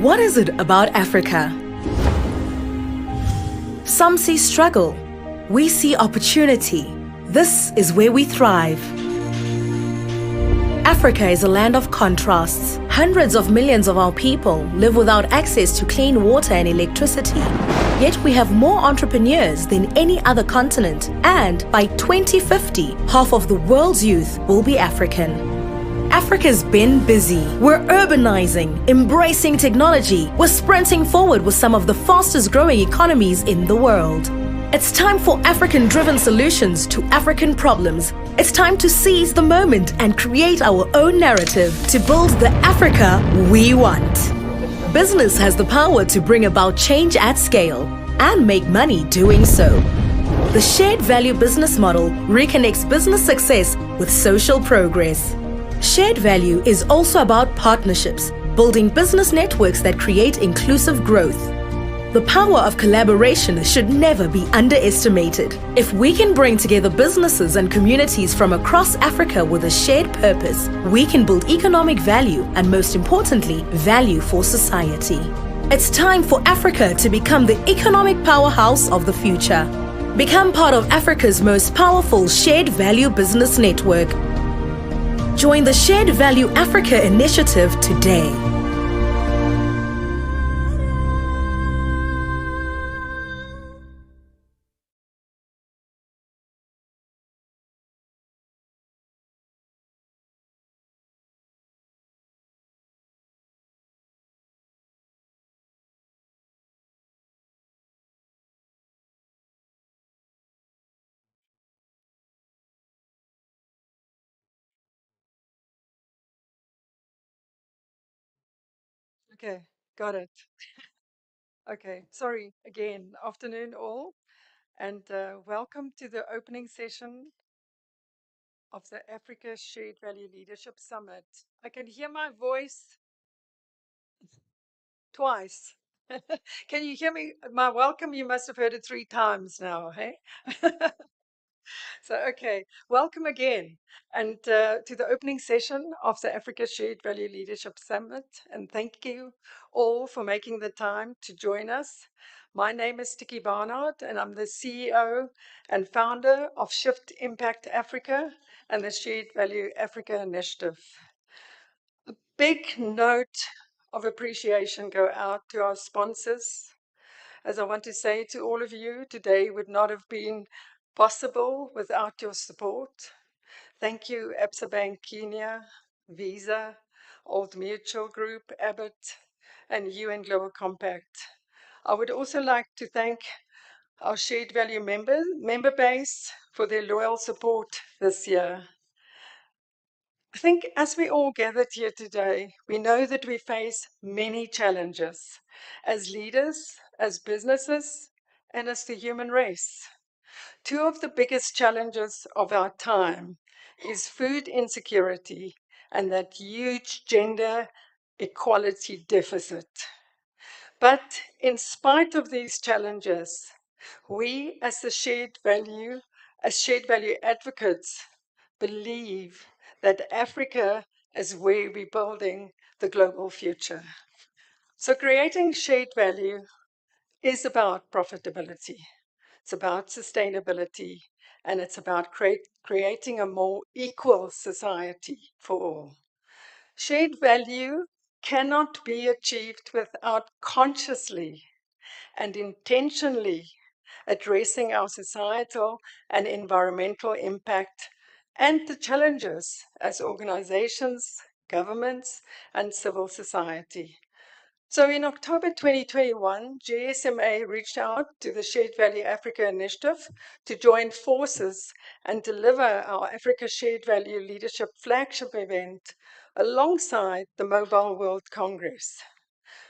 What is it about Africa? Some see struggle. We see opportunity. This is where we thrive. Africa is a land of contrasts. Hundreds of millions of our people live without access to clean water and electricity. Yet we have more entrepreneurs than any other continent, and by 2050, half of the world's youth will be African. Africa's been busy. We're urbanizing, embracing technology. We're sprinting forward with some of the fastest growing economies in the world. It's time for African-driven solutions to African problems. It's time to seize the moment and create our own narrative to build the Africa we want. Business has the power to bring about change at scale and make money doing so. The shared value business model reconnects business success with social progress. Shared value is also about partnerships, building business networks that create inclusive growth. The power of collaboration should never be underestimated. If we can bring together businesses and communities from across Africa with a shared purpose, we can build economic value and, most importantly, value for society. It's time for Africa to become the economic powerhouse of the future. Become part of Africa's most powerful shared value business network. Join the Shared Value Africa initiative today. Okay, got it. Okay, sorry again. Afternoon, all, and welcome to the opening session of the Africa Shared Value Leadership Summit. I can hear my voice twice. Can you hear me? My welcome, you must have heard it 3 times now, hey? So, okay, welcome again and to the opening session of the Africa Shared Value Leadership Summit. And thank you all for making the time to join us. My name is Tikkie Barnard, and I'm the CEO and founder of Shift Impact Africa and the Shared Value Africa Initiative. A big note of appreciation go out to our sponsors. As I want to say to all of you, today would not have been possible without your support. Thank you, Absa Bank Kenya, Visa, Old Mutual Group, Abbott, and UN Global Compact. I would also like to thank our Shared Value member base for their loyal support this year. I think as we all gathered here today, we know that we face many challenges as leaders, as businesses, and as the human race. Two of the biggest challenges of our time is food insecurity and that huge gender equality deficit. But in spite of these challenges, we as shared value advocates believe that Africa is where we're building the global future. So creating shared value is about profitability. It's about sustainability, and it's about creating a more equal society for all. Shared value cannot be achieved without consciously and intentionally addressing our societal and environmental impact and the challenges as organizations, governments, and civil society. So in October 2021, GSMA reached out to the Shared Value Africa Initiative to join forces and deliver our Africa Shared Value Leadership flagship event alongside the Mobile World Congress.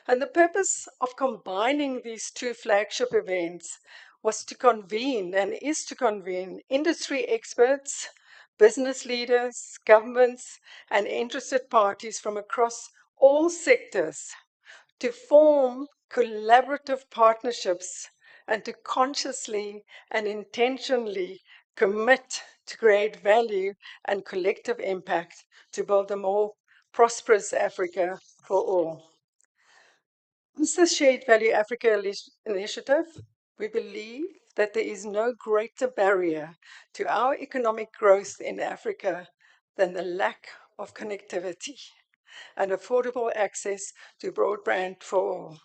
And the purpose of combining these two flagship events was to convene and is to convene industry experts, business leaders, governments, and interested parties from across all sectors to form collaborative partnerships and to consciously and intentionally commit to create value and collective impact to build a more prosperous Africa for all. As the Shared Value Africa initiative, we believe that there is no greater barrier to our economic growth in Africa than the lack of connectivity and affordable access to broadband for all.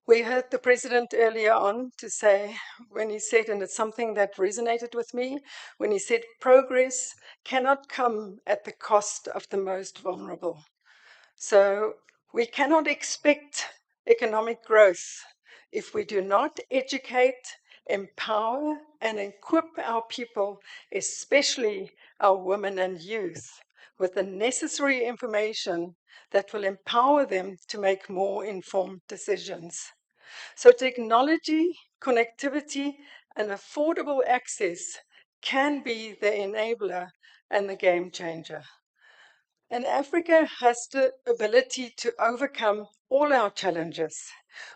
We heard the president earlier on to say, when he said, and it's something that resonated with me, when he said progress cannot come at the cost of the most vulnerable. So we cannot expect economic growth if we do not educate, empower, and equip our people, especially our women and youth, with the necessary information that will empower them to make more informed decisions. So technology, connectivity, and affordable access can be the enabler and the game changer. And Africa has the ability to overcome all our challenges.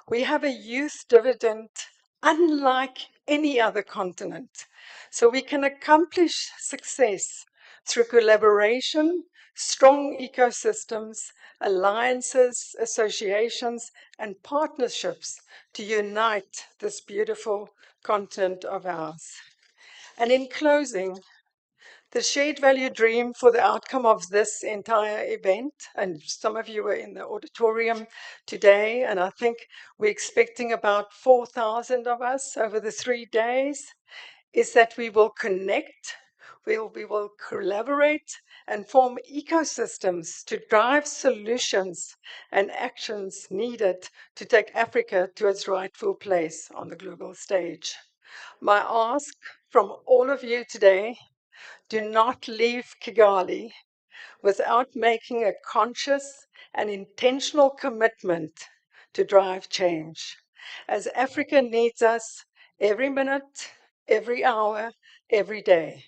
We have a youth dividend unlike any other continent. So we can accomplish success through collaboration, strong ecosystems, alliances, associations, and partnerships to unite this beautiful continent of ours. And in closing, the shared value dream for the outcome of this entire event, and some of you were in the auditorium today, and I think we're expecting about 4,000 of us over the 3 days, is that we will connect, we will collaborate, and form ecosystems to drive solutions and actions needed to take Africa to its rightful place on the global stage. My ask from all of you today: do not leave Kigali without making a conscious and intentional commitment to drive change, as Africa needs us every minute, every hour, every day.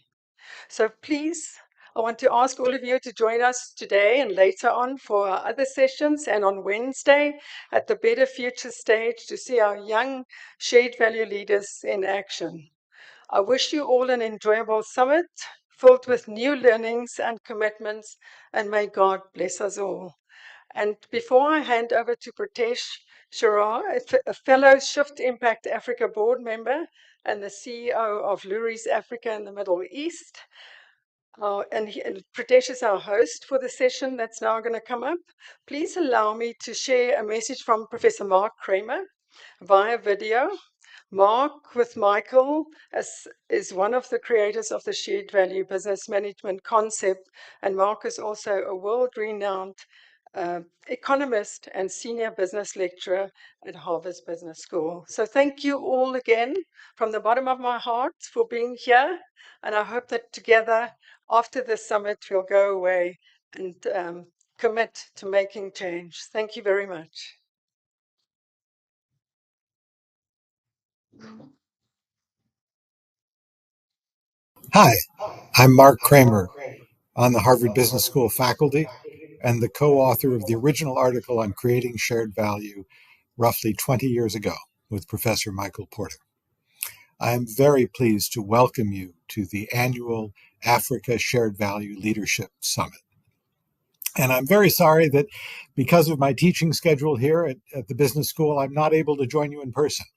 So please, I want to ask all of you to join us today and later on for our other sessions, and on Wednesday at the Better Future stage to see our young shared value leaders in action. I wish you all an enjoyable summit filled with new learnings and commitments, and may God bless us all. And before I hand over to Pratesh Sharar, a fellow Shift Impact Africa board member and the CEO of Lurie's Africa and the Middle East, and Pratesh is our host for the session that's now going to come up. Please allow me to share a message from Professor Mark Kramer via video. Mark, with Michael, is one of the creators of the shared value business management concept, and Mark is also a world-renowned economist and senior business lecturer at Harvard Business School. So thank you all again from the bottom of my heart for being here, and I hope that together after this summit we'll go away and commit to making change. Thank you very much. Hi, I'm Mark Kramer on the Harvard Business School faculty and the co-author of the original article on creating shared value roughly 20 years ago with Professor Michael Porter. I am very pleased to welcome you to the annual Africa Shared Value Leadership Summit. And I'm very sorry that because of my teaching schedule here at the business school, I'm not able to join you in person.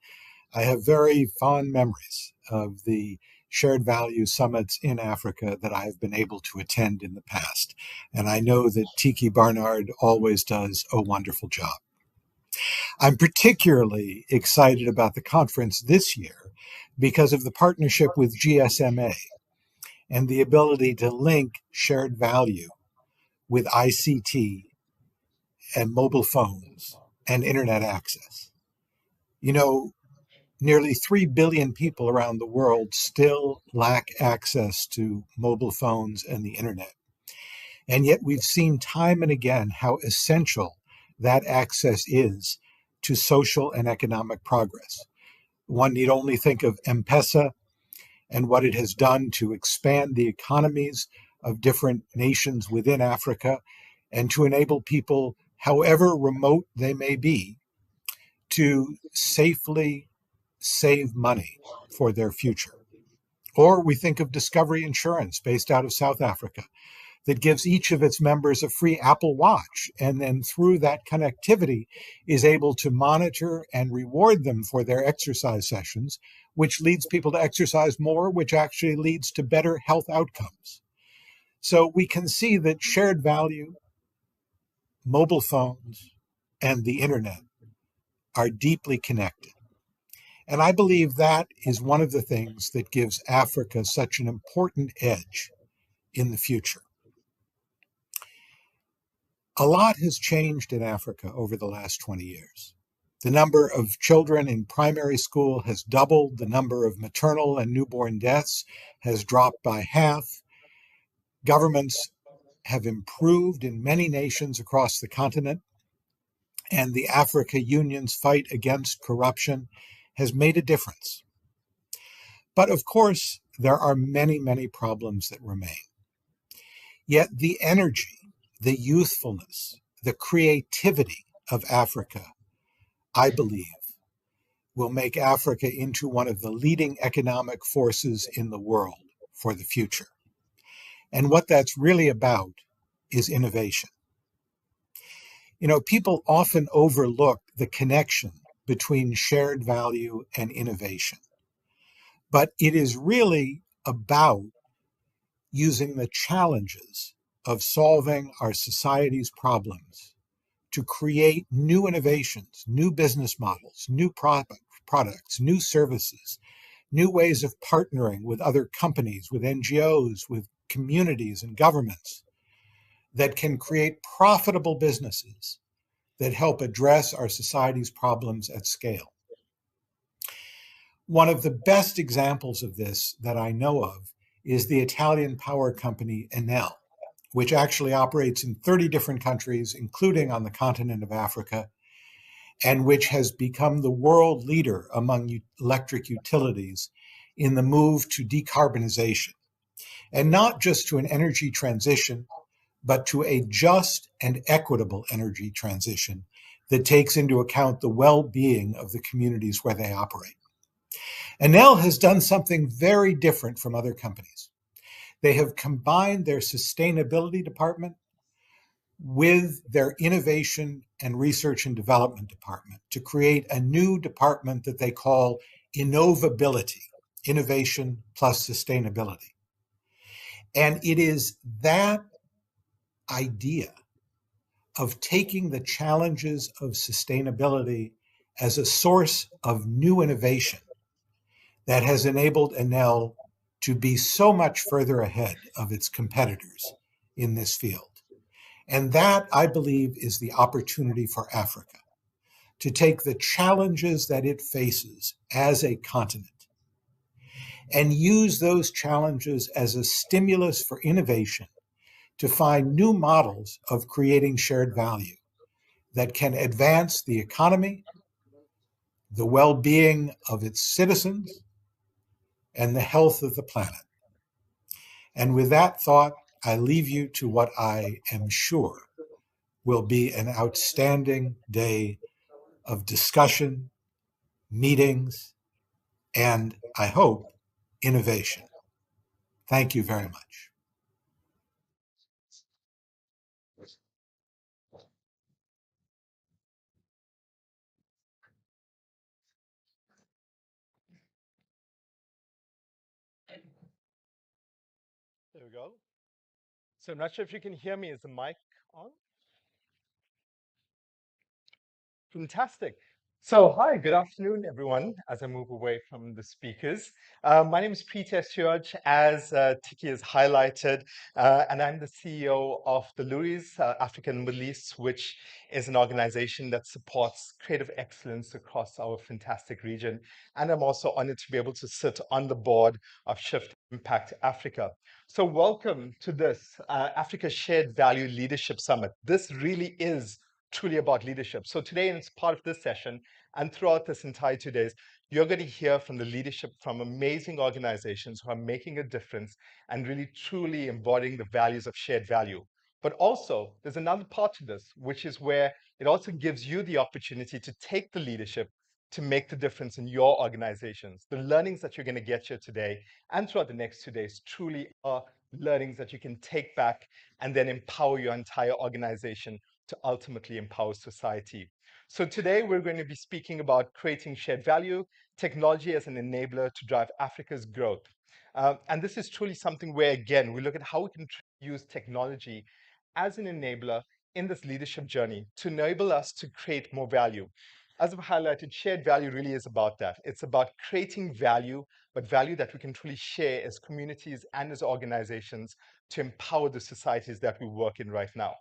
I have very fond memories of the shared value summits in Africa that I have been able to attend in the past. And I know that Tiki Barnard always does a wonderful job. I'm particularly excited about the conference this year because of the partnership with GSMA and the ability to link shared value with ICT and mobile phones and internet access. You know, nearly 3 billion people around the world still lack access to mobile phones and the internet. And yet we've seen time and again how essential that access is to social and economic progress. One need only think of M-Pesa and what it has done to expand the economies of different nations within Africa and to enable people, however remote they may be, to safely save money for their future. Or we think of Discovery Insurance based out of South Africa that gives each of its members a free Apple Watch, and then through that connectivity is able to monitor and reward them for their exercise sessions, which leads people to exercise more, which actually leads to better health outcomes. So we can see that shared value, mobile phones, and the internet are deeply connected. And I believe that is one of the things that gives Africa such an important edge in the future. A lot has changed in Africa over the last 20 years. The number of children in primary school has doubled. The number of maternal and newborn deaths has dropped by half. Governments have improved in many nations across the continent, and the Africa Union's fight against corruption has made a difference. But of course, there are many, many problems that remain. Yet the energy, the youthfulness, the creativity of Africa, I believe, will make Africa into one of the leading economic forces in the world for the future. And what that's really about is innovation. You know, people often overlook the connection between shared value and innovation. But it is really about using the challenges of solving our society's problems to create new innovations, new business models, new products, new services, new ways of partnering with other companies, with NGOs, with communities and governments that can create profitable businesses that help address our society's problems at scale. One of the best examples of this that I know of is the Italian power company Enel, which actually operates in 30 different countries, including on the continent of Africa, and which has become the world leader among electric utilities in the move to decarbonization. And not just to an energy transition, but to a just and equitable energy transition that takes into account the well-being of the communities where they operate. Enel has done something very different from other companies. They have combined their sustainability department with their innovation and research and development department to create a new department that they call innovability, innovation plus sustainability. And it is that idea of taking the challenges of sustainability as a source of new innovation that has enabled Enel to be so much further ahead of its competitors in this field. And that, I believe, is the opportunity for Africa to take the challenges that it faces as a continent and use those challenges as a stimulus for innovation to find new models of creating shared value that can advance the economy, the well-being of its citizens, and the health of the planet. And with that thought, I leave you to what I am sure will be an outstanding day of discussion, meetings, and I hope innovation. Thank you very much. There we go. So I'm not sure if you can hear me. Is the mic on? Fantastic. So, hi, good afternoon, everyone, as I move away from the speakers. My name is Peter Stewart, as Tiki has highlighted, and I'm the CEO of the Luries African Middle East, which is an organization that supports creative excellence across our fantastic region. And I'm also honored to be able to sit on the board of Shift Impact Africa. So welcome to this Africa Shared Value Leadership Summit. This really is truly about leadership. So today, as part of this session and throughout this entire 2 days, you're going to hear from the leadership from amazing organizations who are making a difference and really truly embodying the values of shared value. But also, there's another part to this, which is where it also gives you the opportunity to take the leadership to make the difference in your organizations. The learnings that you're going to get here today and throughout the next 2 days truly are learnings that you can take back and then empower your entire organization to ultimately empower society. So today we're going to be speaking about creating shared value, technology as an enabler to drive Africa's growth. And this is truly something where, again, we look at how we can use technology as an enabler in this leadership journey to enable us to create more value. As I've highlighted, shared value really is about that. It's about creating value, but value that we can truly share as communities and as organizations to empower the societies that we work in right now.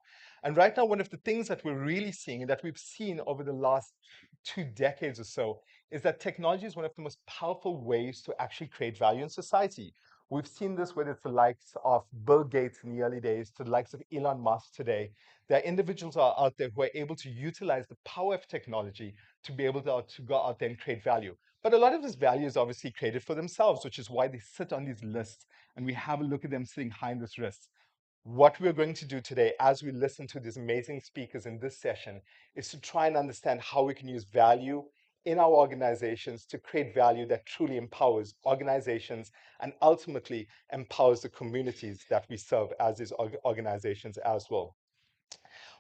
And right now, one of the things that we're really seeing and that we've seen over the last 2 decades or so is that technology is one of the most powerful ways to actually create value in society. We've seen this whether it's the likes of Bill Gates in the early days to the likes of Elon Musk today. There are individuals out there who are able to utilize the power of technology to be able to go out there and create value. But a lot of this value is obviously created for themselves, which is why they sit on these lists and we have a look at them sitting high in this list. What we're going to do today, as we listen to these amazing speakers in this session, is to try and understand how we can use value in our organizations to create value that truly empowers organizations and ultimately empowers the communities that we serve as these organizations as well.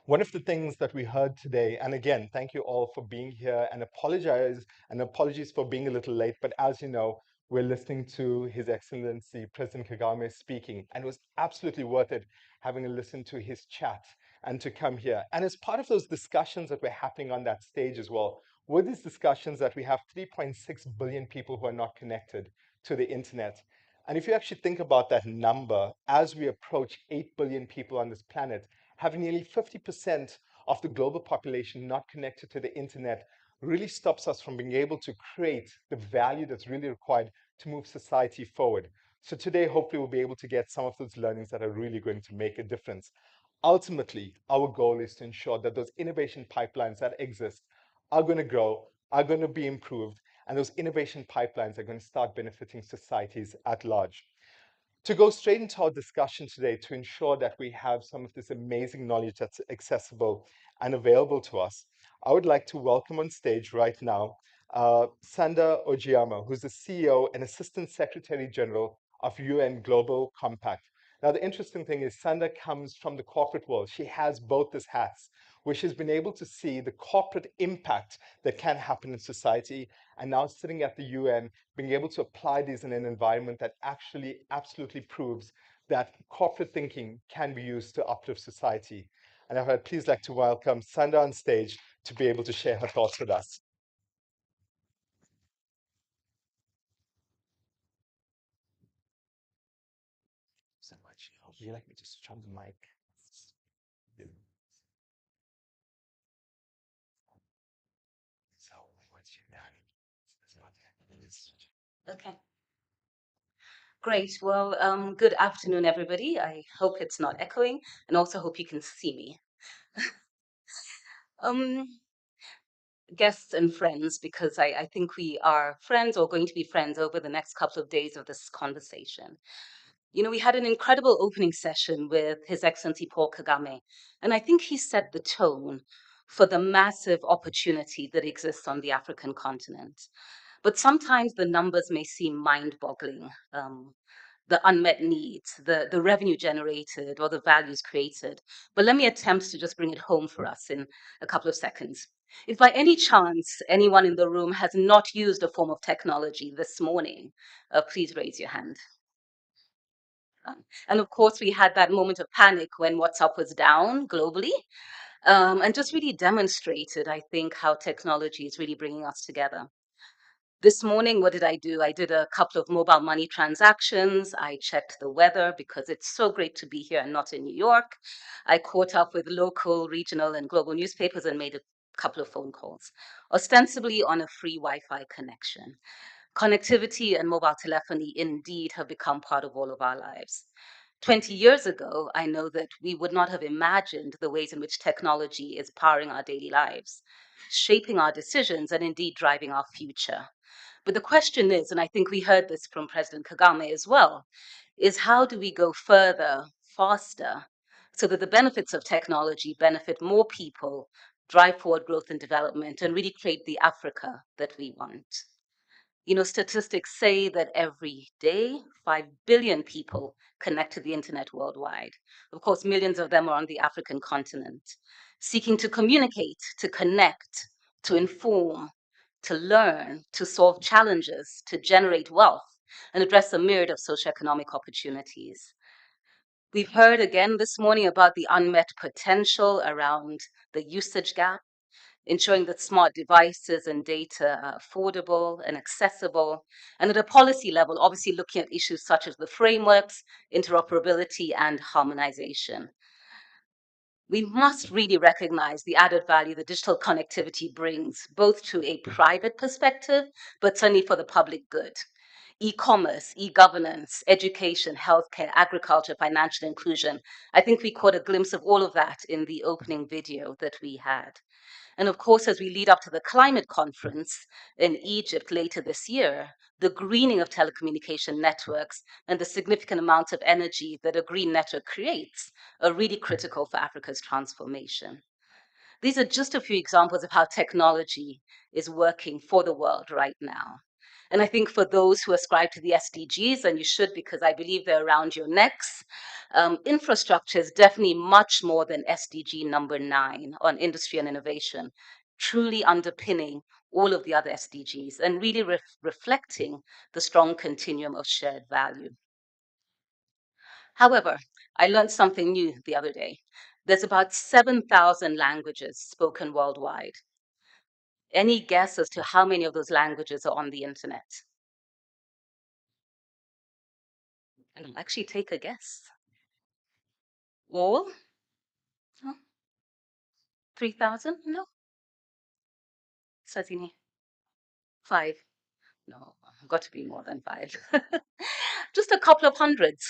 One of the things that we heard today, and again, thank you all for being here and apologies for being a little late, but as you know, we're listening to His Excellency President Kagame speaking, and it was absolutely worth it having a listen to his chat and to come here. And as part of those discussions that were happening on that stage as well, were these discussions that we have 3.6 billion people who are not connected to the internet. And if you actually think about that number, as we approach 8 billion people on this planet, having nearly 50% of the global population not connected to the internet really stops us from being able to create the value that's really required to move society forward. So today, hopefully, we'll be able to get some of those learnings that are really going to make a difference. Ultimately, our goal is to ensure that those innovation pipelines that exist are going to grow, are going to be improved, and those innovation pipelines are going to start benefiting societies at large. To go straight into our discussion today to ensure that we have some of this amazing knowledge that's accessible and available to us, I would like to welcome on stage right now Sanda Ojiyama, who's the CEO and Assistant Secretary General of UN Global Compact. Now, the interesting thing is Sanda comes from the corporate world. She has both these hats, where she's been able to see the corporate impact that can happen in society, and now sitting at the UN, being able to apply these in an environment that actually absolutely proves that corporate thinking can be used to uplift society. And I'd please like to welcome Sanda on stage to be able to share her thoughts with us. So much. Would you like me to switch on the mic? So once you're done, Okay, great. Well, good afternoon, everybody. I hope it's not echoing, and also hope you can see me. Um, Guests and friends, because I think we are friends or going to be friends over the next couple of days of this conversation. You know, we had an incredible opening session with His Excellency Paul Kagame, and I think he set the tone for the massive opportunity that exists on the African continent. But sometimes the numbers may seem mind-boggling. The unmet needs, the revenue generated, or the values created. But let me attempt to just bring it home for us in a couple of seconds. If by any chance anyone in the room has not used a form of technology this morning, please raise your hand. And of course, we had that moment of panic when WhatsApp was down globally, and just really demonstrated, I think, how technology is really bringing us together. This morning, what did I do? I did a couple of mobile money transactions. I checked the weather because it's so great to be here and not in New York. I caught up with local, regional, and global newspapers and made a couple of phone calls, ostensibly on a free Wi-Fi connection. Connectivity and mobile telephony indeed have become part of all of our lives. 20 years ago, I know that we would not have imagined the ways in which technology is powering our daily lives, shaping our decisions, and indeed driving our future. But the question is, and I think we heard this from President Kagame as well, is how do we go further, faster, so that the benefits of technology benefit more people, drive forward growth and development, and really create the Africa that we want? Statistics say that every day, 5 billion people connect to the internet worldwide. Of course, millions of them are on the African continent, seeking to communicate, to connect, to inform, to learn, to solve challenges, to generate wealth, and address a myriad of socioeconomic opportunities. We've heard again this morning about the unmet potential around the usage gap, ensuring that smart devices and data are affordable and accessible, and at a policy level, obviously looking at issues such as the frameworks, interoperability, and harmonization. We must really recognize the added value that digital connectivity brings, both to a private perspective, but certainly for the public good. E-commerce, e-governance, education, healthcare, agriculture, financial inclusion. I think we caught a glimpse of all of that in the opening video that we had. And of course, as we lead up to the climate conference in Egypt later this year, the greening of telecommunication networks and the significant amount of energy that a green network creates are really critical for Africa's transformation. These are just a few examples of how technology is working for the world right now. And I think for those who ascribe to the SDGs, and you should because I believe they're around your necks, infrastructure is definitely much more than SDG number 9 on industry and innovation, truly underpinning all of the other SDGs and really reflecting the strong continuum of shared value. However, I learned something new the other day. There's about 7,000 languages spoken worldwide. Any guess as to how many of those languages are on the internet? And I'll actually take a guess. All? No? 3,000? No. Sazini? 5? No, got to be more than 5. Just a couple of hundreds.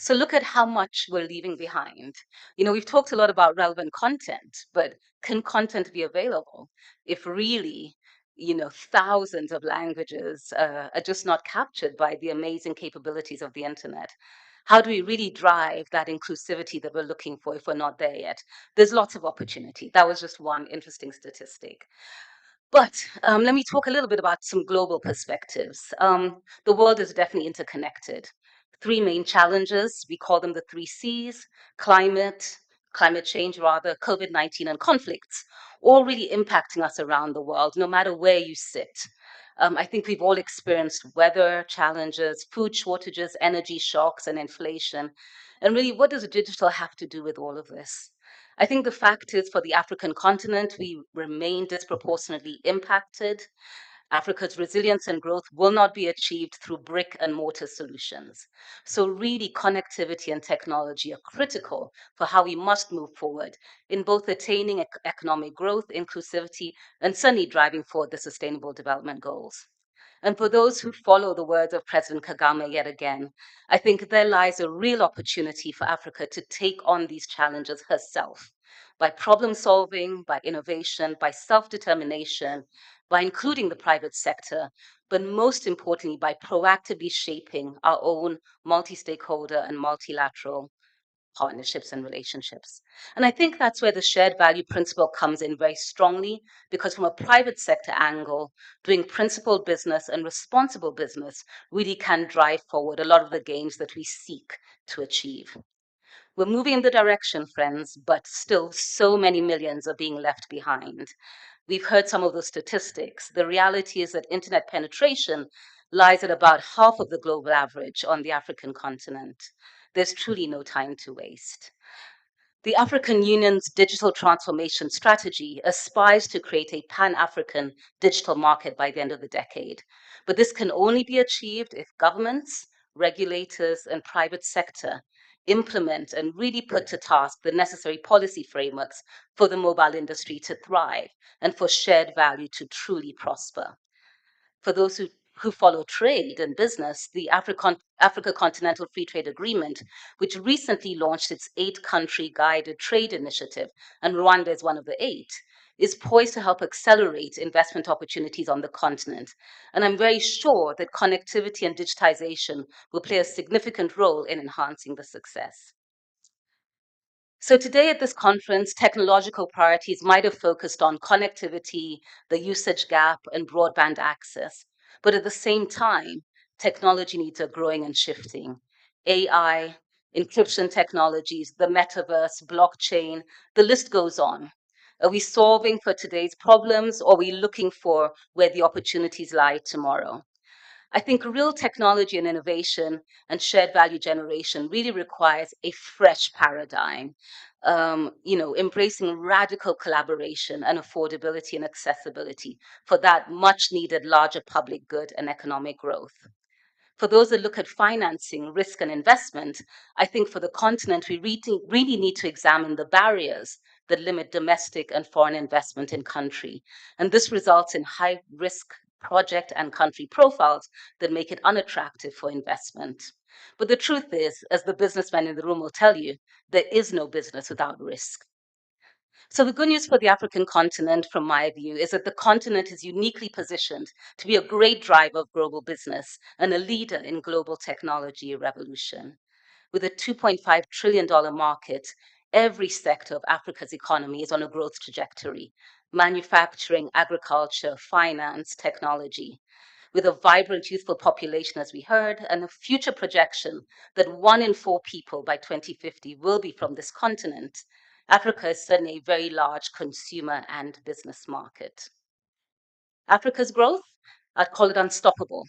So look at how much we're leaving behind. We've talked a lot about relevant content, but can content be available if really, thousands of languages are just not captured by the amazing capabilities of the internet? How do we really drive that inclusivity that we're looking for if we're not there yet? There's lots of opportunity. That was just one interesting statistic. But let me talk a little bit about some global perspectives. The world is definitely interconnected. 3 main challenges, we call them the 3 Cs: climate change rather, COVID-19, and conflicts, all really impacting us around the world, no matter where you sit. I think we've all experienced weather challenges, food shortages, energy shocks, and inflation. And really, what does digital have to do with all of this? I think the fact is for the African continent, we remain disproportionately impacted. Africa's resilience and growth will not be achieved through brick and mortar solutions. So really connectivity and technology are critical for how we must move forward in both attaining economic growth, inclusivity, and certainly driving forward the sustainable development goals. And for those who follow the words of President Kagame yet again, I think there lies a real opportunity for Africa to take on these challenges herself by problem solving, by innovation, by self-determination, by including the private sector, but most importantly, by proactively shaping our own multi-stakeholder and multilateral partnerships and relationships. And I think that's where the shared value principle comes in very strongly, because from a private sector angle, doing principled business and responsible business really can drive forward a lot of the gains that we seek to achieve. We're moving in the direction, friends, but still so many millions are being left behind. We've heard some of the statistics. The reality is that internet penetration lies at about half of the global average on the African continent. There's truly no time to waste. The African Union's digital transformation strategy aspires to create a pan-African digital market by the end of the decade. But this can only be achieved if governments, regulators, and private sector implement and really put to task the necessary policy frameworks for the mobile industry to thrive and for shared value to truly prosper. For those who follow trade and business, the Africa Continental Free Trade Agreement, which recently launched its 8-country guided trade initiative, and Rwanda is one of the 8, is poised to help accelerate investment opportunities on the continent. And I'm very sure that connectivity and digitization will play a significant role in enhancing the success. So today at this conference, technological priorities might have focused on connectivity, the usage gap, and broadband access. But at the same time, technology needs are growing and shifting. AI, encryption technologies, the metaverse, blockchain, the list goes on. Are we solving for today's problems, or are we looking for where the opportunities lie tomorrow? I think real technology and innovation and shared value generation really requires a fresh paradigm. Embracing radical collaboration and affordability and accessibility for that much needed larger public good and economic growth. For those that look at financing, risk, and investment, I think for the continent, we really need to examine the barriers that limit domestic and foreign investment in country. And this results in high risk project and country profiles that make it unattractive for investment. But the truth is, as the businessman in the room will tell you, there is no business without risk. So the good news for the African continent, from my view, is that the continent is uniquely positioned to be a great driver of global business and a leader in global technology revolution. With a $2.5 trillion market, every sector of Africa's economy is on a growth trajectory: manufacturing, agriculture, finance, technology. With a vibrant youthful population, as we heard, and a future projection that 1 in 4 people by 2050 will be from this continent, Africa is certainly a very large consumer and business market. Africa's growth, I'd call it unstoppable.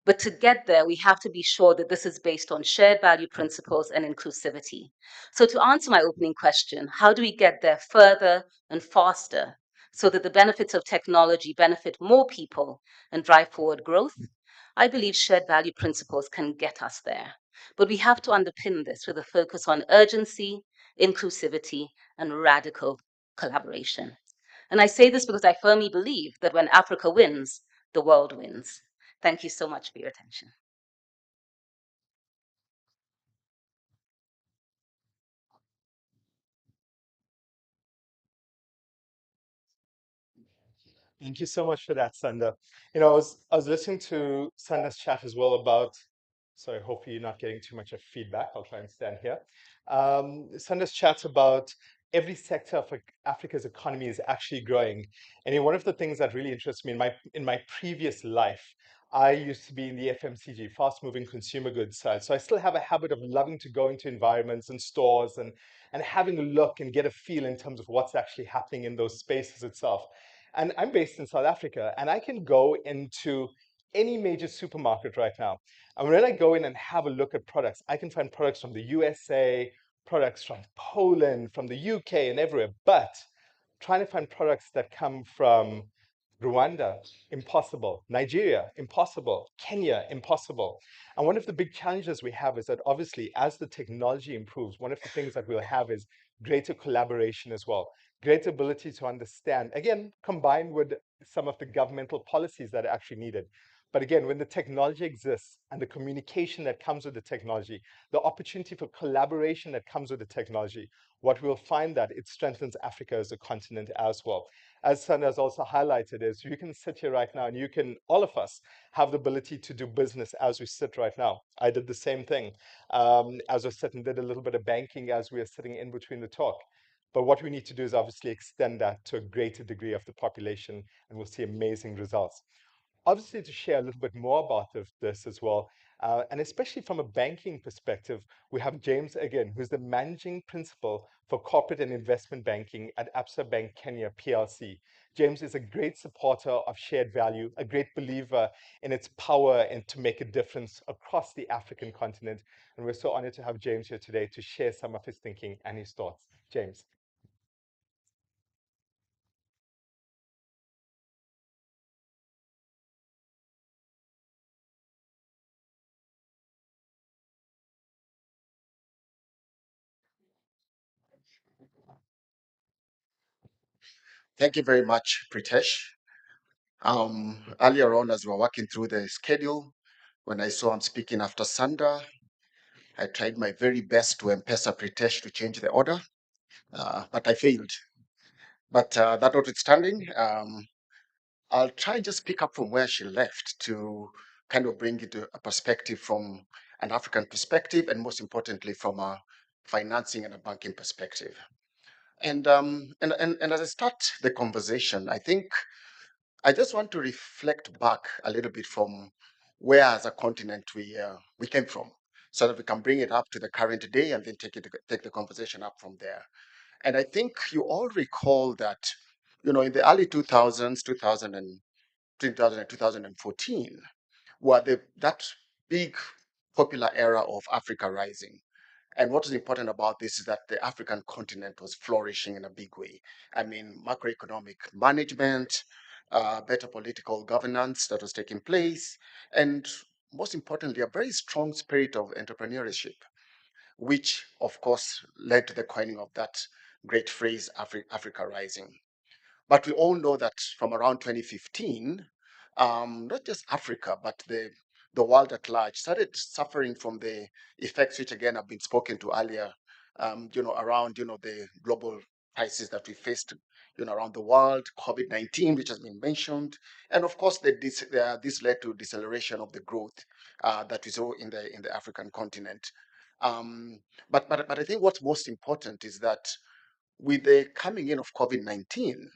But to get there, we have to be sure that this is based on shared value principles and inclusivity. So to answer my opening question, how do we get there further and faster so that the benefits of technology benefit more people and drive forward growth? I believe shared value principles can get us there. But we have to underpin this with a focus on urgency, inclusivity, and radical collaboration. And I say this because I firmly believe that when Africa wins, the world wins. Thank you so much for your attention. Thank you so much for that, Sanda. I was listening to Sanda's chat as well about, sorry, hopefully you're not getting too much of feedback. I'll try and stand here. Sanda's chat about every sector of Africa's economy is actually growing. And one of the things that really interests me in my previous life, I used to be in the FMCG, fast-moving consumer goods side. So I still have a habit of loving to go into environments and stores and having a look and get a feel in terms of what's actually happening in those spaces itself. And I'm based in South Africa, and I can go into any major supermarket right now. And when I go in and have a look at products, I can find products from the USA, products from Poland, from the UK, and everywhere. But trying to find products that come from Rwanda, impossible. Nigeria, impossible. Kenya, impossible. And one of the big challenges we have is that obviously, as the technology improves, one of the things that we'll have is greater collaboration as well, greater ability to understand, again, combined with some of the governmental policies that are actually needed. But again, when the technology exists and the communication that comes with the technology, the opportunity for collaboration that comes with the technology, what we'll find that it strengthens Africa as a continent as well. As Sana has also highlighted, is you can sit here right now and you can, all of us, have the ability to do business as we sit right now. I did the same thing. As I sit and did a little bit of banking as we are sitting in between the talk. But what we need to do is obviously extend that to a greater degree of the population, and we'll see amazing results. Obviously, to share a little bit more about this as well, and especially from a banking perspective, we have James again, who's the managing principal for corporate and investment banking at Absa Bank Kenya PLC. James is a great supporter of shared value, a great believer in its power and to make a difference across the African continent. And we're so honored to have James here today to share some of his thinking and his thoughts. James. Thank you very much, Pritesh. Earlier on, as we were working through the schedule, when I saw I'm speaking after Sandra, I tried my very best to M-Pesa Pritesh to change the order, but I failed. But that notwithstanding, I'll try and just pick up from where she left to kind of bring it to a perspective from an African perspective, and most importantly, from a financing and a banking perspective. And as I start the conversation, I think I just want to reflect back a little bit from where as a continent we came from, so that we can bring it up to the current day and then take the conversation up from there. And I think you all recall that, in the early 2000s, 2014, were that big popular era of Africa Rising. And what is important about this is that the African continent was flourishing in a big way. I mean, macroeconomic management, better political governance that was taking place, and most importantly, a very strong spirit of entrepreneurship, which of course led to the coining of that great phrase, Africa Rising. But we all know that from around 2015, not just Africa, but the world at large started suffering from the effects, which again have been spoken to earlier, around, the global crisis that we faced, around the world, COVID-19, which has been mentioned. And of course, this led to deceleration of the growth that we saw in the African continent. But I think what's most important is that with the coming in of COVID-19,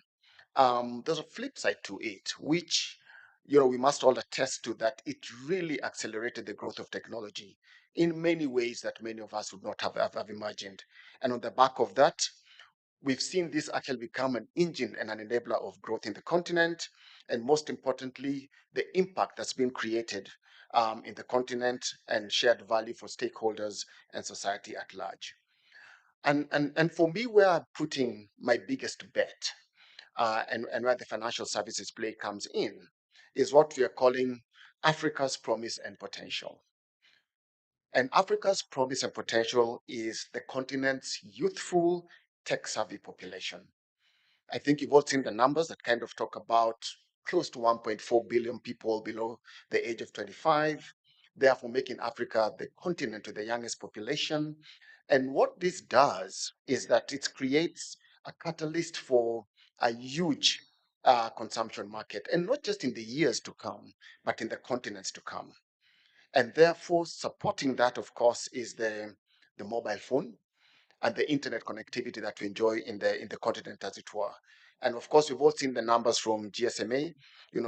there's a flip side to it, which we must all attest to, that it really accelerated the growth of technology in many ways that many of us would not have imagined. And on the back of that, we've seen this actually become an engine and an enabler of growth in the continent, and most importantly, the impact that's been created in the continent and shared value for stakeholders and society at large. And for me, where I'm putting my biggest bet, and where the financial services play comes in, is what we are calling Africa's promise and potential. And Africa's promise and potential is the continent's youthful, tech-savvy population. I think you've all seen the numbers that kind of talk about close to 1.4 billion people below the age of 25, therefore making Africa the continent with the youngest population. And what this does is that it creates a catalyst for a huge consumption market, and not just in the years to come, but in the continents to come. And therefore, supporting that, of course, is the mobile phone and the internet connectivity that we enjoy in the continent, as it were. And of course, we've all seen the numbers from GSMA,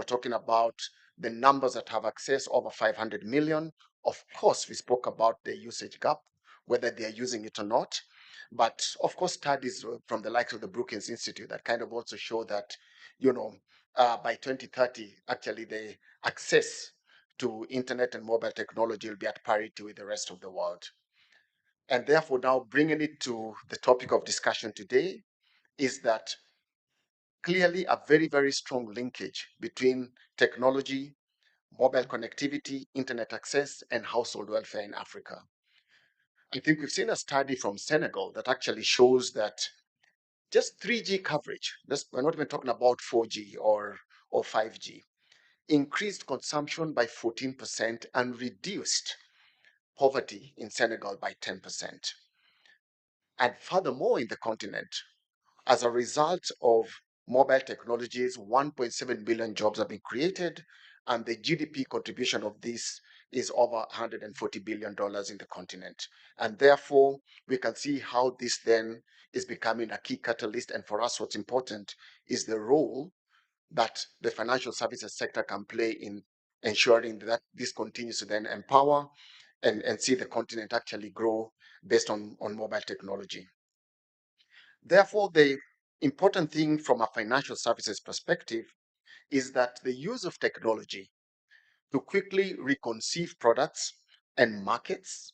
talking about the numbers that have access, over 500 million. Of course, we spoke about the usage gap, whether they are using it or not. But of course, studies from the likes of the Brookings Institute that kind of also show that, by 2030, actually the access to internet and mobile technology will be at parity with the rest of the world. And therefore, now bringing it to the topic of discussion today, is that clearly a very, very strong linkage between technology, mobile connectivity, internet access, and household welfare in Africa. I think we've seen a study from Senegal that actually shows that just 3G coverage, we're not even talking about 4G or 5G, increased consumption by 14% and reduced poverty in Senegal by 10%. And furthermore, in the continent, as a result of mobile technologies, 1.7 billion jobs have been created, and the GDP contribution of this is over $140 billion in the continent. And therefore, we can see how this then is becoming a key catalyst. And for us, what's important is the role that the financial services sector can play in ensuring that this continues to then empower and see the continent actually grow based on mobile technology. Therefore, the important thing from a financial services perspective is that the use of technology to quickly reconceive products and markets,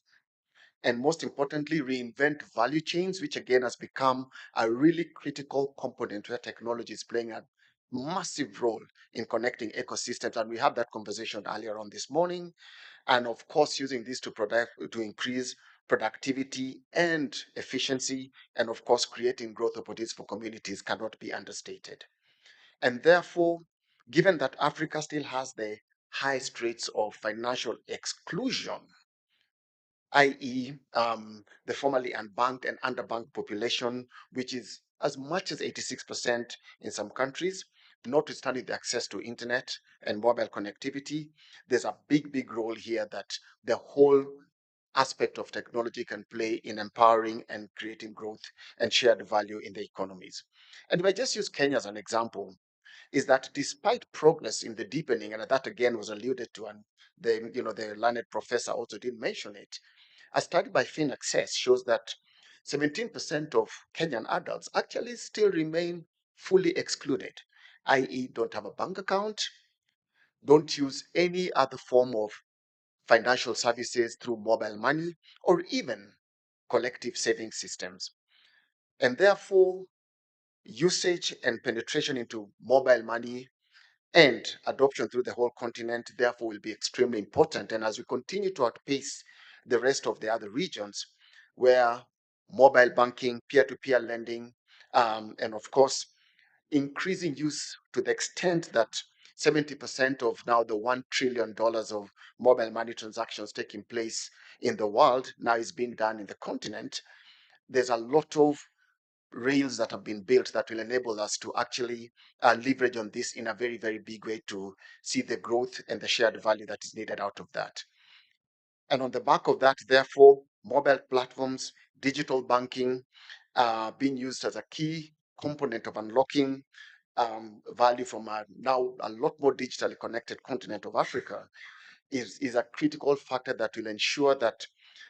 and most importantly, reinvent value chains, which again has become a really critical component where technology is playing a massive role in connecting ecosystems. And we had that conversation earlier on this morning. And of course, using this to increase productivity and efficiency, and of course, creating growth opportunities for communities cannot be understated. And therefore, given that Africa still has the highest rates of financial exclusion, i.e., the formerly unbanked and underbanked population, which is as much as 86% in some countries, notwithstanding the access to internet and mobile connectivity, there's a big, big role here that the whole aspect of technology can play in empowering and creating growth and shared value in the economies. And if I just use Kenya as an example, is that despite progress in the deepening, and that again was alluded to, and the learned professor also did mention it, a study by FinAccess shows that 17% of Kenyan adults actually still remain fully excluded, i.e., don't have a bank account, don't use any other form of financial services through mobile money, or even collective saving systems. And therefore, usage and penetration into mobile money and adoption through the whole continent, therefore, will be extremely important. And as we continue to outpace the rest of the other regions where mobile banking, peer-to-peer lending, and of course, increasing use to the extent that 70% of now the $1 trillion of mobile money transactions taking place in the world now is being done in the continent, there's a lot of rails that have been built that will enable us to actually leverage on this in a very, very big way to see the growth and the shared value that is needed out of that. And on the back of that, therefore, mobile platforms, digital banking being used as a key component of unlocking value from now a lot more digitally connected continent of Africa is a critical factor that will ensure that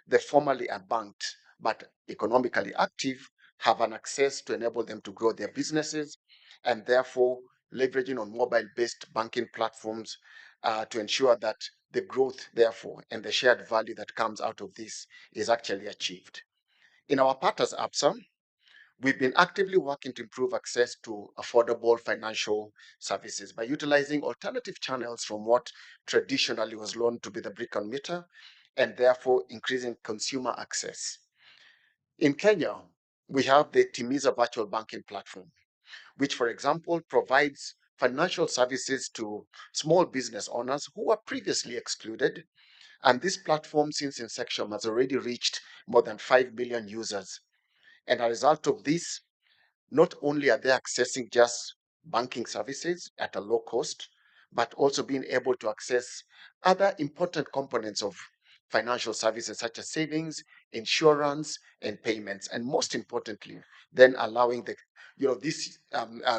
the formerly unbanked but economically active have an access to enable them to grow their businesses, and therefore leveraging on mobile-based banking platforms to ensure that the growth, therefore, and the shared value that comes out of this is actually achieved. In our part as ABSA, we've been actively working to improve access to affordable financial services by utilizing alternative channels from what traditionally was known to be the brick and mortar, and therefore increasing consumer access. In Kenya, we have the Timiza virtual banking platform, which, for example, provides financial services to small business owners who were previously excluded. And this platform, since inception, has already reached more than 5 million users. And as a result of this, not only are they accessing just banking services at a low cost, but also being able to access other important components of financial services such as savings, insurance, and payments. And most importantly, then allowing this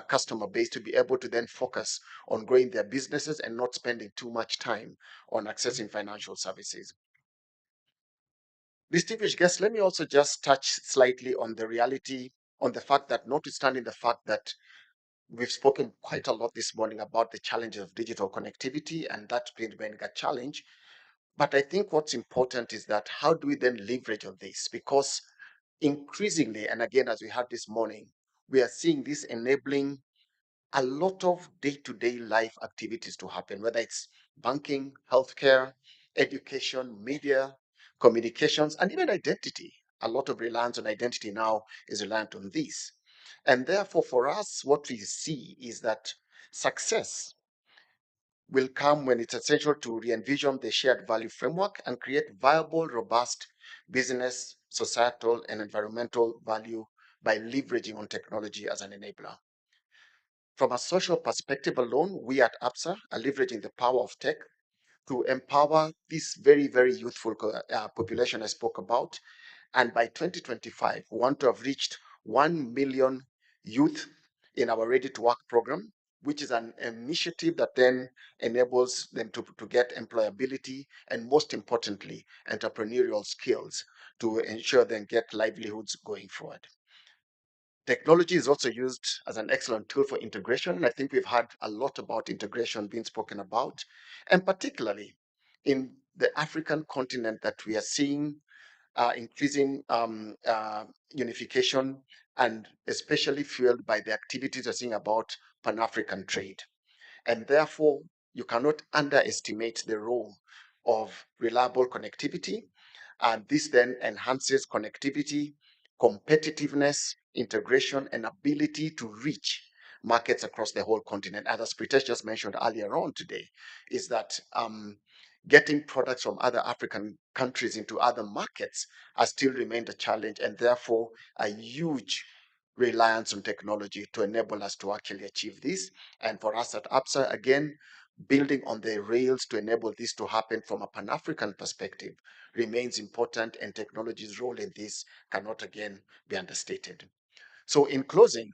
customer base to be able to then focus on growing their businesses and not spending too much time on accessing financial services. Distinguished guests, let me also just touch slightly on the reality, on the fact that, notwithstanding the fact that we've spoken quite a lot this morning about the challenges of digital connectivity, and that's been a challenge. But I think what's important is that how do we then leverage on this? Because increasingly, and again, as we had this morning, we are seeing this enabling a lot of day-to-day life activities to happen, whether it's banking, healthcare, education, media, communications, and even identity. A lot of reliance on identity now is reliant on this. And therefore, for us, what we see is that success will come when it's essential to re-envision the shared value framework and create viable, robust business, societal, and environmental value by leveraging on technology as an enabler. From a social perspective alone, we at APSA are leveraging the power of tech to empower this very, very youthful population I spoke about. And by 2025, we want to have reached 1 million youth in our Ready to Work program, which is an initiative that then enables them to get employability and, most importantly, entrepreneurial skills to ensure they get livelihoods going forward. Technology is also used as an excellent tool for integration. And I think we've had a lot about integration being spoken about, and particularly in the African continent that we are seeing increasing unification, and especially fueled by the activities we're seeing about Pan-African trade. And therefore, you cannot underestimate the role of reliable connectivity. And this then enhances connectivity, competitiveness, integration, and ability to reach markets across the whole continent. As Pritesh just mentioned earlier on today, is that getting products from other African countries into other markets has still remained a challenge, and therefore a huge reliance on technology to enable us to actually achieve this. And for us at APSA, again, building on the rails to enable this to happen from a Pan-African perspective remains important, and technology's role in this cannot again be understated. So in closing,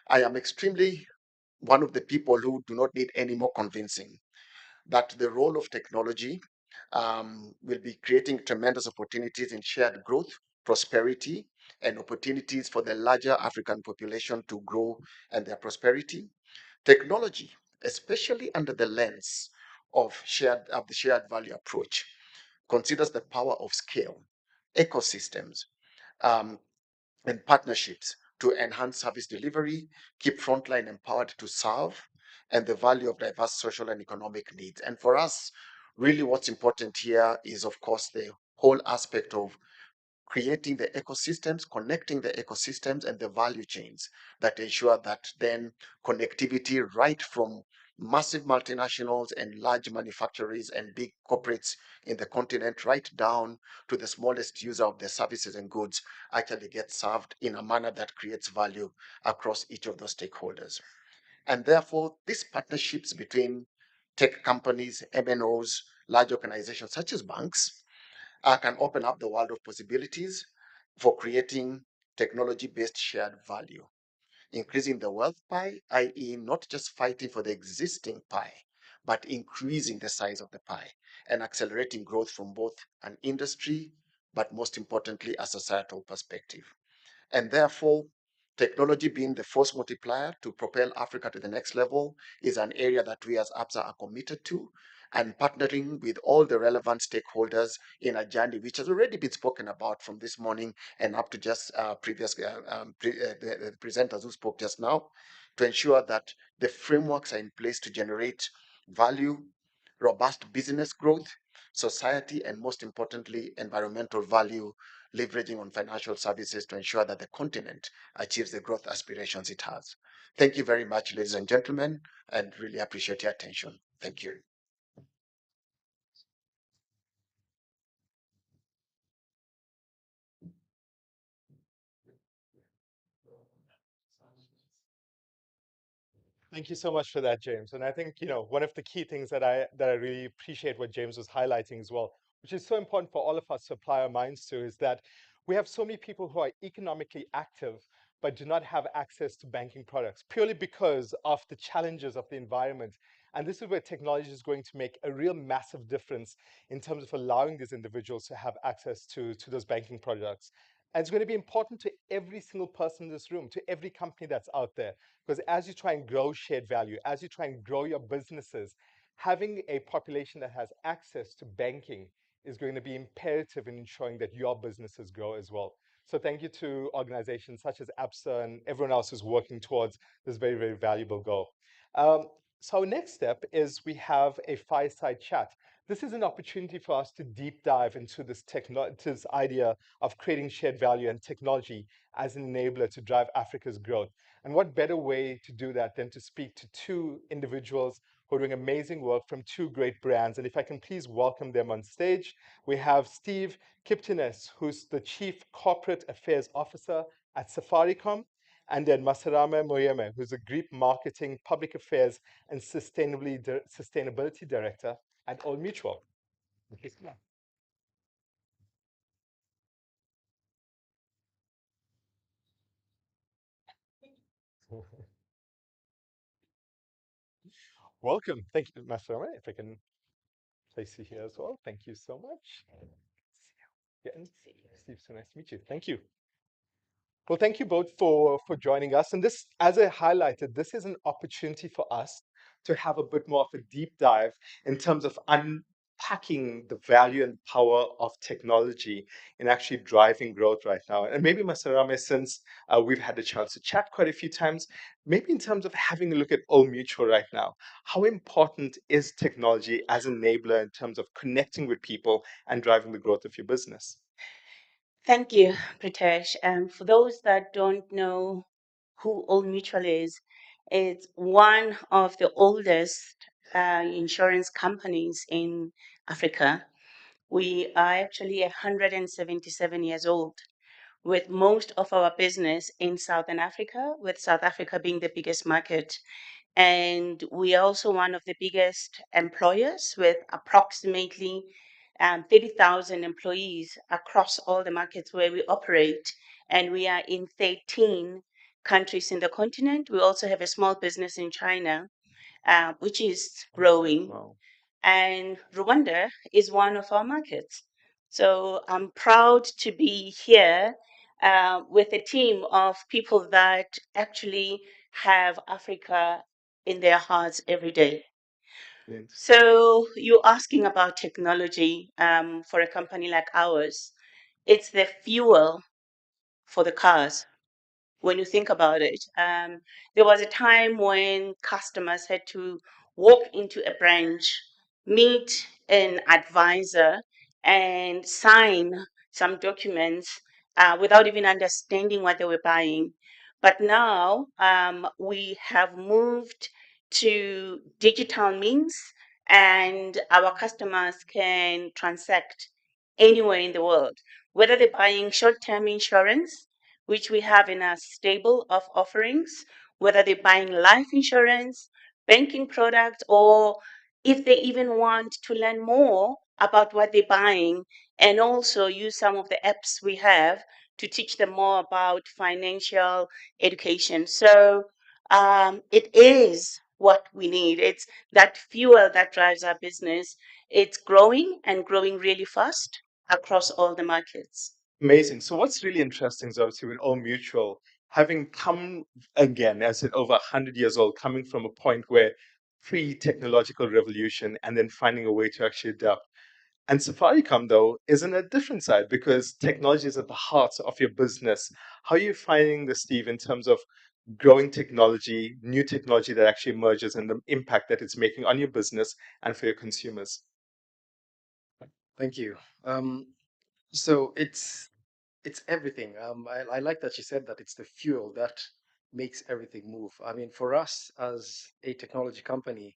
I am extremely one of the people who do not need any more convincing that the role of technology will be creating tremendous opportunities in shared growth, prosperity, and opportunities for the larger African population to grow and their prosperity. Technology, especially under the lens of the shared value approach, considers the power of scale, ecosystems, um, and partnerships to enhance service delivery, keep frontline empowered to serve, and the value of diverse social and economic needs. And for us, really what's important here is, of course, the whole aspect of creating the ecosystems, connecting the ecosystems and the value chains that ensure that then connectivity right from massive multinationals and large manufacturers and big corporates in the continent right down to the smallest user of the services and goods actually gets served in a manner that creates value across each of those stakeholders. And therefore, these partnerships between tech companies, MNOs, large organizations such as banks, can open up the world of possibilities for creating technology-based shared value, increasing the wealth pie, i.e. not just fighting for the existing pie, but increasing the size of the pie and accelerating growth from both an industry, but most importantly, a societal perspective. And therefore, technology being the force multiplier to propel Africa to the next level is an area that we as APSA are committed to, and partnering with all the relevant stakeholders in a journey which has already been spoken about from this morning and up to just the presenters who spoke just now, to ensure that the frameworks are in place to generate value, robust business growth, society, and most importantly, environmental value, leveraging on financial services to ensure that the continent achieves the growth aspirations it has. Thank you very much, ladies and gentlemen, and really appreciate your attention. Thank you. Thank you so much for that, James. And I think, one of the key things that I really appreciate what James was highlighting as well, which is so important for all of us to apply our minds to, is that we have so many people who are economically active but do not have access to banking products purely because of the challenges of the environment. And this is where technology is going to make a real massive difference in terms of allowing these individuals to have access to those banking products. And it's going to be important to every single person in this room, to every company that's out there. Because as you try and grow shared value, as you try and grow your businesses, having a population that has access to banking is going to be imperative in ensuring that your businesses grow as well. So thank you to organizations such as APSA and everyone else who's working towards this very, very valuable goal. So our next step is we have a fireside chat. This is an opportunity for us to deep dive into this idea of creating shared value and technology as an enabler to drive Africa's growth. And what better way to do that than to speak to two individuals who are doing amazing work from two great brands. And if I can please welcome them on stage, we have Steve Kiptines, who's the Chief Corporate Affairs Officer at Safaricom, and then Masarame Moyeme, who's the Group Marketing, Public Affairs, and Sustainability Director at Old Mutual. Welcome. Thank you, Masarame. If I can place you here as well. Thank you so much. Yeah, and Steve, so nice to meet you. Thank you. Well, thank you both for joining us. And this, as I highlighted, this is an opportunity for us to have a bit more of a deep dive in terms of unpacking the value and power of technology in actually driving growth right now. And maybe, Masarame, since we've had a chance to chat quite a few times, maybe in terms of having a look at Old Mutual right now, how important is technology as an enabler in terms of connecting with people and driving the growth of your business? Thank you, Pritesh. For those that don't know who Old Mutual is, it's one of the oldest insurance companies in Africa. We are actually 177 years old, with most of our business in Southern Africa, with South Africa being the biggest market. And we are also one of the biggest employers with approximately 30,000 employees across all the markets where we operate. And we are in 13 countries in the continent. We also have a small business in China, which is growing. Wow. And Rwanda is one of our markets. So I'm proud to be here with a team of people that actually have Africa in their hearts every day. Brilliant. So you're asking about technology for a company like ours. It's the fuel for the cars when you think about it. There was a time when customers had to walk into a branch, meet an advisor, and sign some documents without even understanding what they were buying. But now we have moved to digital means, and our customers can transact anywhere in the world, whether they're buying short term insurance, which we have in our stable of offerings, whether they're buying life insurance, banking products, or if they even want to learn more about what they're buying and also use some of the apps we have to teach them more about financial education. So it is what we need. It's that fuel that drives our business. It's growing and growing really fast across all the markets. Amazing. So what's really interesting is obviously with All Mutual, having come again, as in over 100 years old, coming from a point where pre-technological revolution and then finding a way to actually adapt. And Safaricom, though, is in a different side because technology is at the heart of your business. How are you finding this, Steve, in terms of growing technology, new technology that actually emerges and the impact that it's making on your business and for your consumers? Thank you. So it's everything. I like that you said that it's the fuel that makes everything move. I mean, for us as a technology company,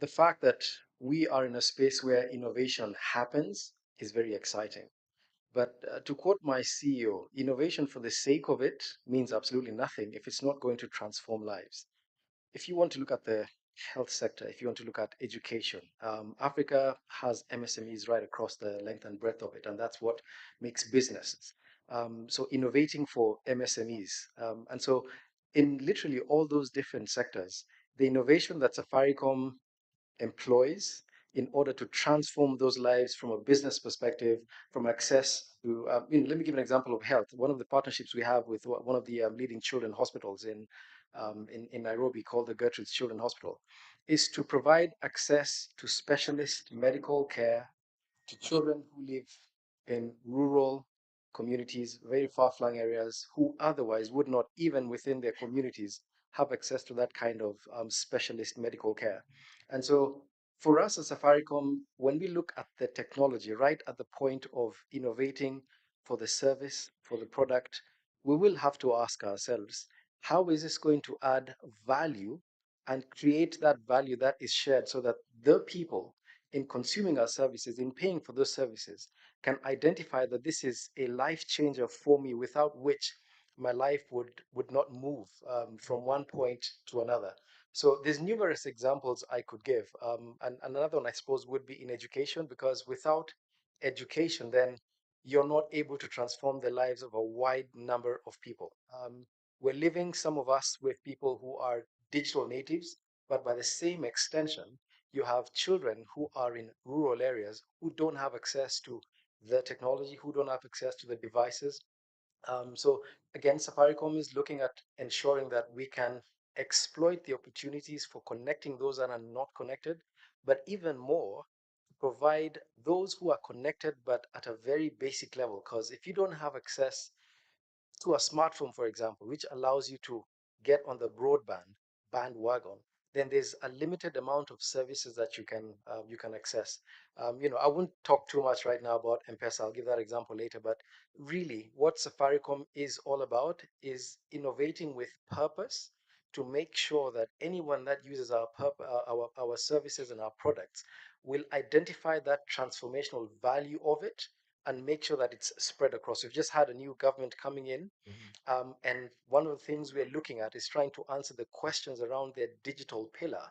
the fact that we are in a space where innovation happens is very exciting. But to quote my CEO, innovation for the sake of it means absolutely nothing if it's not going to transform lives. If you want to look at the health sector, if you want to look at education, Africa has MSMEs right across the length and breadth of it, and that's what makes businesses. So innovating for MSMEs. And so in literally all those different sectors, the innovation that Safaricom employs in order to transform those lives from a business perspective, from access to, let me give an example of health. One of the partnerships we have with one of the leading children hospitals in Nairobi called the Gertrude's Children Hospital is to provide access to specialist medical care to children who live in rural communities, very far-flung areas, who otherwise would not, even within their communities, have access to that kind of specialist medical care. And so for us as Safaricom, when we look at the technology, right at the point of innovating for the service, for the product, we will have to ask ourselves, how is this going to add value and create that value that is shared so that the people in consuming our services, in paying for those services, can identify that this is a life changer for me, without which my life would not move from one point to another. So there's numerous examples I could give. And another one, I suppose, would be in education, because without education, then you're not able to transform the lives of a wide number of people. We're living, some of us, with people who are digital natives, but by the same extension, you have children who are in rural areas who don't have access to the technology, who don't have access to the devices. So again, Safaricom is looking at ensuring that we can exploit the opportunities for connecting those that are not connected, but even more, provide those who are connected, but at a very basic level. Because if you don't have access to a smartphone, for example, which allows you to get on the broadband bandwagon, then there's a limited amount of services that you can access. I won't talk too much right now about M-Pesa. I'll give that example later. But really, what Safaricom is all about is innovating with purpose to make sure that anyone that uses our services and our products will identify that transformational value of it and make sure that it's spread across. We've just had a new government coming in, and one of the things we're looking at is trying to answer the questions around their digital pillar,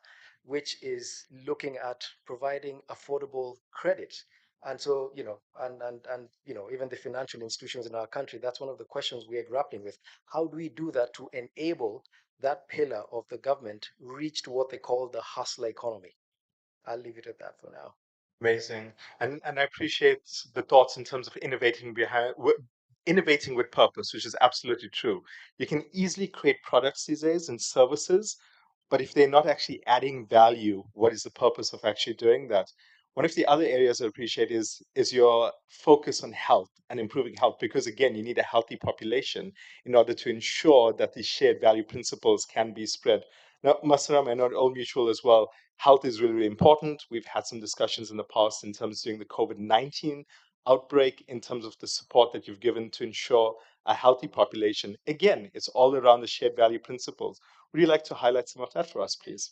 which is looking at providing affordable credit And so, even the financial institutions in our country, that's one of the questions we are grappling with. How do we do that to enable that pillar of the government reach to what they call the hustler economy? I'll leave it at that for now. Amazing. And I appreciate the thoughts in terms of innovating with purpose, which is absolutely true. You can easily create products these days and services, but if they're not actually adding value, what is the purpose of actually doing that? One of the other areas I appreciate is your focus on health and improving health, because again, you need a healthy population in order to ensure that these shared value principles can be spread. Now, Masaram, I know at Old Mutual as well, health is really, really important. We've had some discussions in the past in terms of doing the COVID-19 outbreak, in terms of the support that you've given to ensure a healthy population. Again, it's all around the shared value principles. Would you like to highlight some of that for us, please?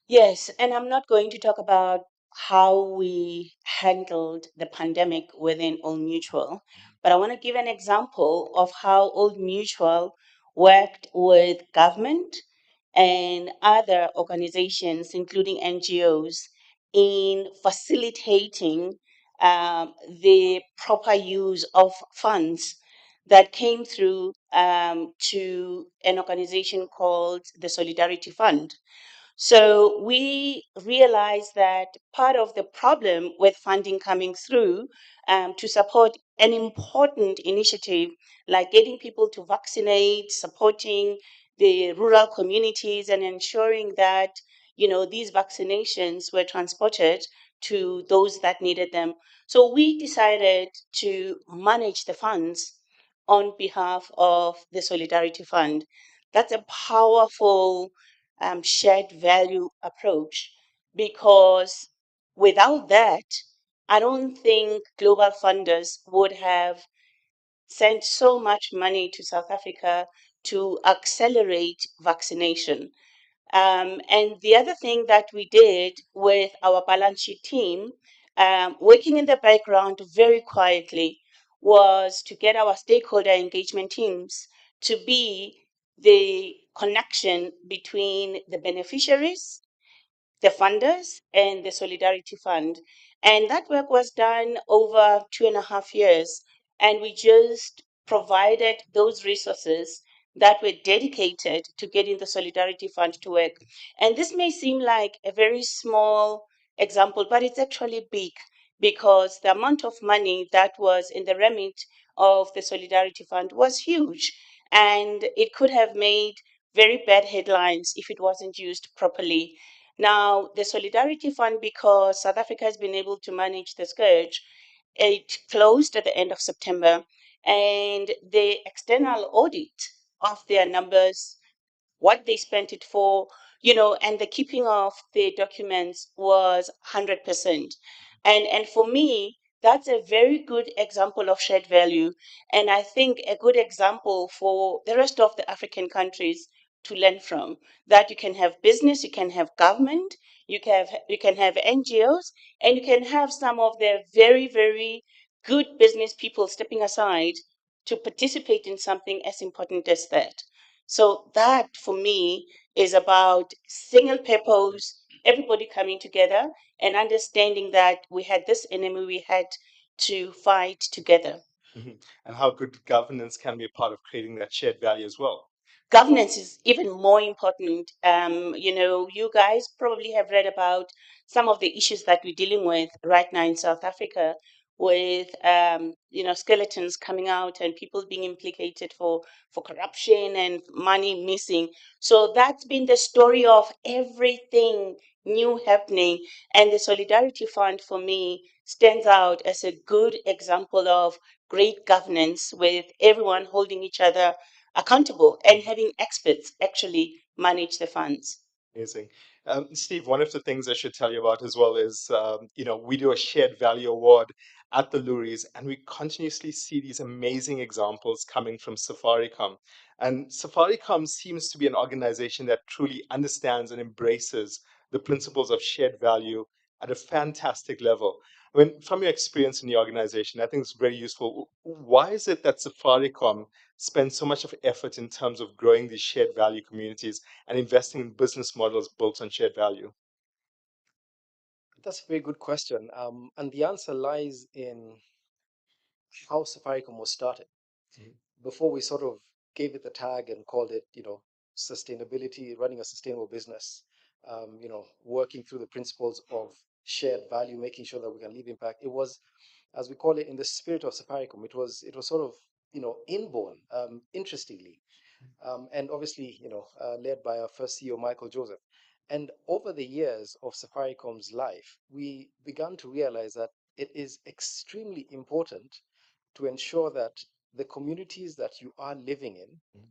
Yes, and I'm not going to talk about how we handled the pandemic within Old Mutual, but I want to give an example of how Old Mutual worked with government and other organizations, including NGOs, in facilitating the proper use of funds that came through to an organization called the Solidarity Fund. So we realized that part of the problem with funding coming through to support an important initiative like getting people to vaccinate, supporting the rural communities, and ensuring that these vaccinations were transported to those that needed them. So we decided to manage the funds on behalf of the Solidarity Fund. That's a powerful shared value approach, because without that, I don't think global funders would have sent so much money to South Africa to accelerate vaccination. And the other thing that we did with our balance sheet team, working in the background very quietly, was to get our stakeholder engagement teams to be the connection between the beneficiaries, the funders, and the Solidarity Fund. And that work was done over 2.5 years. And we just provided those resources that were dedicated to getting the Solidarity Fund to work. And this may seem like a very small example, but it's actually big, because the amount of money that was in the remit of the Solidarity Fund was huge. And it could have made very bad headlines if it wasn't used properly. Now, the Solidarity Fund, because South Africa has been able to manage the scourge, it closed at the end of September, and the external audit of their numbers, what they spent it for, and the keeping of the documents was 100%. And for me, that's a very good example of shared value. And I think a good example for the rest of the African countries to learn from, that you can have business, you can have government, you can have NGOs, and you can have some of the very, very good business people stepping aside to participate in something as important as that. So that for me is about single purpose, everybody coming together and understanding that we had this enemy we had to fight together. Mhm. And how good governance can be a part of creating that shared value as well. Governance is even more important. You guys probably have read about some of the issues that we're dealing with right now in South Africa, with skeletons coming out and people being implicated for corruption and money missing. So that's been the story of everything new happening. And the Solidarity Fund for me stands out as a good example of great governance, with everyone holding each other accountable and having experts actually manage the funds. Amazing. Steve, one of the things I should tell you about as well is, we do a shared value award at the Luries, and we continuously see these amazing examples coming from Safaricom. And Safaricom seems to be an organization that truly understands and embraces the principles of shared value at a fantastic level. I mean, from your experience in the organization, I think it's very useful. Why is it that Safaricom spends so much of effort in terms of growing these shared value communities and investing in business models built on shared value? That's a very good question. And the answer lies in how Safaricom was started. Before we sort of gave it the tag and called it, sustainability, running a sustainable business, working through the principles of shared value, making sure that we can leave impact. It was, as we call it, in the spirit of Safaricom. It was sort of, inborn, interestingly, and obviously, led by our first CEO, Michael Joseph. And over the years of Safaricom's life, we began to realize that it is extremely important to ensure that the communities that you are living in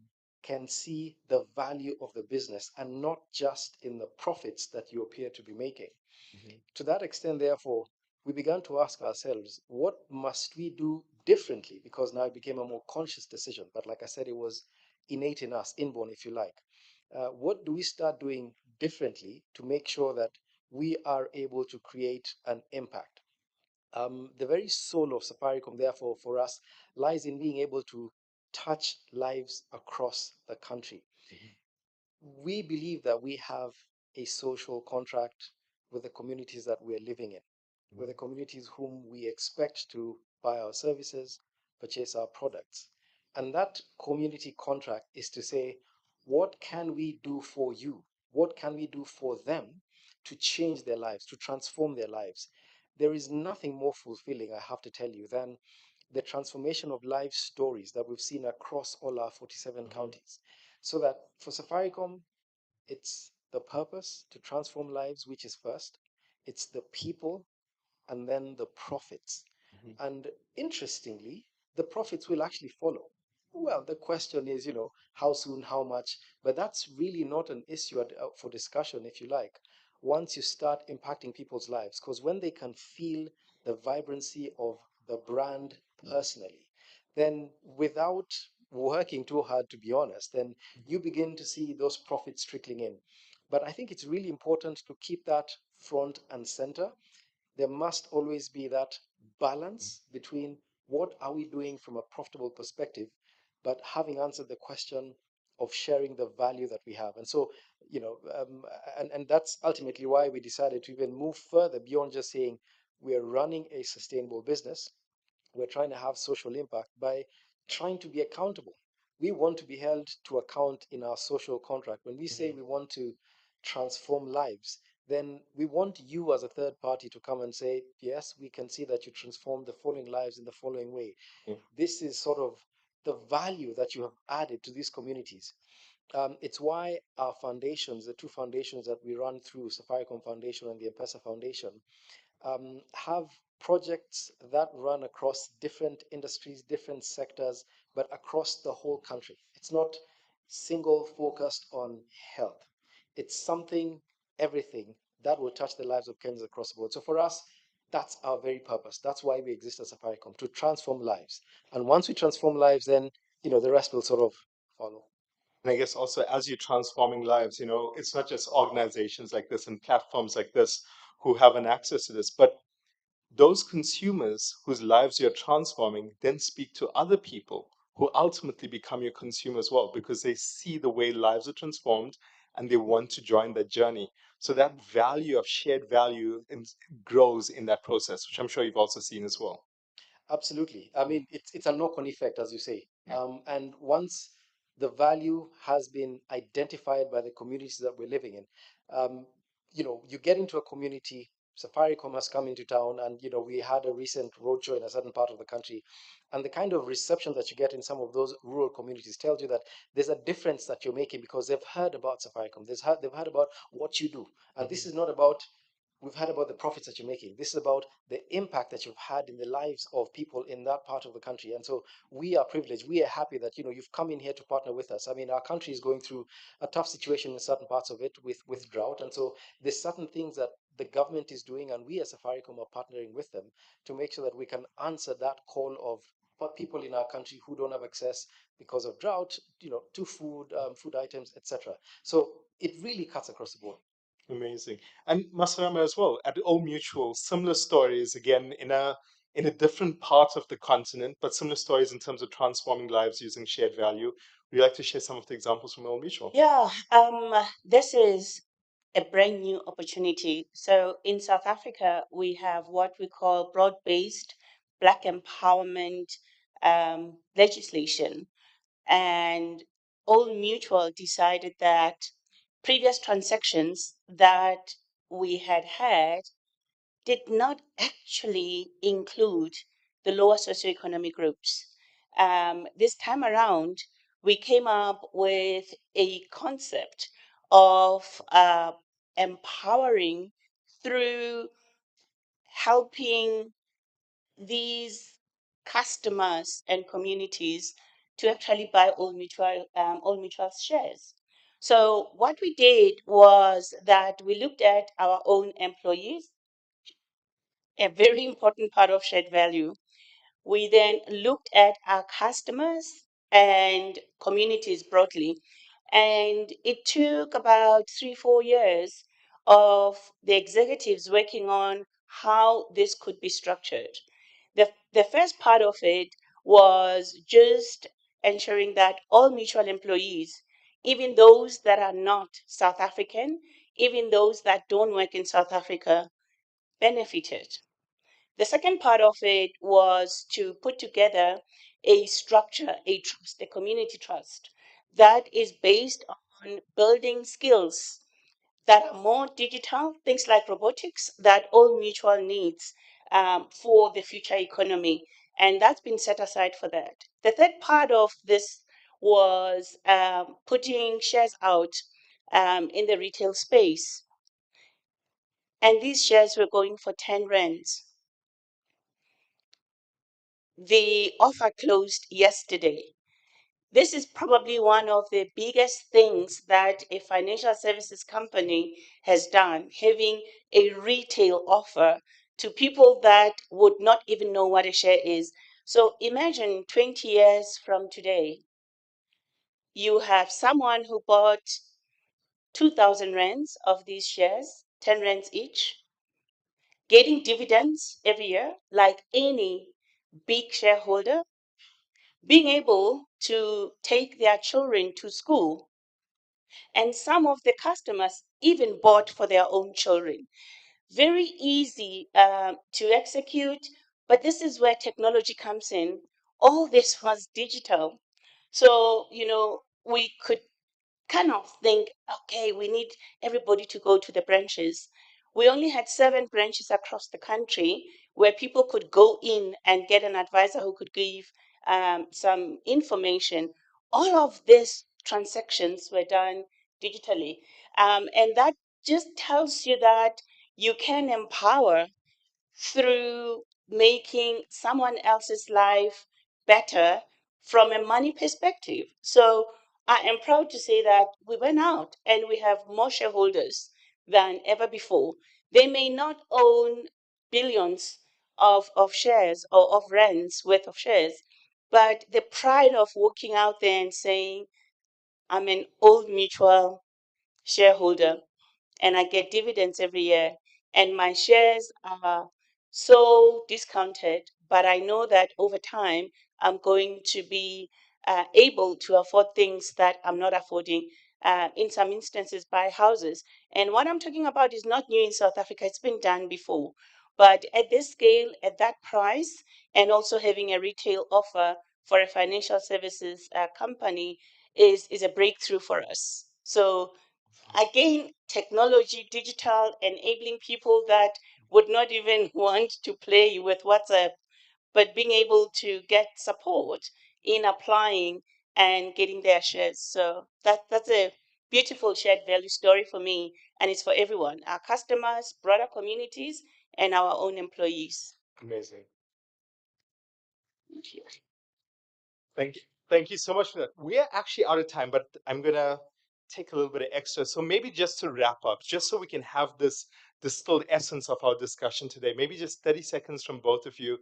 can see the value of the business and not just in the profits that you appear to be making. To that extent, therefore, we began to ask ourselves, what must we do differently? Because now it became a more conscious decision. But like I said, it was innate in us, inborn, if you like. What do we start doing differently to make sure that we are able to create an impact? The very soul of Safaricom, therefore, for us, lies in being able to touch lives across the country. We believe that we have a social contract with the communities that we're living in, with the communities whom we expect to buy our services, purchase our products. And that community contract is to say, what can we do for you? What can we do for them to change their lives, to transform their lives? There is nothing more fulfilling, I have to tell you, than the transformation of life stories that we've seen across all our 47 counties. So that for Safaricom, it's the purpose to transform lives, which is first. It's the people and then the profits. And interestingly, the profits will actually follow. Well, the question is, how soon, how much, but that's really not an issue for discussion, if you like, once you start impacting people's lives. Because when they can feel the vibrancy of the brand personally, then without working too hard, to be honest, then you begin to see those profits trickling in. But I think it's really important to keep that front and center. There must always be that balance between what are we doing from a profitable perspective, but having answered the question of sharing the value that we have. And so, and that's ultimately why we decided to even move further beyond just saying we're running a sustainable business. We're trying to have social impact by trying to be accountable. We want to be held to account in our social contract. When we say we want to transform lives, then we want you as a third party to come and say, yes, we can see that you transformed the following lives in the following way. This is sort of the value that you have added to these communities. It's why our foundations, the two foundations that we run through, Safaricom Foundation and the M-Pesa Foundation, have projects that run across different industries, different sectors, but across the whole country. It's not single focused on health. It's something, everything that will touch the lives of Kenyans across the board. So for us, that's our very purpose. That's why we exist as Safaricom, to transform lives. And once we transform lives, then, the rest will sort of follow. And I guess also as you're transforming lives, it's not just organizations like this and platforms like this who have an access to this, but those consumers whose lives you're transforming then speak to other people who ultimately become your consumer as well, because they see the way lives are transformed and they want to join that journey. So that value of shared value grows in that process, which I'm sure you've also seen as well. Absolutely. I mean, it's a knock-on effect, as you say. And once the value has been identified by the communities that we're living in, you get into a community. Safaricom has come into town, and we had a recent roadshow in a certain part of the country, and the kind of reception that you get in some of those rural communities tells you that there's a difference that you're making because they've heard about Safaricom. They've heard about what you do, and this is not about we've heard about the profits that you're making. This is about the impact that you've had in the lives of people in that part of the country. And so we are privileged. We are happy that you've come in here to partner with us. I mean, our country is going through a tough situation in certain parts of it with drought. And so there's certain things that the government is doing, and we as Safaricom are partnering with them to make sure that we can answer that call of people in our country who don't have access because of drought, to food items, etc. So it really cuts across the board. Amazing. And Masarama as well, at Old Mutual, similar stories, again, in a different part of the continent, but similar stories in terms of transforming lives using shared value. Would you like to share some of the examples from Old Mutual? Yeah, this is a brand new opportunity. So in South Africa, we have what we call broad-based Black empowerment legislation. And Old Mutual decided that previous transactions that we had did not actually include the lower socioeconomic groups. This time around, we came up with a concept of empowering through helping these customers and communities to actually buy Old Mutual shares. So what we did was that we looked at our own employees, a very important part of shared value. We then looked at our customers and communities broadly. And it took about 3-4 years of the executives working on how this could be structured. The first part of it was just ensuring that all mutual employees, even those that are not South African, even those that don't work in South Africa, benefited. The second part of it was to put together a structure, a trust, a community trust that is based on building skills that are more digital, things like robotics, that all mutual needs for the future economy. And that's been set aside for that. The third part of this was putting shares out in the retail space. And these shares were going for 10 rands. The offer closed yesterday. This is probably one of the biggest things that a financial services company has done, having a retail offer to people that would not even know what a share is. So imagine 20 years from today, you have someone who bought 2,000 rands of these shares, 10 rands each, getting dividends every year like any big shareholder, being able to take their children to school. And some of the customers even bought for their own children. Very easy to execute, but this is where technology comes in. All this was digital. So, we could kind of think, okay, we need everybody to go to the branches. We only had 7 branches across the country where people could go in and get an advisor who could give some information. All of these transactions were done digitally. And that just tells you that you can empower through making someone else's life better from a money perspective. So I am proud to say that we went out and we have more shareholders than ever before. They may not own billions of shares or of rands worth of shares, but the pride of walking out there and saying, I'm an Old Mutual shareholder and I get dividends every year, and my shares are so discounted, but I know that over time I'm going to be able to afford things that I'm not affording. In some instances, buy houses. And what I'm talking about is not new in South Africa, it's been done before. But at this scale, at that price, and also having a retail offer for a financial services company is a breakthrough for us. So again, technology, digital, enabling people that would not even want to play with WhatsApp, but being able to get support in applying and getting their shares. So that's a beautiful shared value story for me, and it's for everyone, our customers, broader communities, and our own employees. Amazing. Thank you. Thank you. Thank you so much for that. We are actually out of time, but I'm gonna take a little bit of extra. So maybe just to wrap up, just so we can have this distilled essence of our discussion today, maybe just 30 seconds from both of you,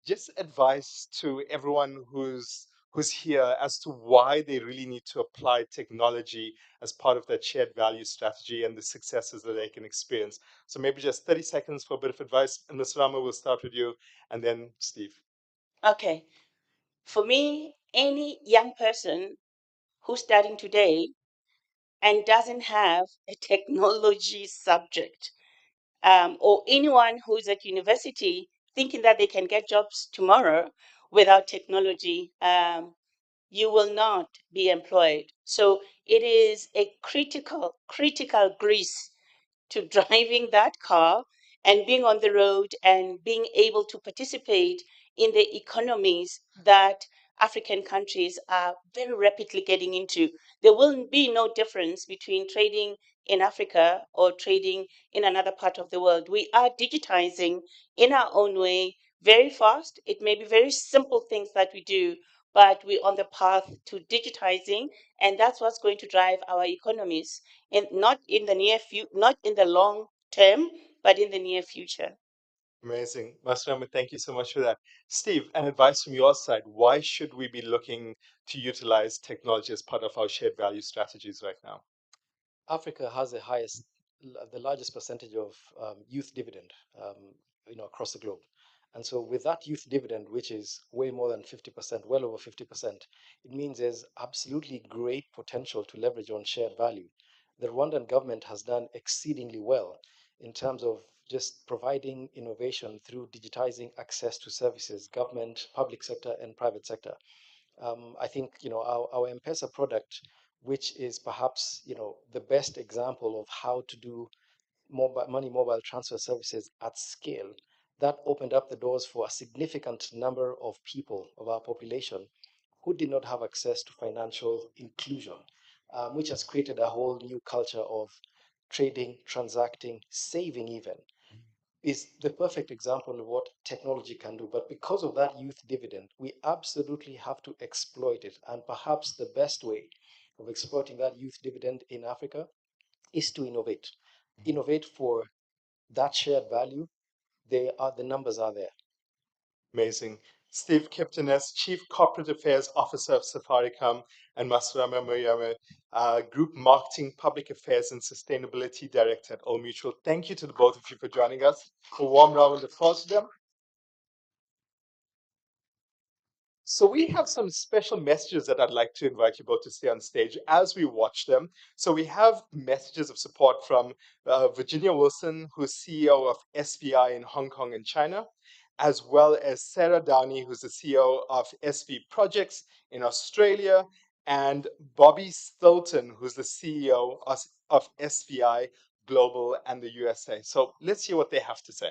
just advice to everyone who's here as to why they really need to apply technology as part of that shared value strategy and the successes that they can experience. So maybe just 30 seconds for a bit of advice. And Ms. Rama, we'll start with you, and then Steve. Okay. For me, any young person who's starting today and doesn't have a technology subject, or anyone who's at university thinking that they can get jobs tomorrow without technology, you will not be employed. So it is a critical grease to driving that car and being on the road and being able to participate in the economies that African countries are very rapidly getting into. There will be no difference between trading in Africa or trading in another part of the world. We are digitizing in our own way very fast. It may be very simple things that we do, but we're on the path to digitizing, and that's what's going to drive our economies, and not in the long term, but in the near future. Amazing. Masrama, thank you so much for that. Steve, an advice from your side. Why should we be looking to utilize technology as part of our shared value strategies right now? Africa has the largest percentage of youth dividend, across the globe. And so with that youth dividend, which is way more than 50%, well over 50%, it means there's absolutely great potential to leverage on shared value. The Rwandan government has done exceedingly well in terms of just providing innovation through digitizing access to services, government, public sector, and private sector. I think our M-Pesa product, which is perhaps the best example of how to do mobile transfer services at scale, that opened up the doors for a significant number of people of our population who did not have access to financial inclusion, which has created a whole new culture of trading, transacting, saving even, is the perfect example of what technology can do. But because of that youth dividend, we absolutely have to exploit it. And perhaps the best way of exploiting that youth dividend in Africa is to innovate. Innovate for that shared value. The numbers are there. Amazing. Steve Kipton, Chief Corporate Affairs Officer of Safaricom, and Masrama Mariama, Group Marketing, Public Affairs and Sustainability Director at Old Mutual. Thank you to the both of you for joining us. A warm round of applause to them. So we have some special messages that I'd like to invite you both to stay on stage as we watch them. So we have messages of support from Virginia Wilson, who's CEO of SVAI in Hong Kong and China, as well as Sarah Downey, who's the CEO of SV Projects in Australia, and Bobby Stilton, who's the CEO of SVI Global and the USA. So let's hear what they have to say.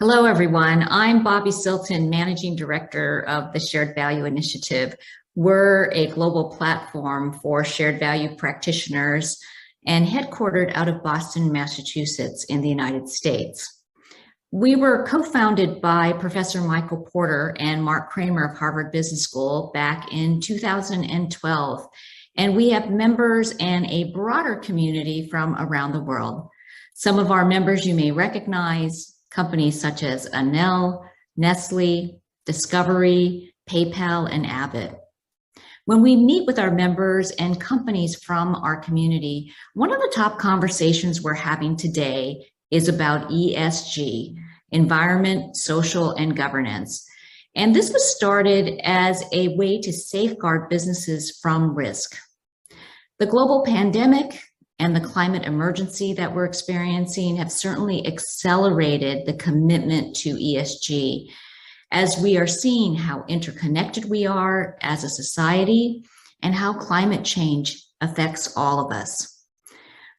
Hello, everyone. I'm Bobby Silton, Managing Director of the Shared Value Initiative. We're a global platform for shared value practitioners and headquartered out of Boston, Massachusetts in the United States. We were co-founded by Professor Michael Porter and Mark Kramer of Harvard Business School back in 2012. And we have members and a broader community from around the world. Some of our members you may recognize, companies such as Enel, Nestle, Discovery, PayPal, and Abbott. When we meet with our members and companies from our community, one of the top conversations we're having today is about ESG, environment, social, and governance. And this was started as a way to safeguard businesses from risk. The global pandemic and the climate emergency that we're experiencing have certainly accelerated the commitment to ESG, as we are seeing how interconnected we are as a society and how climate change affects all of us.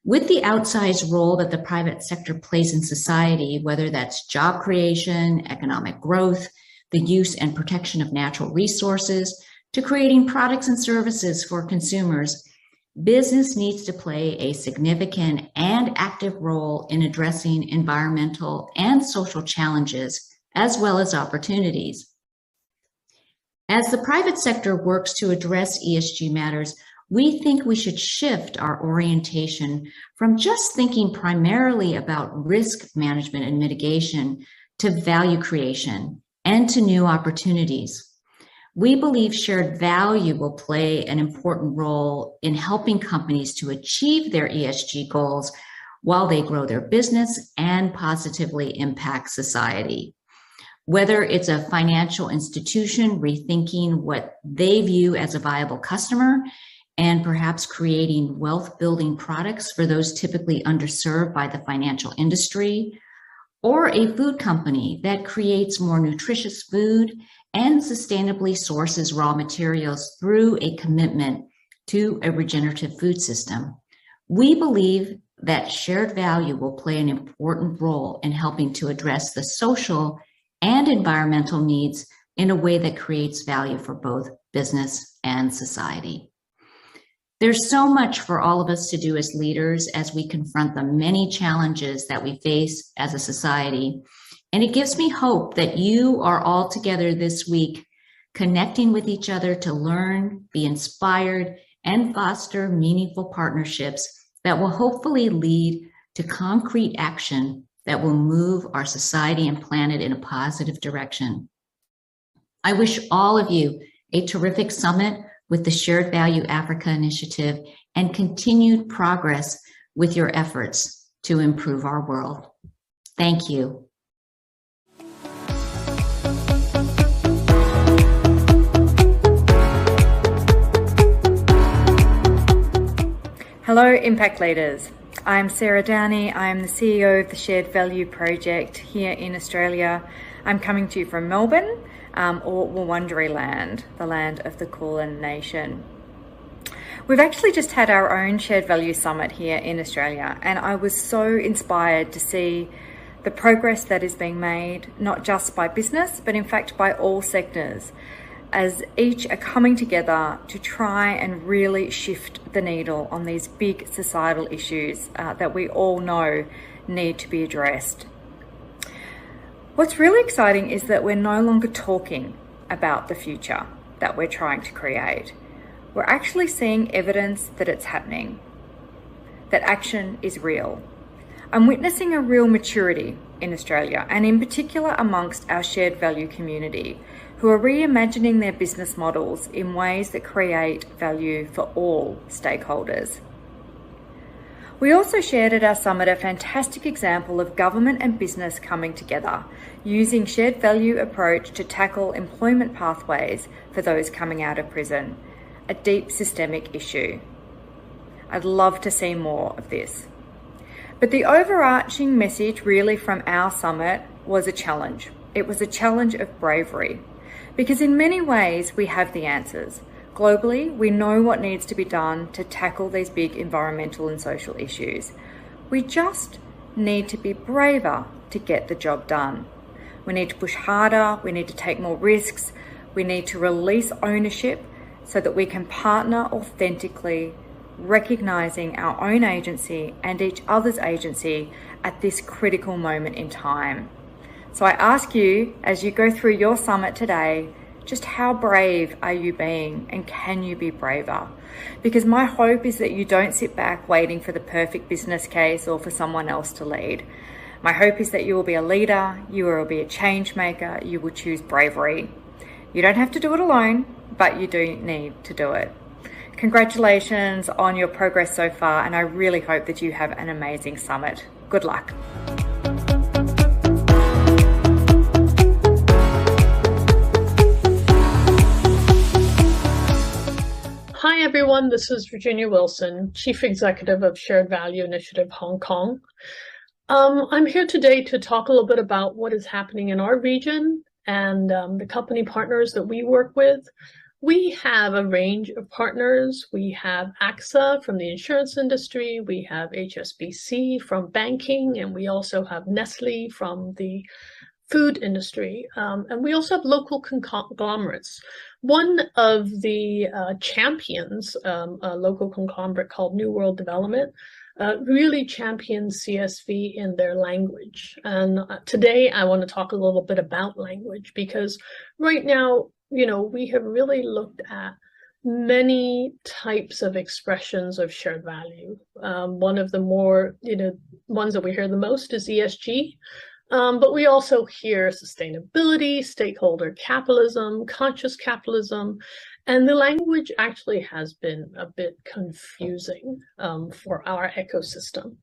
With the outsized role that the private sector plays in society, whether that's job creation, economic growth, the use and protection of natural resources, to creating products and services for consumers, business needs to play a significant and active role in addressing environmental and social challenges, as well as opportunities. As the private sector works to address ESG matters, we think we should shift our orientation from just thinking primarily about risk management and mitigation to value creation and to new opportunities. We believe shared value will play an important role in helping companies to achieve their ESG goals while they grow their business and positively impact society. Whether it's a financial institution rethinking what they view as a viable customer and perhaps creating wealth building products for those typically underserved by the financial industry, or a food company that creates more nutritious food and sustainably sources raw materials through a commitment to a regenerative food system. We believe that shared value will play an important role in helping to address the social and environmental needs in a way that creates value for both business and society. There's so much for all of us to do as leaders as we confront the many challenges that we face as a society. And it gives me hope that you are all together this week, connecting with each other to learn, be inspired, and foster meaningful partnerships that will hopefully lead to concrete action that will move our society and planet in a positive direction. I wish all of you a terrific summit with the Shared Value Africa Initiative and continued progress with your efforts to improve our world. Thank you. Hello, Impact Leaders. I'm Sarah Downey. I'm the CEO of the Shared Value Project here in Australia. I'm coming to you from Melbourne, or Wurundjeri, the land of the Kulin Nation. We've actually just had our own Shared Value Summit here in Australia, and I was so inspired to see the progress that is being made, not just by business, but in fact by all sectors, as each are coming together to try and really shift the needle on these big societal issues that we all know need to be addressed. What's really exciting is that we're no longer talking about the future that we're trying to create. We're actually seeing evidence that it's happening, that action is real. I'm witnessing a real maturity in Australia, and in particular amongst our shared value community, who are reimagining their business models in ways that create value for all stakeholders. We also shared at our summit a fantastic example of government and business coming together, using shared value approach to tackle employment pathways for those coming out of prison, a deep systemic issue. I'd love to see more of this. But the overarching message really from our summit was a challenge. It was a challenge of bravery, because in many ways we have the answers. Globally, we know what needs to be done to tackle these big environmental and social issues. We just need to be braver to get the job done. We need to push harder, we need to take more risks, we need to release ownership so that we can partner authentically, recognizing our own agency and each other's agency at this critical moment in time. So I ask you, as you go through your summit today, just how brave are you being, and can you be braver? Because my hope is that you don't sit back waiting for the perfect business case or for someone else to lead. My hope is that you will be a leader, you will be a change maker, you will choose bravery. You don't have to do it alone, but you do need to do it. Congratulations on your progress so far, and I really hope that you have an amazing summit. Good luck. Hi everyone, this is Virginia Wilson, Chief Executive of Shared Value Initiative Hong Kong. I'm here today to talk a little bit about what is happening in our region and the company partners that we work with. We have a range of partners. We have AXA from the insurance industry, we have HSBC from banking, and we also have Nestle from the food industry, and we also have local conglomerates. One of the champions, a local conglomerate called New World Development, really champions CSV in their language. And today I want to talk a little bit about language, because right now, you know, we have really looked at many types of expressions of shared value. One of the more, ones that we hear the most is ESG. But we also hear sustainability, stakeholder capitalism, conscious capitalism, and the language actually has been a bit confusing for our ecosystem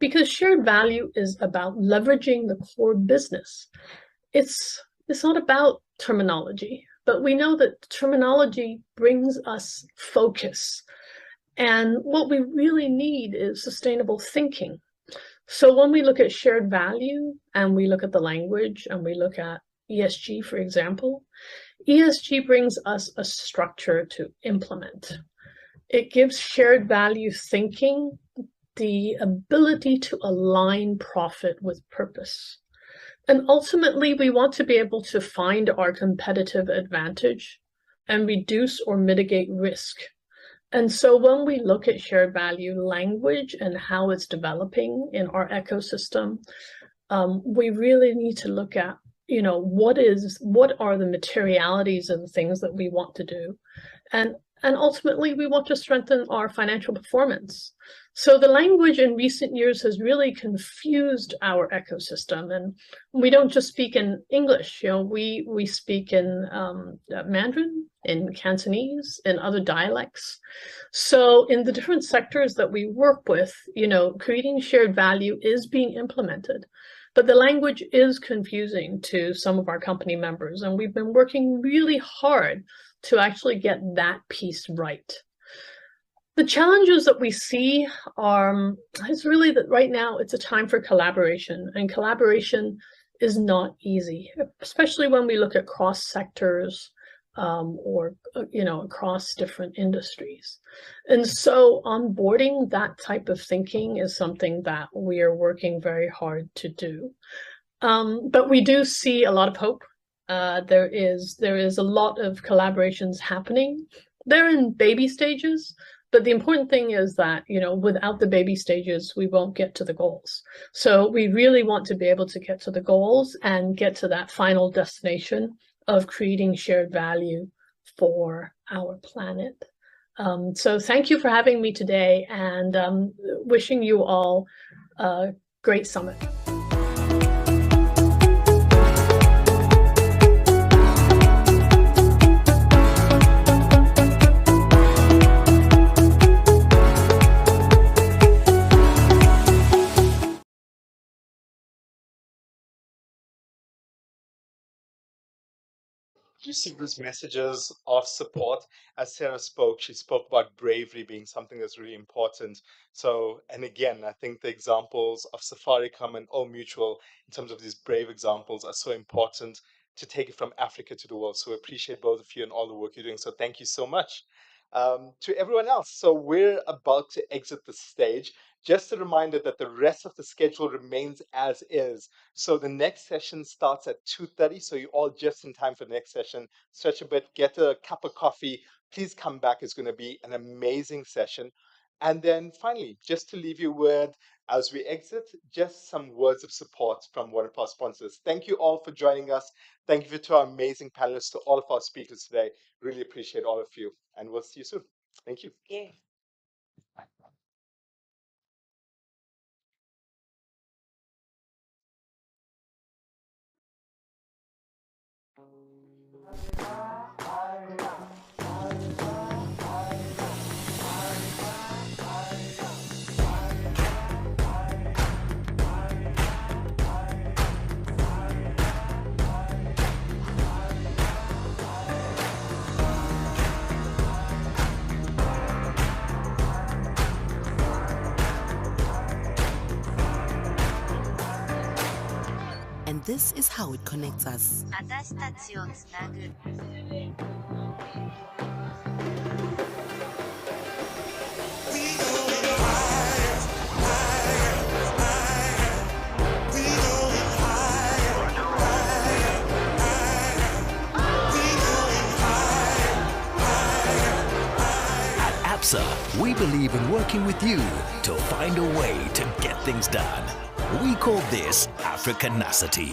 because shared value is about leveraging the core business. It's not about terminology, but we know that terminology brings us focus. And what we really need is sustainable thinking. So when we look at shared value and we look at the language and we look at ESG, for example, ESG brings us a structure to implement. It gives shared value thinking the ability to align profit with purpose. And ultimately, we want to be able to find our competitive advantage and reduce or mitigate risk. And so when we look at shared value language and how it's developing in our ecosystem, we really need to look at, what are the materialities of the things that we want to do. And ultimately, we want to strengthen our financial performance. So the language in recent years has really confused our ecosystem. And we don't just speak in English, we speak in Mandarin, in Cantonese, in other dialects. So in the different sectors that we work with, creating shared value is being implemented. But the language is confusing to some of our company members. And we've been working really hard to actually get that piece right. The challenges that we see is really that right now it's a time for collaboration, and collaboration is not easy, especially when we look at cross sectors or across different industries. And so onboarding that type of thinking is something that we are working very hard to do. But we do see a lot of hope. There is a lot of collaborations happening. They're in baby stages, but the important thing is that, without the baby stages, we won't get to the goals. So we really want to be able to get to the goals and get to that final destination of creating shared value for our planet. So thank you for having me today, and wishing you all a great summit. See these messages of support. As Sarah spoke, she spoke about bravery being something that's really important. So, and again, I think the examples of Safaricom and Old Mutual in terms of these brave examples are so important to take it from Africa to the world. So we appreciate both of you and all the work you're doing. So thank you so much. To everyone else, so we're about to exit the stage. Just a reminder that the rest of the schedule remains as is. So the next session starts at 2:30. So you're all just in time for the next session. Stretch a bit, get a cup of coffee. Please come back. It's going to be an amazing session. And then finally, just to leave you with, as we exit, just some words of support from one of our sponsors. Thank you all for joining us. Thank you to our amazing panelists, to all of our speakers today. Really appreciate all of you. And we'll see you soon. Thank you. Yeah. And this is how it connects us. At APSA, we believe in working with you to find a way to get things done. We call this Africanacity.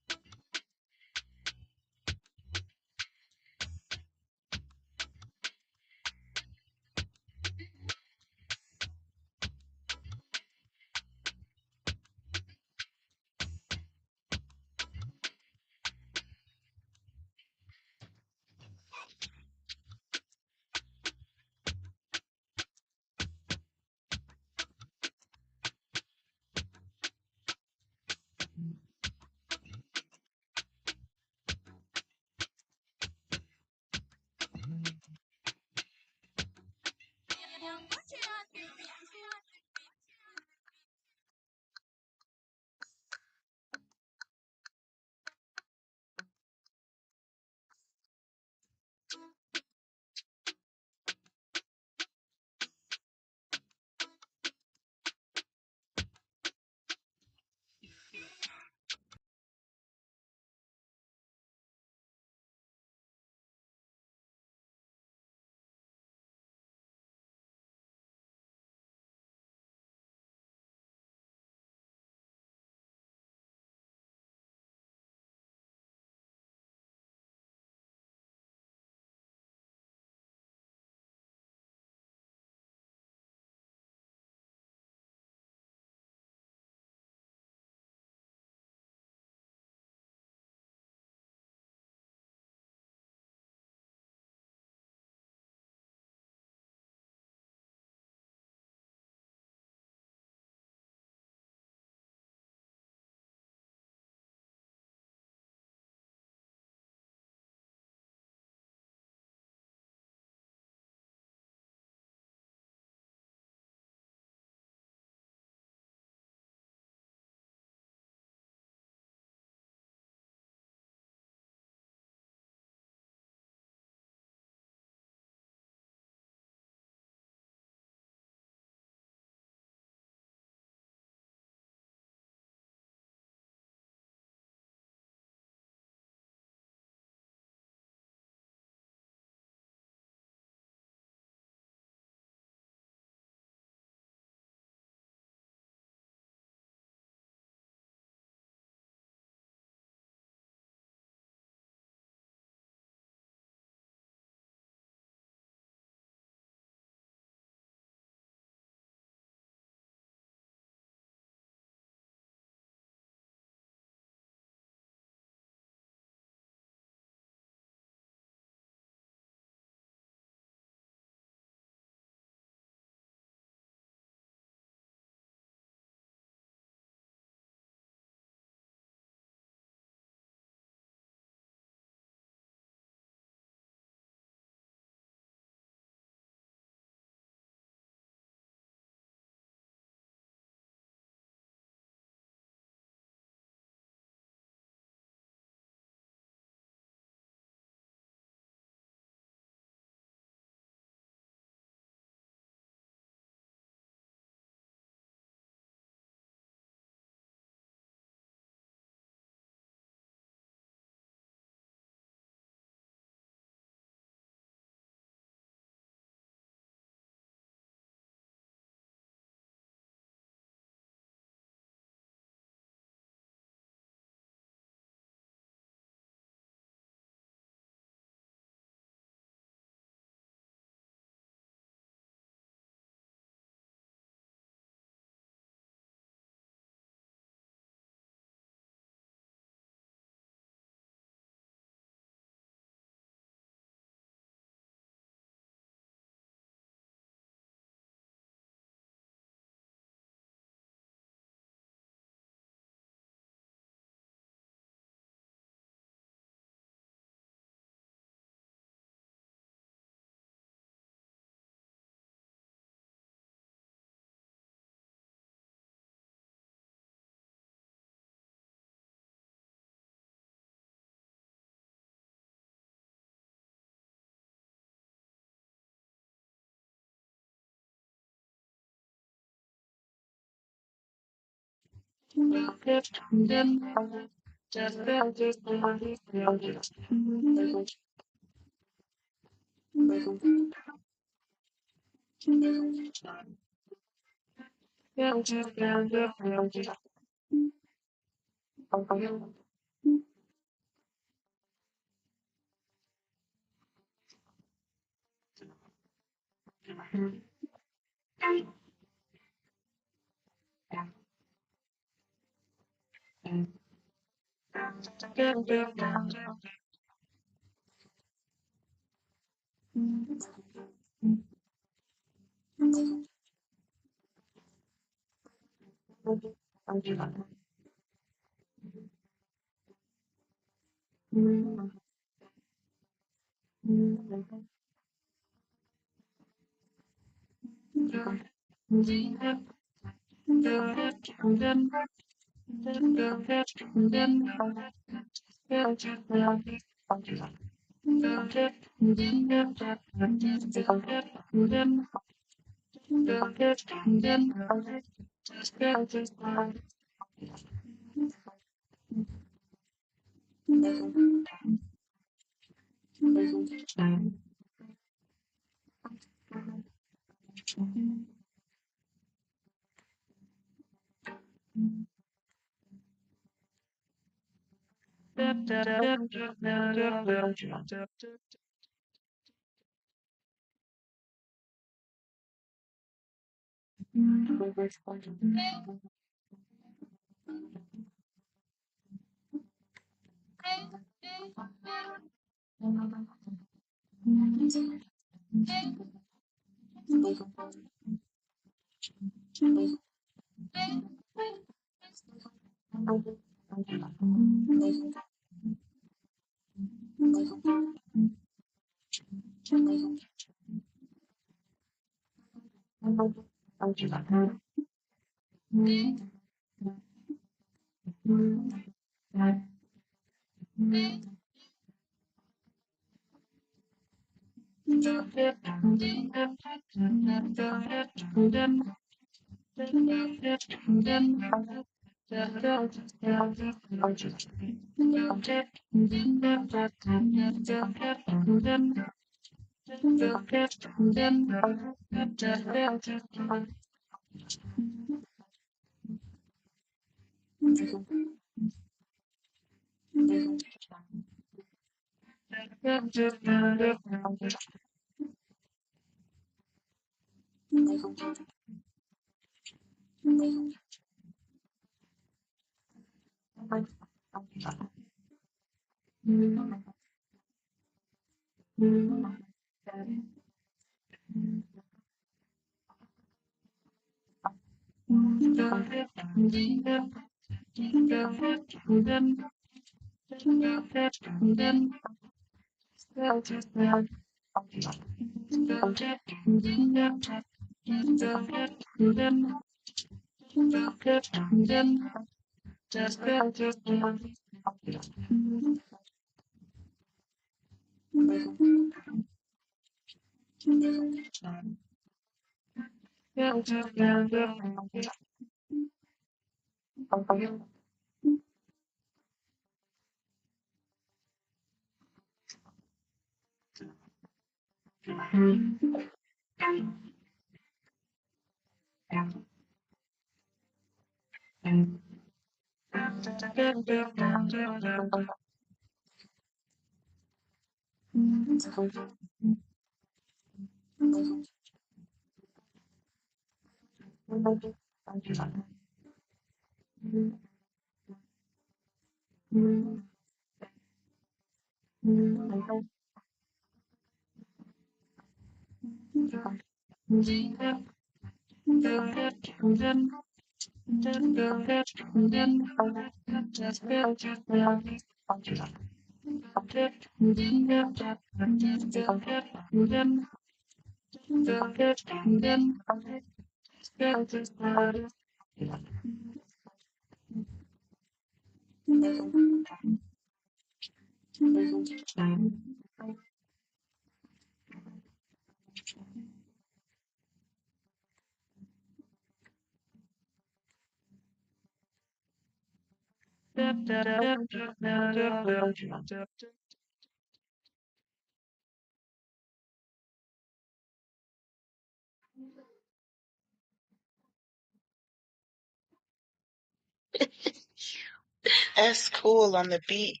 That's cool on the beat.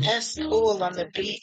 That's cool on the beat.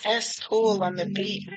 That's cool on the beat.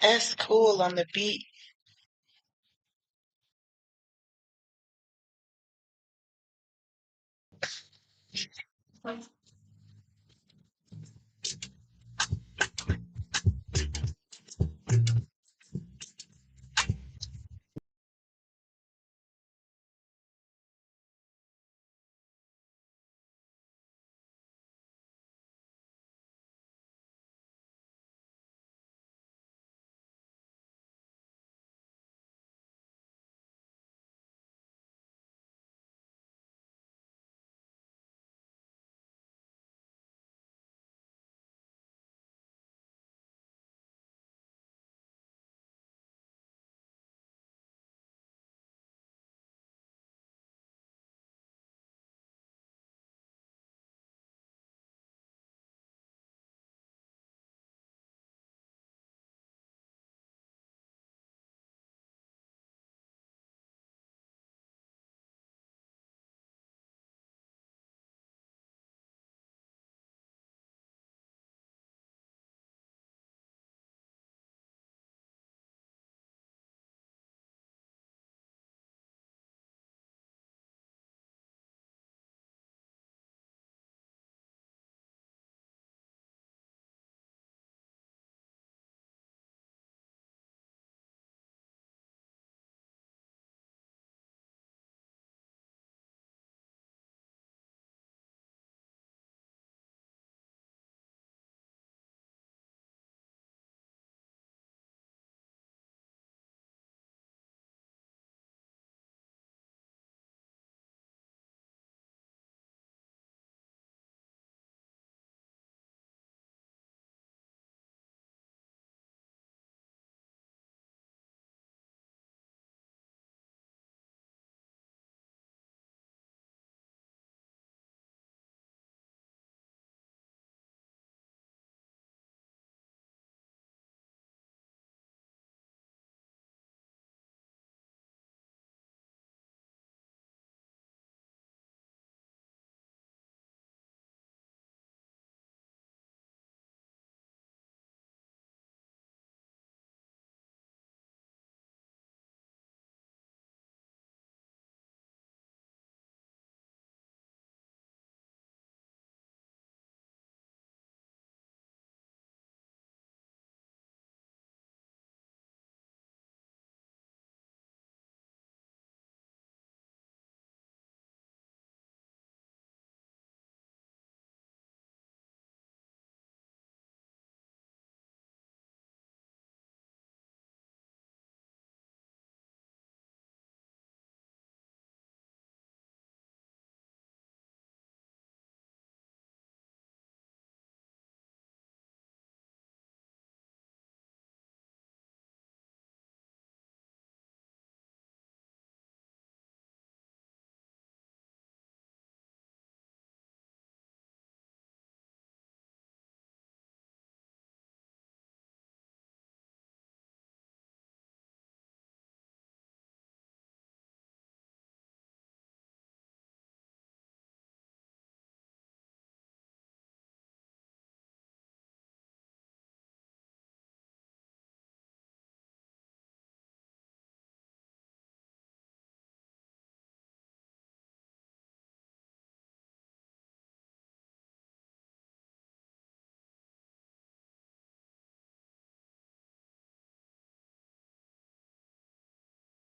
That's cool on the beat.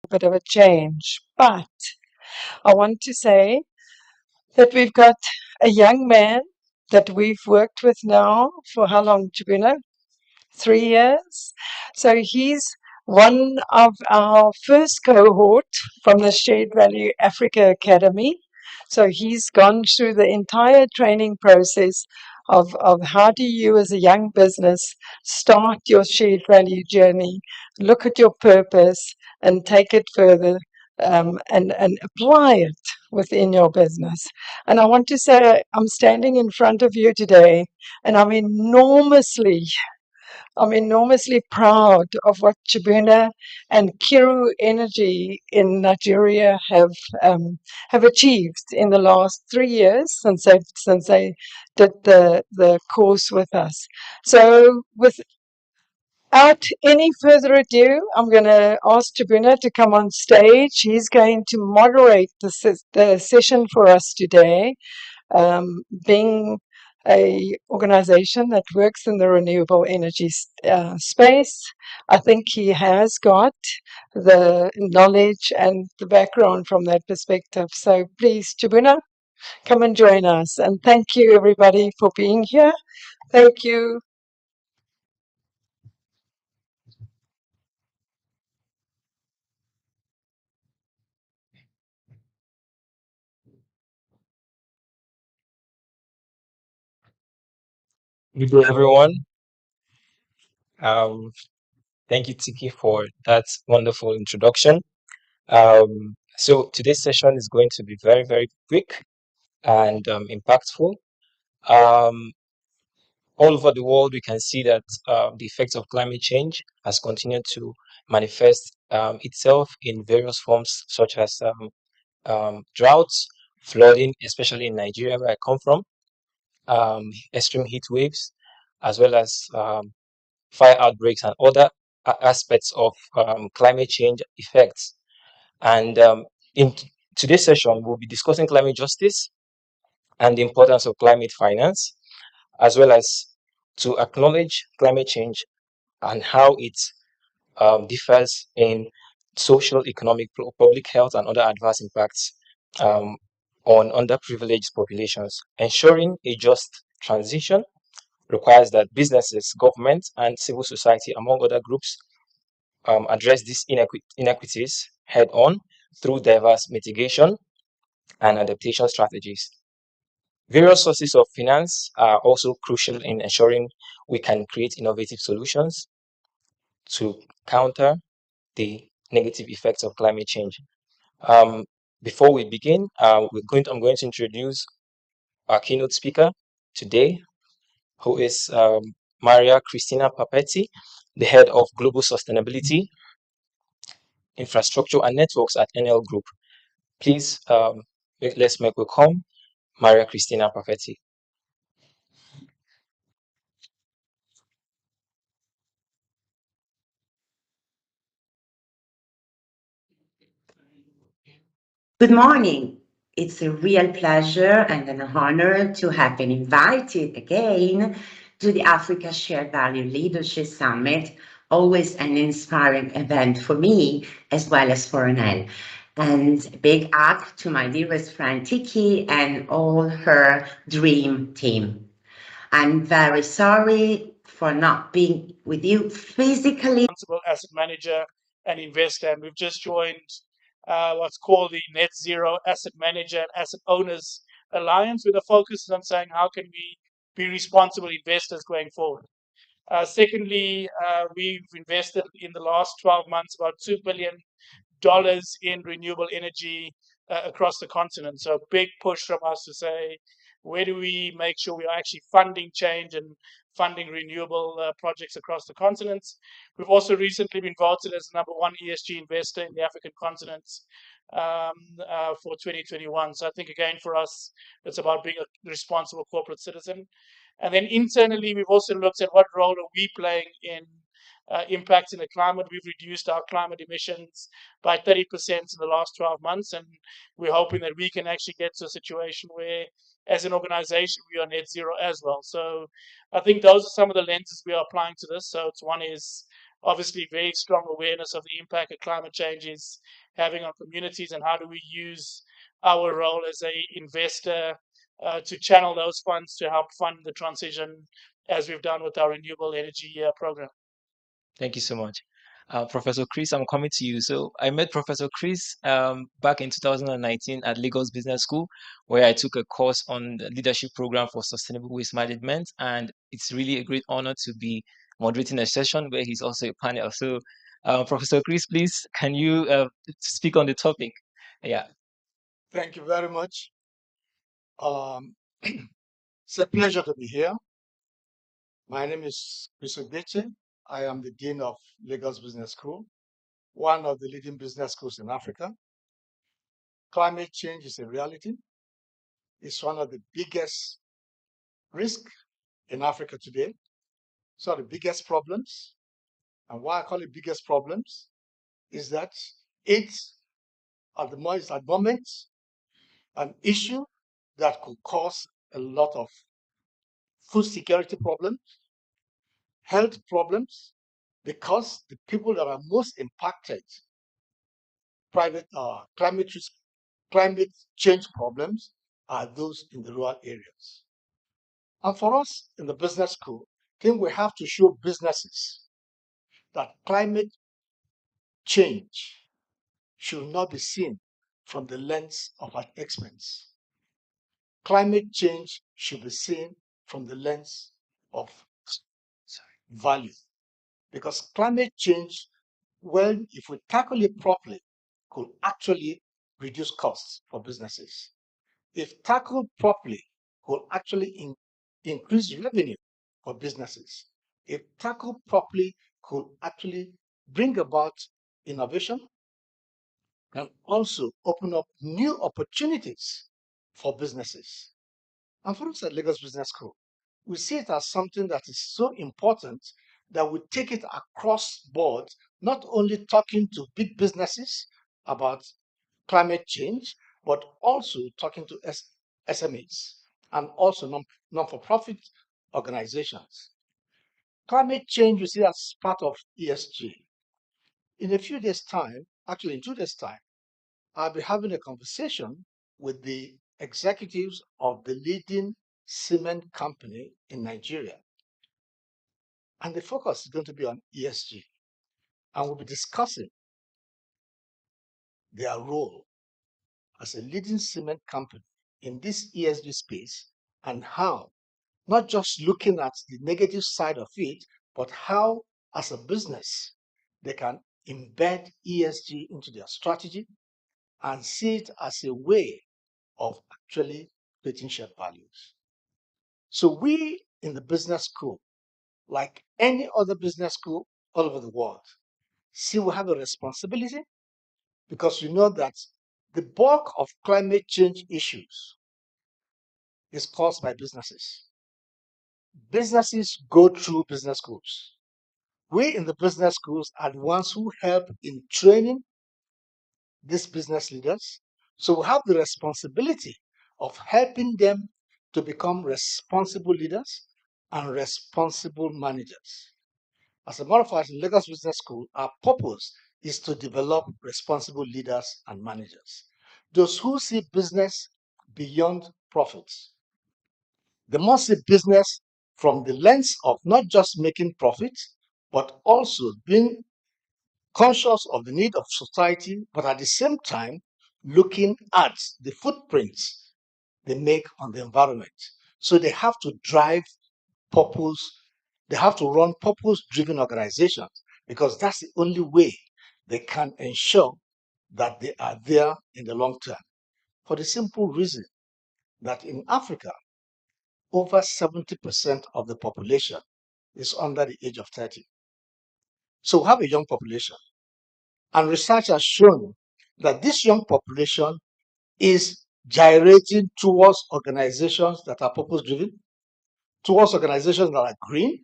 bit of a change. But I want to say that we've got a young man that we've worked with now for how long, Jabuna? 3 years. So he's one of our first cohort from the Shared Value Africa Academy. So he's gone through the entire training process of how do you as a young business start your shared value journey, look at your purpose and take it further, and apply it within your business. And I want to say I'm standing in front of you today and I'm enormously proud of what Chibuna and Kiru Energy in Nigeria have achieved in the last 3 years since they did the course with us. So without any further ado, I'm going to ask Chibuna to come on stage. He's going to moderate the session for us today. Being a organization that works in the renewable energy space, I think he has got the knowledge and the background from that perspective. So please, Chibuna, come and join us. And thank you, everybody, for being here. Thank you. Good day, everyone. Um, Thank you, Tiki, for that wonderful introduction. So today's session is going to be very, very quick and impactful. All over the world, we can see that the effects of climate change has continued to manifest itself in various forms, such as droughts, flooding, especially in Nigeria, where I come from, extreme heat waves, as well as fire outbreaks and other aspects of climate change effects. And in today's session, we'll be discussing climate justice and the importance of climate finance, as well as to acknowledge climate change and how it differs in social, economic, public health, and other adverse impacts on underprivileged populations. Ensuring a just transition requires that businesses, government, and civil society, among other groups, address these inequities head on through diverse mitigation and adaptation strategies. Various sources of finance are also crucial in ensuring we can create innovative solutions to counter the negative effects of climate change. Before we begin, I'm going to introduce our keynote speaker today, who is Maria Cristina Papetti, the head of Global Sustainability, Infrastructure and Networks at NL Group. Please, let's make welcome Maria Cristina Papetti. Good morning. It's a real pleasure and an honor to have been invited again to the Africa Shared Value Leadership Summit, always an inspiring event for me as well as for Anel. And a big hug to my dearest friend Tiki and all her dream team. I'm very sorry for not being with you physically. Responsible asset manager and investor, and we've just joined what's called the Net Zero Asset Manager and Asset Owners Alliance, with a focus on saying how can we be responsible investors going forward. Secondly, we've invested in the last 12 months about $2 billion in renewable energy across the continent. So a big push from us to say, where do we make sure we are actually funding change and funding renewable projects across the continents? We've also recently been voted as the #1 ESG investor in the African continent for 2021. So I think, again, for us, it's about being a responsible corporate citizen. And then internally, we've also looked at what role are we playing in impacting the climate. We've reduced our climate emissions by 30% in the last 12 months, and we're hoping that we can actually get to a situation where, as an organization, we are net zero as well. So I think those are some of the lenses we are applying to this. So one is obviously very strong awareness of the impact that climate change is having on communities, and how do we use our role as a investor to channel those funds to help fund the transition, as we've done with our renewable energy program. Thank you so much. Professor Chris, I'm coming to you. So I met Professor Chris back in 2019 at Lagos Business School, where I took a course on the leadership program for sustainable waste management. And it's really a great honor to be moderating a session where he's also a panel. So Professor Chris, please, can you speak on the topic? Yeah. Thank you very much. It's a pleasure to be here. My name is Chris Ogbeche. I am the Dean of Lagos Business School, one of the leading business schools in Africa. Climate change is a reality. It's one of the biggest risks in Africa today. So the biggest problems, and why I call it biggest problems, is that it's at the moment an issue that could cause a lot of food security problems, health problems, because the people that are most impacted climate change problems are those in the rural areas. And for us in the business school, I think we have to show businesses that climate change should not be seen from the lens of an expense. Climate change should be seen from the lens of value. Because climate change, well, if we tackle it properly, could actually reduce costs for businesses. If tackled properly, could actually increase revenue for businesses. If tackled properly, could actually bring about innovation and also open up new opportunities for businesses. And for us at Lagos Business School, we see it as something that is so important that we take it across board, not only talking to big businesses about climate change, but also talking to SMEs and also non-for-profit organizations. Climate change we see as part of ESG. In a few days' time, actually in 2 days' time, I'll be having a conversation with the executives of the leading cement company in Nigeria. And the focus is going to be on ESG. And we'll be discussing their role as a leading cement company in this ESG space and how, not just looking at the negative side of it, but how, as a business, they can embed ESG into their strategy and see it as a way of actually creating shared values. So we in the business school, like any other business school all over the world, see we have a responsibility because we know that the bulk of climate change issues is caused by businesses. Businesses go through business schools. We in the business schools are the ones who help in training these business leaders. So we have the responsibility of helping them to become responsible leaders and responsible managers. As a matter of fact, in Lagos Business School, our purpose is to develop responsible leaders and managers. Those who see business beyond profits. They must see business from the lens of not just making profits, but also being conscious of the need of society, but at the same time, looking at the footprints they make on the environment. So they have to drive purpose, they have to run purpose-driven organizations because that's the only way they can ensure that they are there in the long term. For the simple reason that in Africa, over 70% of the population is under the age of 30. So we have a young population. And research has shown that this young population is gyrating towards organizations that are purpose-driven, towards organizations that are green.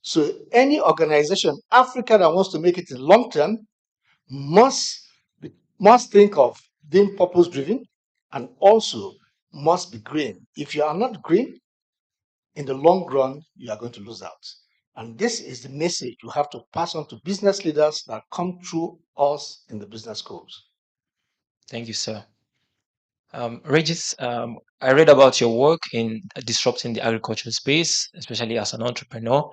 So any organization, Africa, that wants to make it in long term must think of being purpose-driven and also must be green. If you are not green, in the long run, you are going to lose out. And this is the message you have to pass on to business leaders that come through us in the business schools. Thank you, sir. Regis, I read about your work in disrupting the agriculture space, especially as an entrepreneur,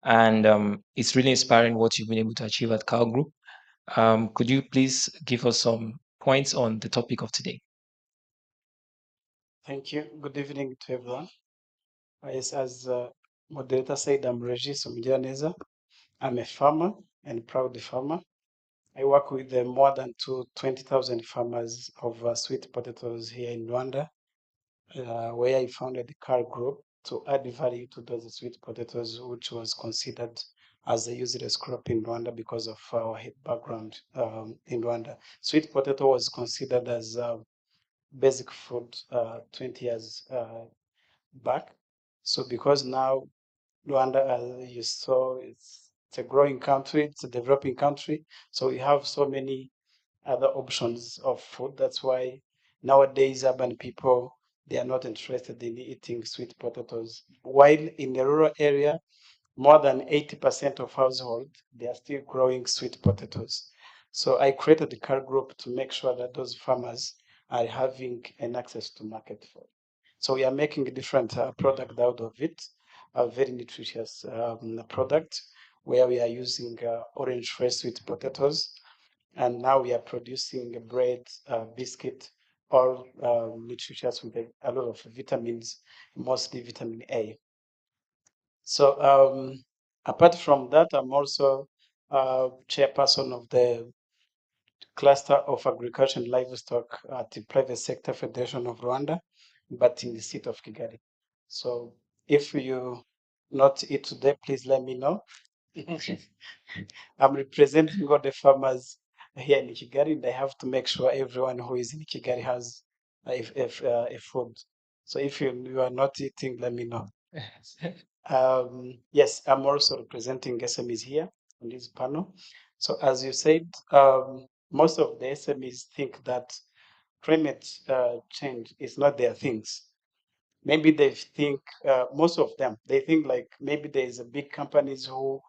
and it's really inspiring what you've been able to achieve at Cal Group. Could you please give us some points on the topic of today? Thank you. Good evening to everyone. Yes, as moderator said, I'm Regis Omjaneza. I'm a farmer and proud farmer. I work with more than 20,000 farmers of sweet potatoes here in Rwanda, where I founded the CAR group to add value to those sweet potatoes, which was considered as a useless crop in Rwanda because of our background in Rwanda. Sweet potato was considered as basic food 20 years back. So because now Rwanda, as you saw, it's a growing country, it's a developing country. So we have so many other options of food. That's why nowadays urban people, they are not interested in eating sweet potatoes. While in the rural area, more than 80% of households, they are still growing sweet potatoes. So I created the CAR group to make sure that those farmers are having an access to market for it. So we are making a different product out of it, a very nutritious product where we are using orange fresh sweet potatoes. And now we are producing a bread, biscuit, all nutritious with a lot of vitamins, mostly vitamin A. So apart from that, I'm also chairperson of the cluster of agriculture and livestock at the private sector federation of Rwanda, but in the city of Kigali. So if you not eat today, please let me know. I'm representing all the farmers here in Kigali, and I have to make sure everyone who is in Kigali has a food. So if you are not eating, let me know. Yes, I'm also representing SMEs here on this panel. So as you said, most of the SMEs think that climate change is not their things. Maybe they think, most of them, they think like maybe there's a big companies who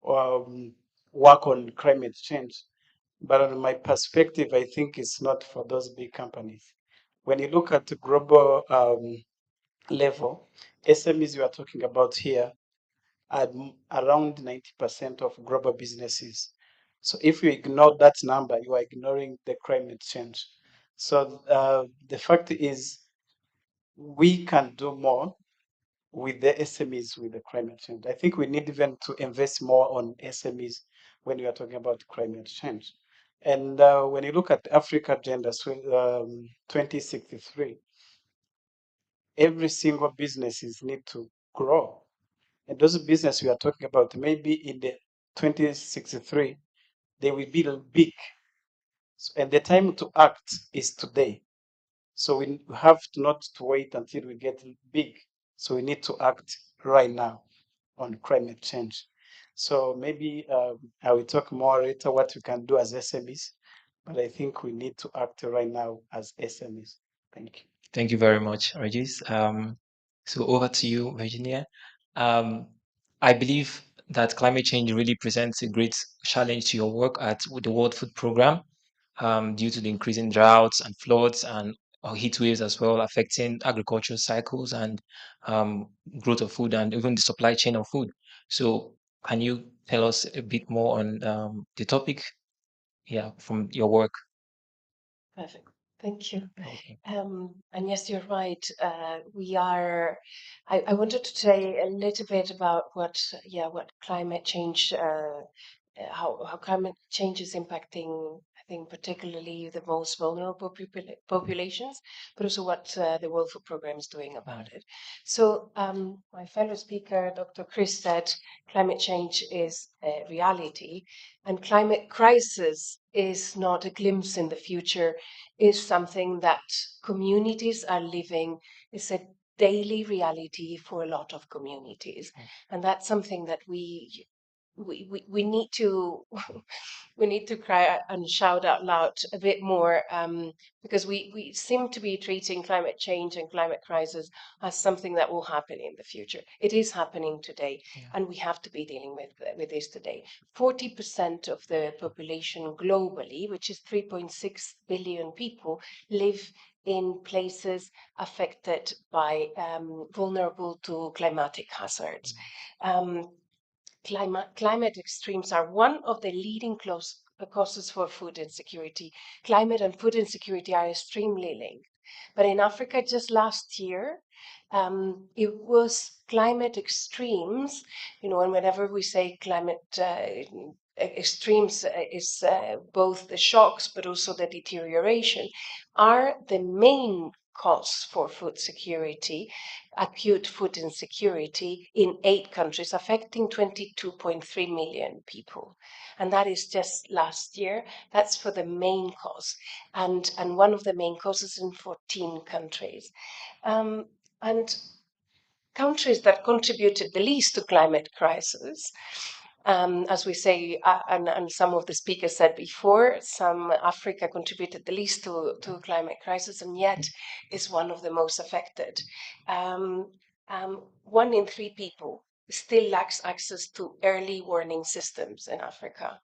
work on climate change. But on my perspective, I think it's not for those big companies. When you look at the global level, SMEs you are talking about here are around 90% of global businesses. So if you ignore that number, you are ignoring the climate change. So the fact is, we can do more with the SMEs with the climate change. I think we need even to invest more on SMEs when we are talking about climate change. And when you look at Africa Agenda 2063, every single businesses need to grow. And those businesses we are talking about, maybe in the 2063, they will be big. And the time to act is today. So we have to not to wait until we get big. So we need to act right now on climate change. So maybe I will talk more later what we can do as SMEs, but I think we need to act right now as SMEs. Thank you. Thank you very much, Regis. So over to you, Virginia. I believe that climate change really presents a great challenge to your work at the World Food Programme, due to the increasing droughts and floods and heat waves as well, affecting agricultural cycles and growth of food and even the supply chain of food. So can you tell us a bit more on the topic, yeah, from your work? Perfect. Thank you. Okay. And yes, you're right. We are. I wanted to say a little bit about what climate change, how climate change is impacting, I think, particularly the most vulnerable populations, but also what the World Food Programme is doing about it. So, my fellow speaker, Dr. Chris, said climate change is a reality, and climate crisis is not a glimpse in the future, is something that communities are living. It's a daily reality for a lot of communities. And that's something that we we need to we need to cry and shout out loud a bit more, because we seem to be treating climate change and climate crisis as something that will happen in the future. It is happening today, and we have to be dealing with this today. 40% of the population globally, which is 3.6 billion people, live in places affected by vulnerable to climatic hazards. Climate extremes are one of the leading causes for food insecurity. Climate and food insecurity are extremely linked. But in Africa, just last year, it was climate extremes, and whenever we say climate extremes, is both the shocks but also the deterioration, are the main cause for food security, acute food insecurity in 8 countries, affecting 22.3 million people. And that is just last year. That's for the main cause. And one of the main causes in 14 countries. And countries that contributed the least to climate crisis, as we say, and some of the speakers said before, Africa contributed the least to climate crisis, and yet is one of the most affected. 1 in 3 people still lacks access to early warning systems in Africa.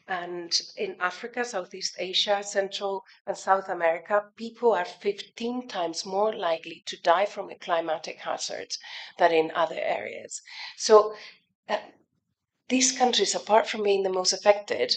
And in Africa, Southeast Asia, Central and South America, people are 15 times more likely to die from a climatic hazard than in other areas. So these countries, apart from being the most affected,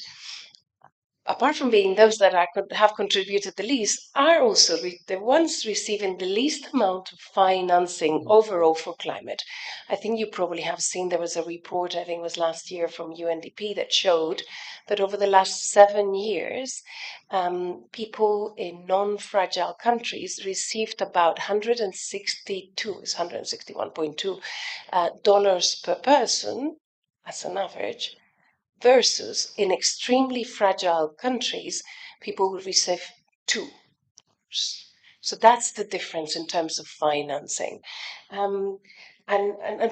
apart from being those that have contributed the least, are also the ones receiving the least amount of financing overall for climate. I think you probably have seen there was a report, I think it was last year, from UNDP that showed that over the last 7 years, people in non-fragile countries received about 161.2 dollars per person as an average, versus in extremely fragile countries, people will receive 2. So that's the difference in terms of financing. And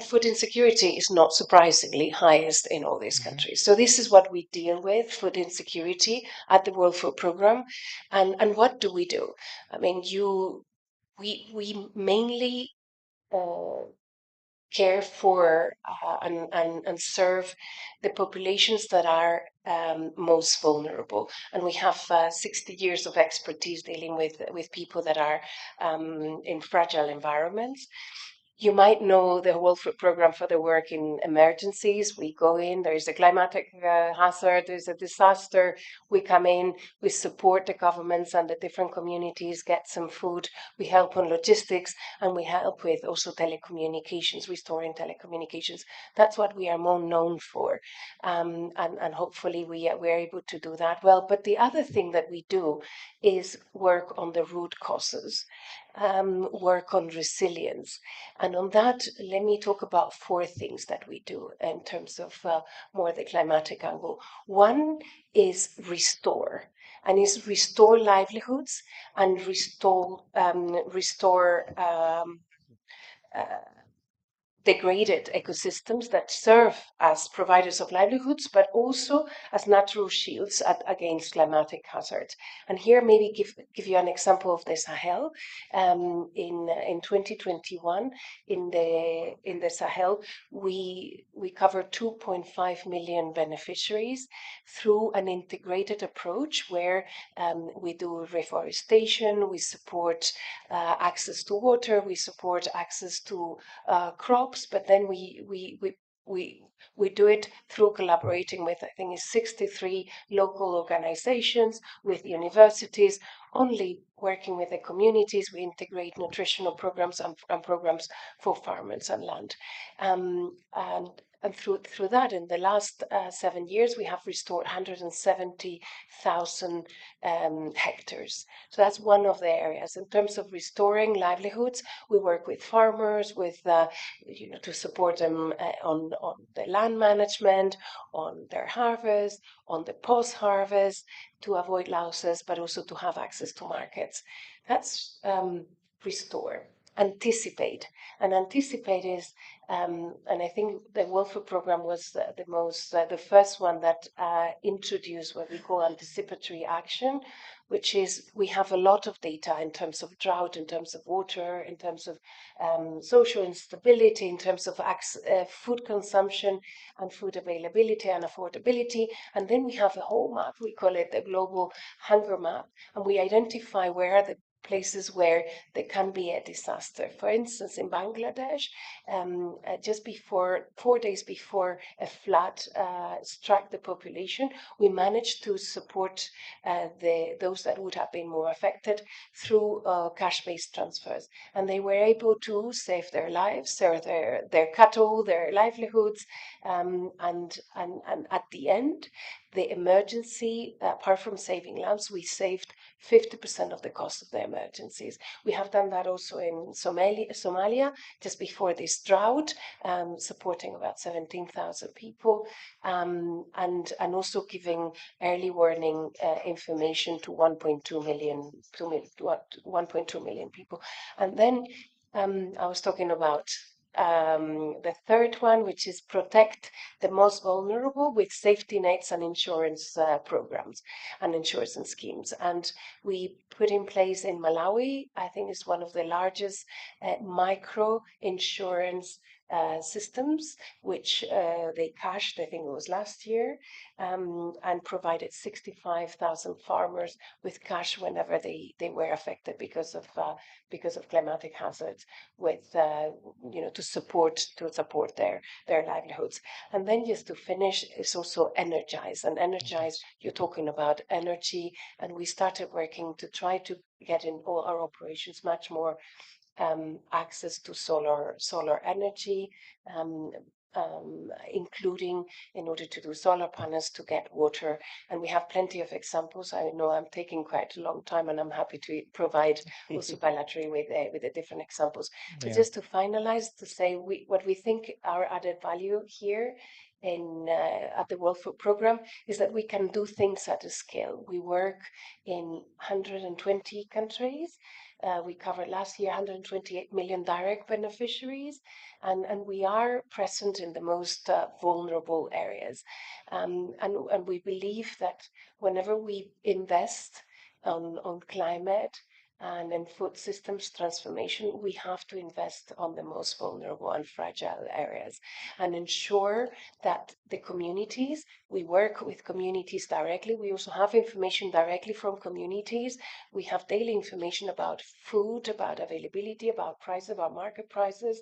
food insecurity is not surprisingly highest in all these countries. So this is what we deal with, food insecurity at the World Food Programme. And what do? I mean, we mainly care for and serve the populations that are most vulnerable. And we have 60 years of expertise dealing with people that are in fragile environments. You might know the World Food Programme for the work in emergencies. We go in, there is a climatic hazard, there's a disaster. We come in, we support the governments and the different communities get some food. We help on logistics, and we help with also telecommunications, restoring telecommunications. That's what we are more known for. And hopefully we're able to do that well. But the other thing that we do is work on the root causes. Work on resilience. And on that, let me talk about 4 things that we do in terms of more the climatic angle. One is restore, and is restore livelihoods and restore degraded ecosystems that serve as providers of livelihoods, but also as natural shields against climatic hazards. And here, maybe give you an example of the Sahel. In 2021, in the Sahel, we cover 2.5 million beneficiaries through an integrated approach where we do reforestation, we support access to water, we support access to crops, but then we do it through collaborating with, I think it's 63 local organizations, with universities, only working with the communities. We integrate nutritional programs and programs for farmers and land. And through that, in the last 7 years, we have restored 170,000 hectares. So that's one of the areas. In terms of restoring livelihoods, we work with farmers, with to support them on the land management, on their harvest, on the post-harvest, to avoid losses, but also to have access to markets. That's restore. Anticipate. And anticipate is And I think the World Food Programme was the first one that introduced what we call anticipatory action, which is we have a lot of data in terms of drought, in terms of water, in terms of social instability, in terms of food consumption and food availability and affordability. And then we have a whole map, we call it the global hunger map, and we identify where are the places where there can be a disaster. For instance, in Bangladesh, just 4 days before a flood struck the population, we managed to support those that would have been more affected through cash-based transfers, and they were able to save their lives, save their cattle, their livelihoods, and at the end, the emergency, apart from saving lives, we saved 50% of the cost of the emergencies. We have done that also in Somalia, just before this drought, supporting about 17,000 people, and also giving early warning information to 1.2 million people. And then I was talking about the third one, which is protect the most vulnerable with safety nets and insurance programs and insurance schemes. And we put in place in Malawi, I think it's one of the largest micro insurance systems, which they cashed, I think it was last year, and provided 65,000 farmers with cash whenever they were affected because of climatic hazards, with to support their livelihoods. And then just to finish is also energize. And energize, you're talking about energy, and we started working to try to get in all our operations much more access to solar energy, including in order to do solar panels to get water. And we have plenty of examples. I know I'm taking quite a long time, and I'm happy to provide also bilaterally with the different examples. But just to finalize, to say what we think our added value here at the World Food Programme is that we can do things at a scale. We work in 120 countries. We covered last year 128 million direct beneficiaries, and we are present in the most vulnerable areas. And we believe that whenever we invest on climate and in food systems transformation, we have to invest on the most vulnerable and fragile areas and ensure that the communities, we work with communities directly. We also have information directly from communities. We have daily information about food, about availability, about prices, about market prices.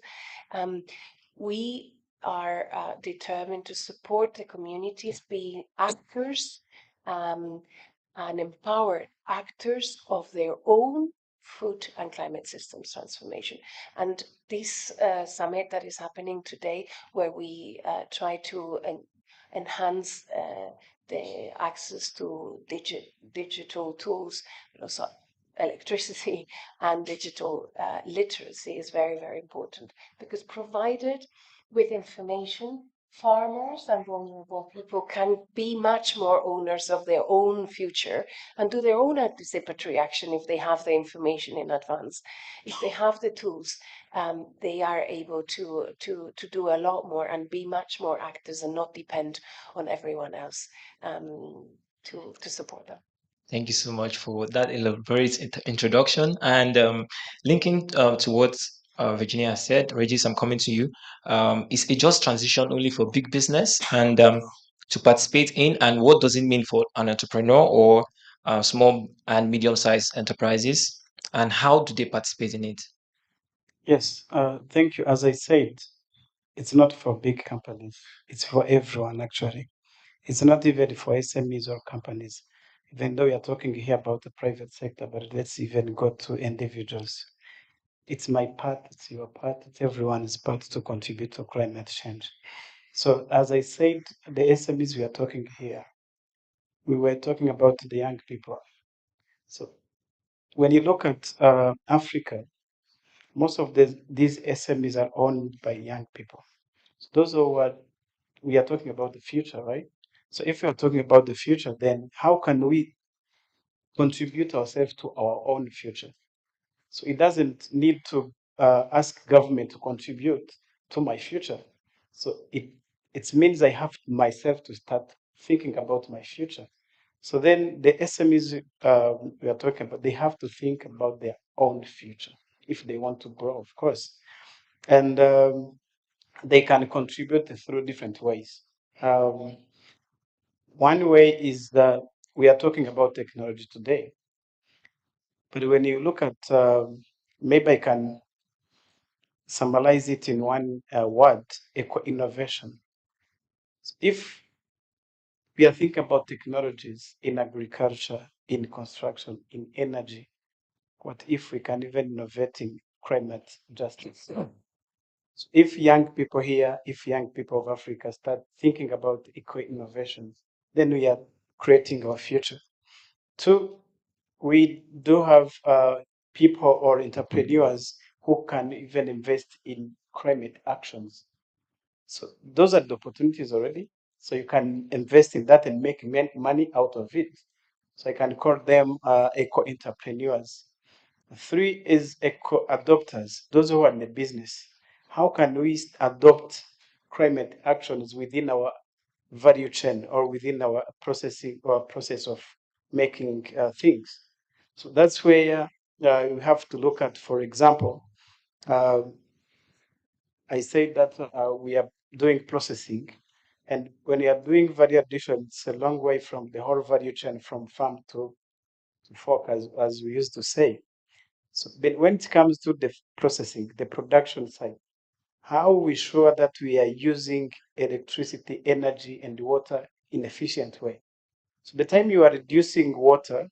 We are determined to support the communities being actors and empowered actors of their own food and climate systems transformation. And this summit that is happening today, where we try to enhance the access to digital tools, but also electricity and digital literacy, is very, very important, because provided with information, farmers and vulnerable people can be much more owners of their own future and do their own anticipatory action if they have the information in advance. If they have the tools, they are able to do a lot more and be much more actors and not depend on everyone else to support them. Thank you so much for that elaborate introduction. And linking to what Virginia said, Regis, I'm coming to you. Is a just transition only for big business and to participate in? And what does it mean for an entrepreneur or small and medium-sized enterprises? And how do they participate in it? Yes, thank you. As I said, it's not for big companies. It's for everyone, actually. It's not even for SMEs or companies, even though we are talking here about the private sector, but let's even go to individuals. It's my part, it's your part, it's everyone's part to contribute to climate change. So as I said, the SMEs we are talking here, we were talking about the young people. So when you look at Africa, most of these SMEs are owned by young people. So those are what we are talking about, the future, right? So if we are talking about the future, then how can we contribute ourselves to our own future? So it doesn't need to ask government to contribute. to my future. So it means I have myself to start thinking about my future. So then the SMEs we are talking about, they have to think about their own future if they want to grow, of course. And they can contribute through different ways. One way is that we are talking about technology today. But when you look at, maybe I can summarize it in one word, eco-innovation. If we are thinking about technologies in agriculture, in construction, in energy, what if we can even innovate in climate justice? So if young people here, if young people of Africa start thinking about eco-innovations, then we are creating our future. Two, we do have people or entrepreneurs who can even invest in climate actions. So those are the opportunities already. So you can invest in that and make money out of it. So I can call them eco-entrepreneurs. Three is eco-adopters, those who are in the business. How can we adopt climate actions within our value chain or within our processing or process of making things? So that's where you have to look at, for example, I say that we are doing processing, and when you are doing value addition, it's a long way from the whole value chain from farm to fork, as we used to say. So but when it comes to the processing, the production side, how are we sure that we are using electricity, energy, and water in efficient way? So the time you are reducing water,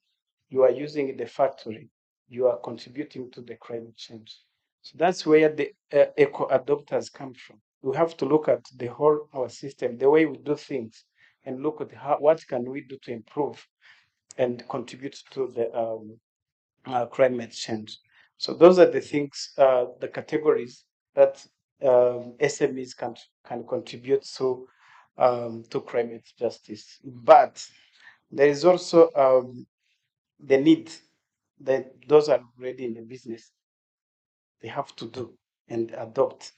you are using in the factory, you are contributing to the climate change. So that's where the eco-adopters come from. We have to look at the whole our system, the way we do things, and look at what can we do to improve and contribute to the climate change. So those are the things, the categories that SMEs can contribute to climate justice. But there is also the need that those are already in the business, they have to do and adopt.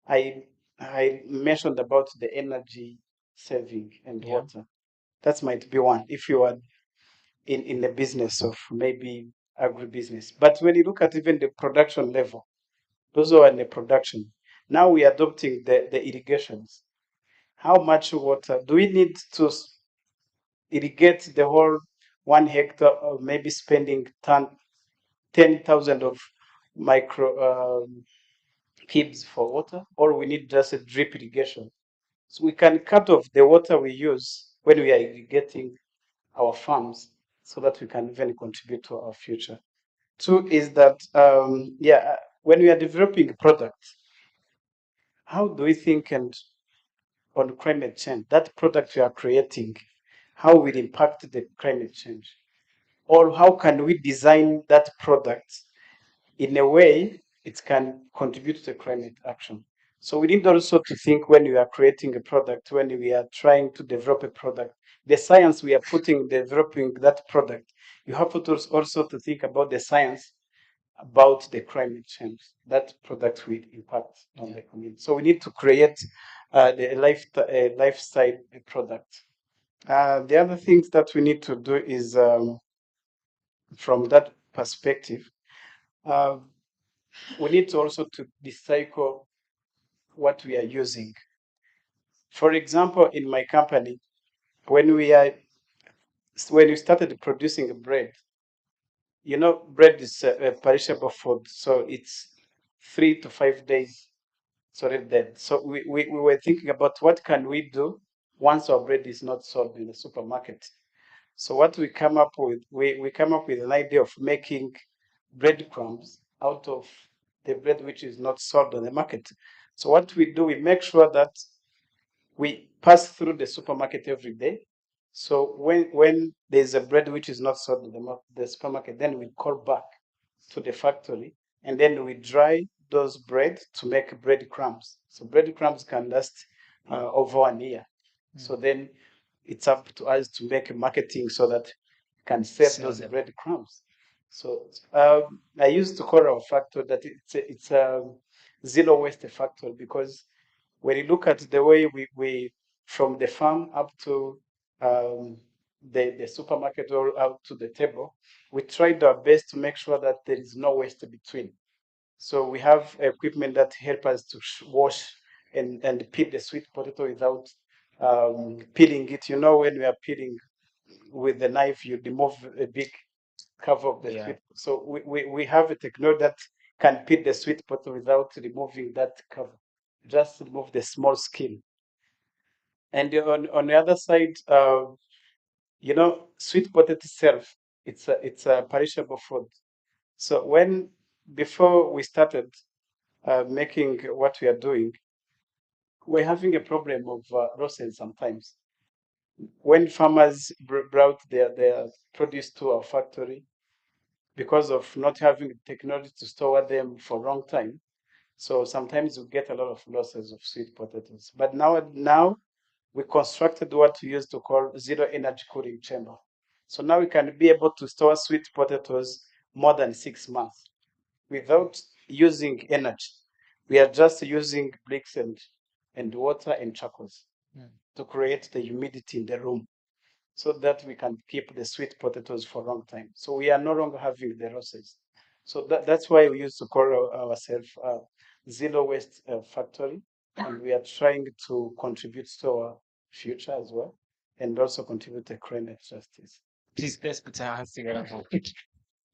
I mentioned about the energy saving and water. That might be one if you are in the business of maybe agribusiness. But when you look at even the production level, those who are in the production, now we are adopting the irrigations. How much water do we need to irrigate the whole 1 hectare, or maybe spending 10,000 of micro cubes for water, or we need just a drip irrigation? So we can cut off the water we use when we are irrigating our farms so that we can even contribute to our future. Two is that, when we are developing products, how do we think and on climate change? That product we are creating, how will impact the climate change? Or how can we design that product in a way it can contribute to climate action? So we need also to think when we are creating a product, when we are trying to develop a product, the science we are putting developing that product, you have to also to think about the science about the climate change that product will impact on the community. So we need to create the lifestyle product. The other things that we need to do is, from that perspective, we need to also to recycle what we are using. For example, in my company, when we started producing bread, bread is a perishable food, so it's 3 to 5 days already dead. So we were thinking about what can we do once our bread is not sold in the supermarket. So what we come up with, we come up with an idea of making breadcrumbs out of the bread which is not sold on the market. So what we do, we make sure that we pass through the supermarket every day. So when there's a bread which is not sold in the supermarket, then we call back to the factory, and then we dry those bread to make breadcrumbs. So breadcrumbs can last over 1 year. So then it's up to us to make marketing so that we can sell those breadcrumbs. So I used to call our factory that it's zero waste factory, because when you look at the way we from the farm up to the supermarket or out to the table, we tried our best to make sure that there is no waste between. So we have equipment that help us to wash and peel the sweet potato without peeling it. You know, when we are peeling with the knife, you remove a big cover of the sweet. So we have a technology that can peel the sweet potato without removing that cover. Just remove the small skin. And on the other side, you know, sweet potato itself, it's a perishable food. So before we started making what we are doing, we're having a problem of losses sometimes. When farmers brought their produce to our factory, because of not having technology to store them for a long time, so sometimes we get a lot of losses of sweet potatoes. But now we constructed what we used to call zero energy cooling chamber. So now we can be able to store sweet potatoes more than 6 months without using energy. We are just using bricks and water and charcoals to create the humidity in the room so that we can keep the sweet potatoes for a long time. So we are no longer having the losses. So that's why we used to call ourselves zero waste factory, and we are trying to contribute to our future as well, and also contribute to climate justice. Please, let's put our hands together for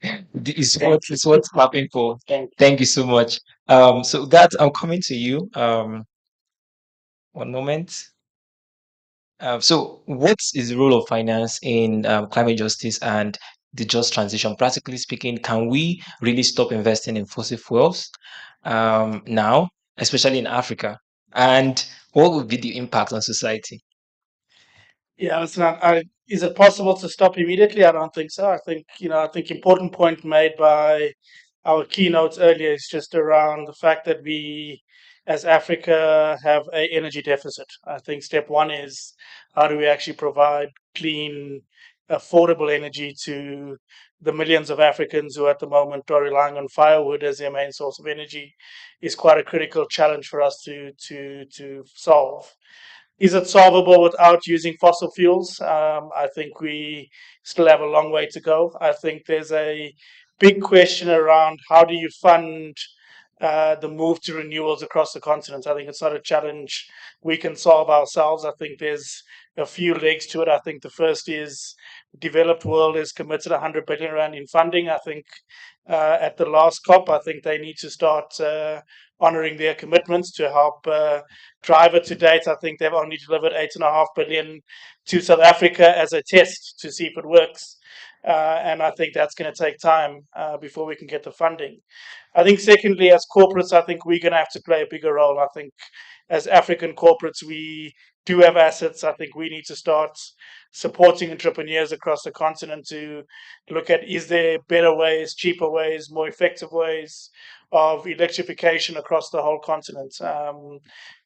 it's what's happening for. Thank you so much. So that I'm coming to you. One moment. So, what is the role of finance in climate justice and the just transition? Practically speaking, can we really stop investing in fossil fuels now, especially in Africa? And what would be the impact on society? Yeah, listen, is it possible to stop immediately? I don't think so. I think important point made by our keynotes earlier is just around the fact that we, as Africa, have a energy deficit. I think step one is how do we actually provide clean, affordable energy to the millions of Africans who at the moment are relying on firewood as their main source of energy is quite a critical challenge for us to solve. Is it solvable without using fossil fuels? I think we still have a long way to go. I think there's a big question around how do you fund the move to renewals across the continent. I think it's not a challenge we can solve ourselves. I think there's a few legs to it. I think the first is developed world has committed 100 billion rand in funding. I think at the last COP, I think they need to start honoring their commitments to help drive it. To date, I think they've only delivered 8.5 billion to South Africa as a test to see if it works. And I think that's going to take time before we can get the funding. I think secondly, as corporates, I think we're going to have to play a bigger role. I think as African corporates, we do have assets. I think we need to start supporting entrepreneurs across the continent to look at, is there better ways, cheaper ways, more effective ways of electrification across the whole continent.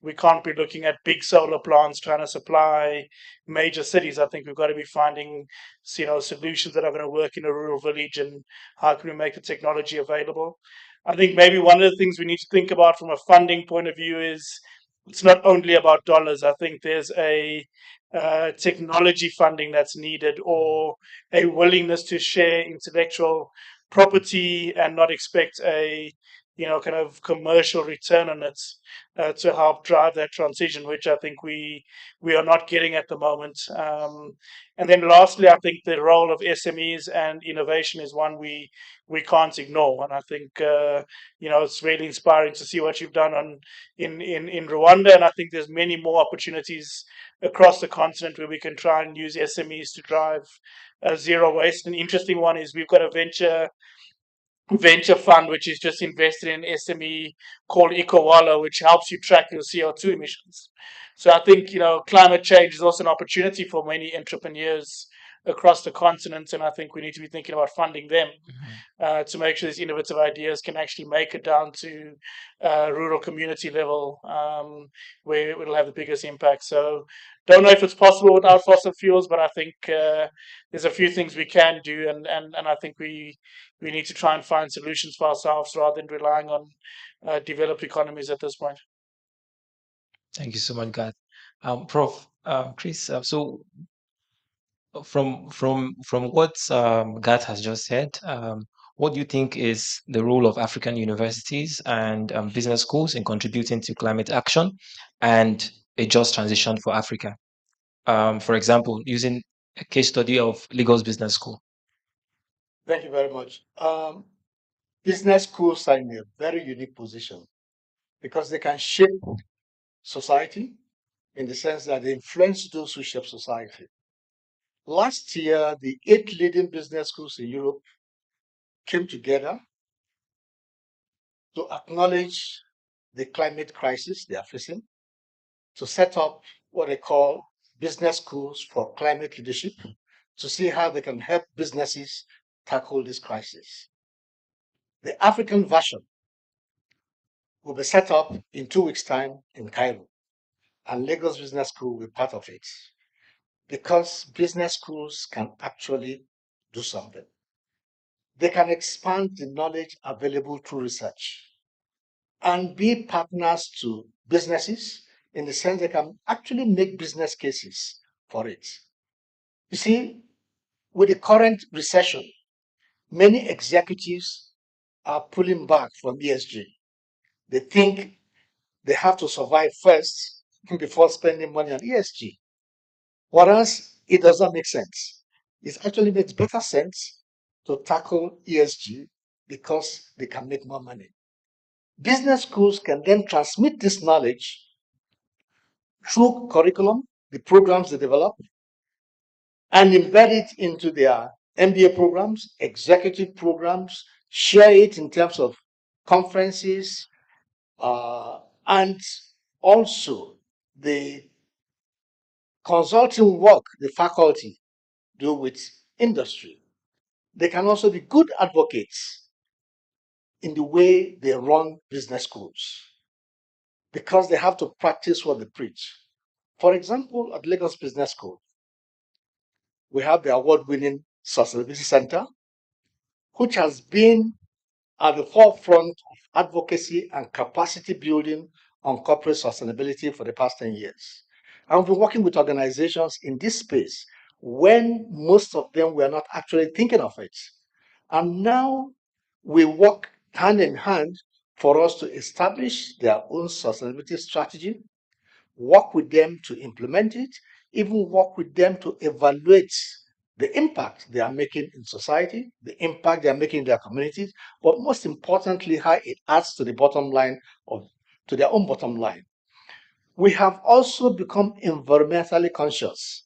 We can't be looking at big solar plants trying to supply major cities. I think we've got to be finding, solutions that are going to work in a rural village, and how can we make the technology available. I think maybe one of the things we need to think about from a funding point of view is it's not only about dollars. I think there's a technology funding that's needed, or a willingness to share intellectual property and not expect a kind of commercial return on it to help drive that transition, which I think we are not getting at the moment. And then lastly, I think the role of SMEs and innovation is one we can't ignore. And I think it's really inspiring to see what you've done in Rwanda, and I think there's many more opportunities across the continent where we can try and use SMEs to drive zero waste. An interesting one is we've got a venture fund which is just invested in SME called EcoWallow, which helps you track your CO2 emissions. So I think climate change is also an opportunity for many entrepreneurs across the continent, and I think we need to be thinking about funding them to make sure these innovative ideas can actually make it down to rural community level, where it'll have the biggest impact. So don't know if it's possible without fossil fuels, but I think there's a few things we can do, and I think we need to try and find solutions for ourselves rather than relying on developed economies at this point. Thank you so much, Garth. Prof. Chris, so from what Garth has just said, what do you think is the role of African universities and business schools in contributing to climate action and a just transition for Africa? For example, using a case study of Lagos Business School. Thank you very much. Business schools are in a very unique position because they can shape society in the sense that they influence those who shape society. Last year, the 8 leading business schools in Europe came together to acknowledge the climate crisis they are facing, to set up what they call business schools for climate leadership, to see how they can help businesses tackle this crisis. The African version will be set up in 2 weeks' time in Cairo, and Lagos Business School will be part of it, because business schools can actually do something. They can expand the knowledge available through research and be partners to businesses in the sense they can actually make business cases for it. You see, with the current recession, many executives are pulling back from ESG. They think they have to survive first before spending money on ESG. Whereas it does not make sense. It actually makes better sense to tackle ESG because they can make more money. Business schools can then transmit this knowledge through curriculum, the programs they develop, and embed it into their MBA programs, executive programs, share it in terms of conferences, and also the consulting work the faculty do with industry. They can also be good advocates in the way they run business schools because they have to practice what they preach. For example, at Lagos Business School, we have the award-winning Sustainability Center, which has been at the forefront of advocacy and capacity building on corporate sustainability for the past 10 years. And we've been working with organizations in this space when most of them were not actually thinking of it. And now we work hand in hand for us to establish their own sustainability strategy, work with them to implement it, even work with them to evaluate the impact they are making in society, the impact they are making in their communities, but most importantly, how it adds to the bottom line to their own bottom line. We have also become environmentally conscious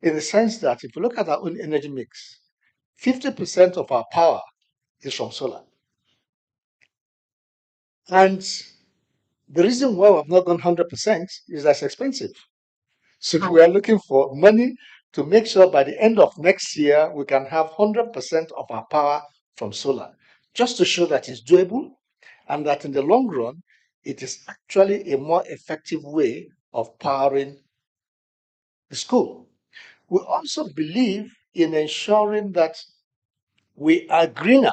in the sense that if you look at our own energy mix, 50% of our power is from solar. And the reason why we've not gone 100% is that's expensive. So we are looking for money to make sure by the end of next year, we can have 100% of our power from solar, just to show that it's doable and that in the long run, it is actually a more effective way of powering the school. We also believe in ensuring that we are greener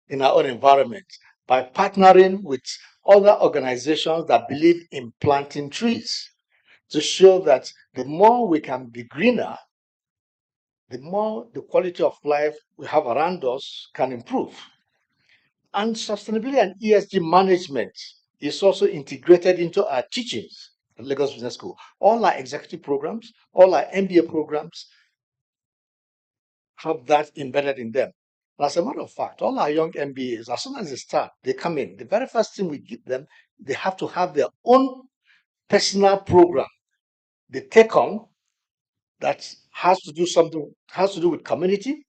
in our own environment by partnering with other organizations that believe in planting trees to show that the more we can be greener, the more the quality of life we have around us can improve. And sustainability and ESG management is also integrated into our teachings at Lagos Business School. All our executive programs, all our MBA programs have that embedded in them. As a matter of fact, all our young MBAs, as soon as they start, they come in. The very first thing we give them, they have to have their own personal program they take on that has to do with community,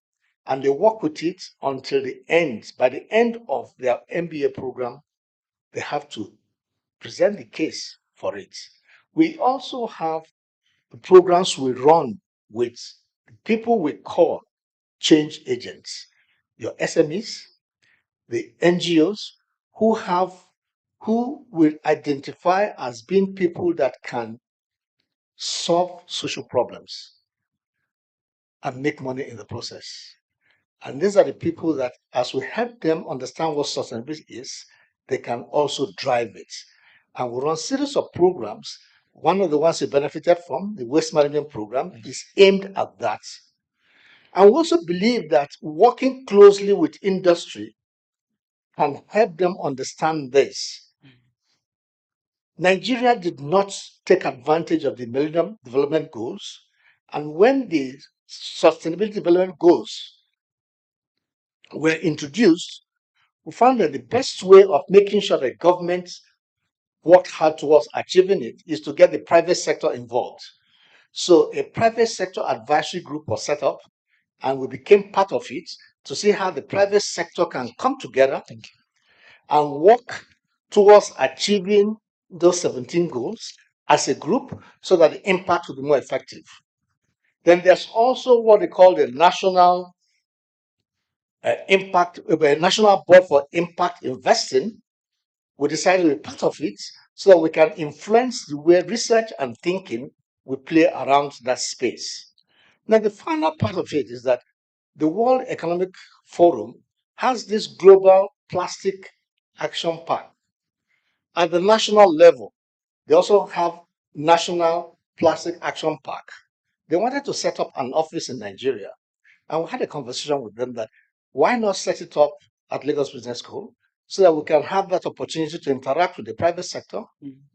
and they work with it until the end. By the end of their MBA program, they have to present the case for it. We also have the programs we run with people we call change agents, your SMEs, the NGOs, who will identify as being people that can solve social problems and make money in the process. And these are the people that, as we help them understand what sustainability is, they can also drive it. And we run a series of programs. One of the ones we benefited from, the waste management program, is aimed at that. And we also believe that working closely with industry can help them understand this. Nigeria did not take advantage of the Millennium Development Goals. And when the Sustainability Development Goals were introduced, we found that the best way of making sure that government worked hard towards achieving it is to get the private sector involved. So a private sector advisory group was set up, and we became part of it to see how the private sector can come together and work towards achieving those 17 goals as a group so that the impact will be more effective. Then there's also what they call the National National Board for Impact Investing. We decided to be part of it so that we can influence the way research and thinking will play around that space. Now, the final part of it is that the World Economic Forum has this global plastic action plan. At the national level, they also have National Plastic Action Park. They wanted to set up an office in Nigeria, and we had a conversation with them that why not set it up at Lagos Business School so that we can have that opportunity to interact with the private sector,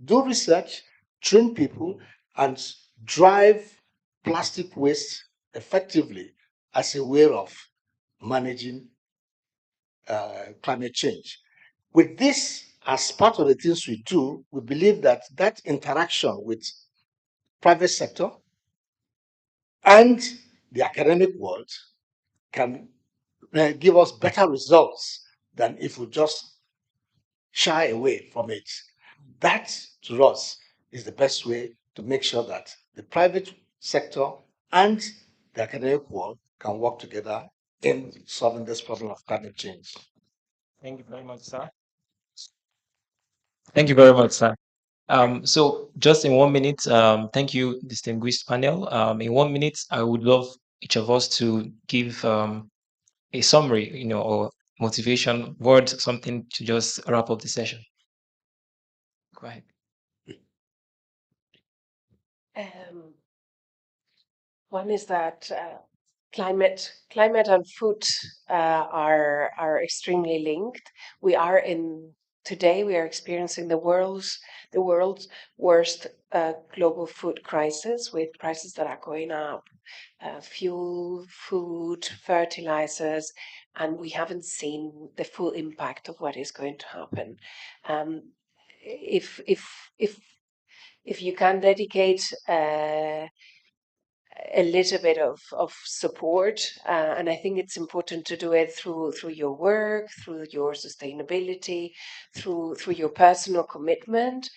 do research, train people, and drive plastic waste effectively as a way of managing climate change. With this as part of the things we do, we believe that that interaction with private sector and the academic world can give us better results than if we just shy away from it. That, to us, is the best way to make sure that the private sector and the academic world can work together in solving this problem of climate change. Thank you very much, sir. Thank you very much, sir. So just in 1 minute, thank you, distinguished panel. In 1 minute, I would love each of us to give a summary, or motivation word, something to just wrap up the session. Go ahead. One is that climate and food are extremely linked. Today we are experiencing the world's worst global food crisis, with prices that are going up, fuel, food, fertilizers, and we haven't seen the full impact of what is going to happen. If you can dedicate a little bit of support, and I think it's important to do it through your work, through your sustainability, through your personal commitment.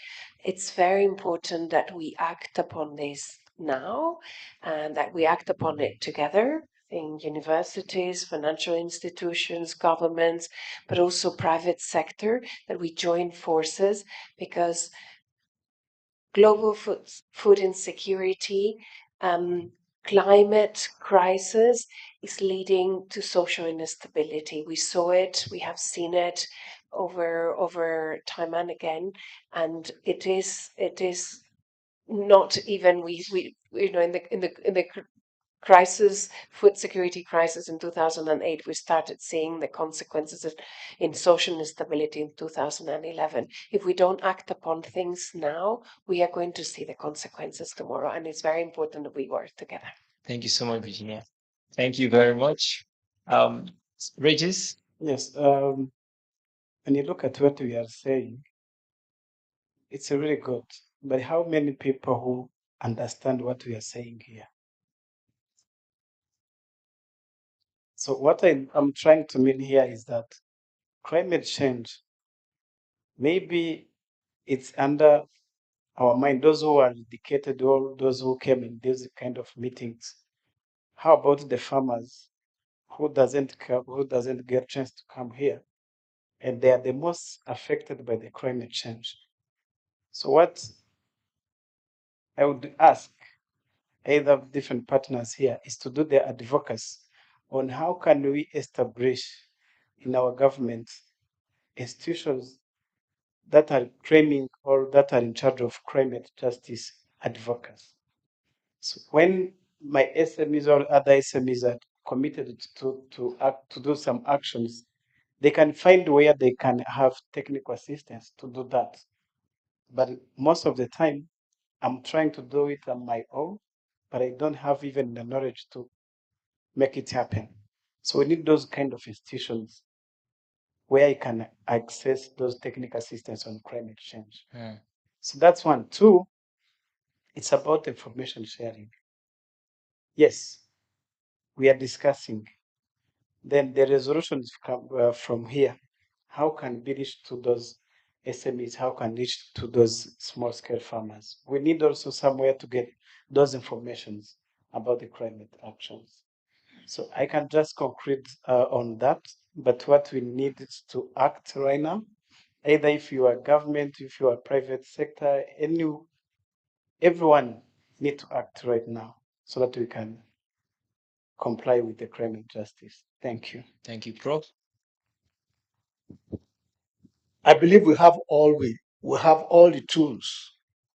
It's very important that we act upon this now, and that we act upon it together in universities, financial institutions, governments, but also private sector, that we join forces, because global food insecurity, climate crisis is leading to social instability. We saw it, we have seen it over time and again, and it is not even we in the crisis, food security crisis in 2008, we started seeing the consequences in social instability in 2011. If we don't act upon things now, we are going to see the consequences tomorrow, and it's very important that we work together. Thank you so much, Virginia. Thank you very much. Regis? Yes, when you look at what we are saying, it's really good. But how many people who understand what we are saying here? So what I'm trying to mean here is that climate change, maybe it's under our mind, those who are dedicated, all those who came in these kind of meetings how about the farmers who doesn't get chance to come here, and they are the most affected by the climate change. So what I would ask either different partners here is to do their advocacy on how can we establish in our government institutions that are claiming or that are in charge of climate justice advocacy. So when my SMEs or other SMEs are committed to do some actions, they can find where they can have technical assistance to do that. But most of the time, I'm trying to do it on my own, but I don't have even the knowledge to make it happen. So we need those kind of institutions where I can access those technical assistance on climate change. So that's one. Two, it's about information sharing. Yes, we are discussing. Then the resolutions come from here. How can we reach to those SMEs? How can reach to those small scale farmers? We need also somewhere to get those informations about the climate actions. So I can just conclude on that. But what we need is to act right now. Either if you are government, if you are private sector, everyone need to act right now so that we can comply with the climate justice. Thank you. Thank you, Prof. I believe we have all the tools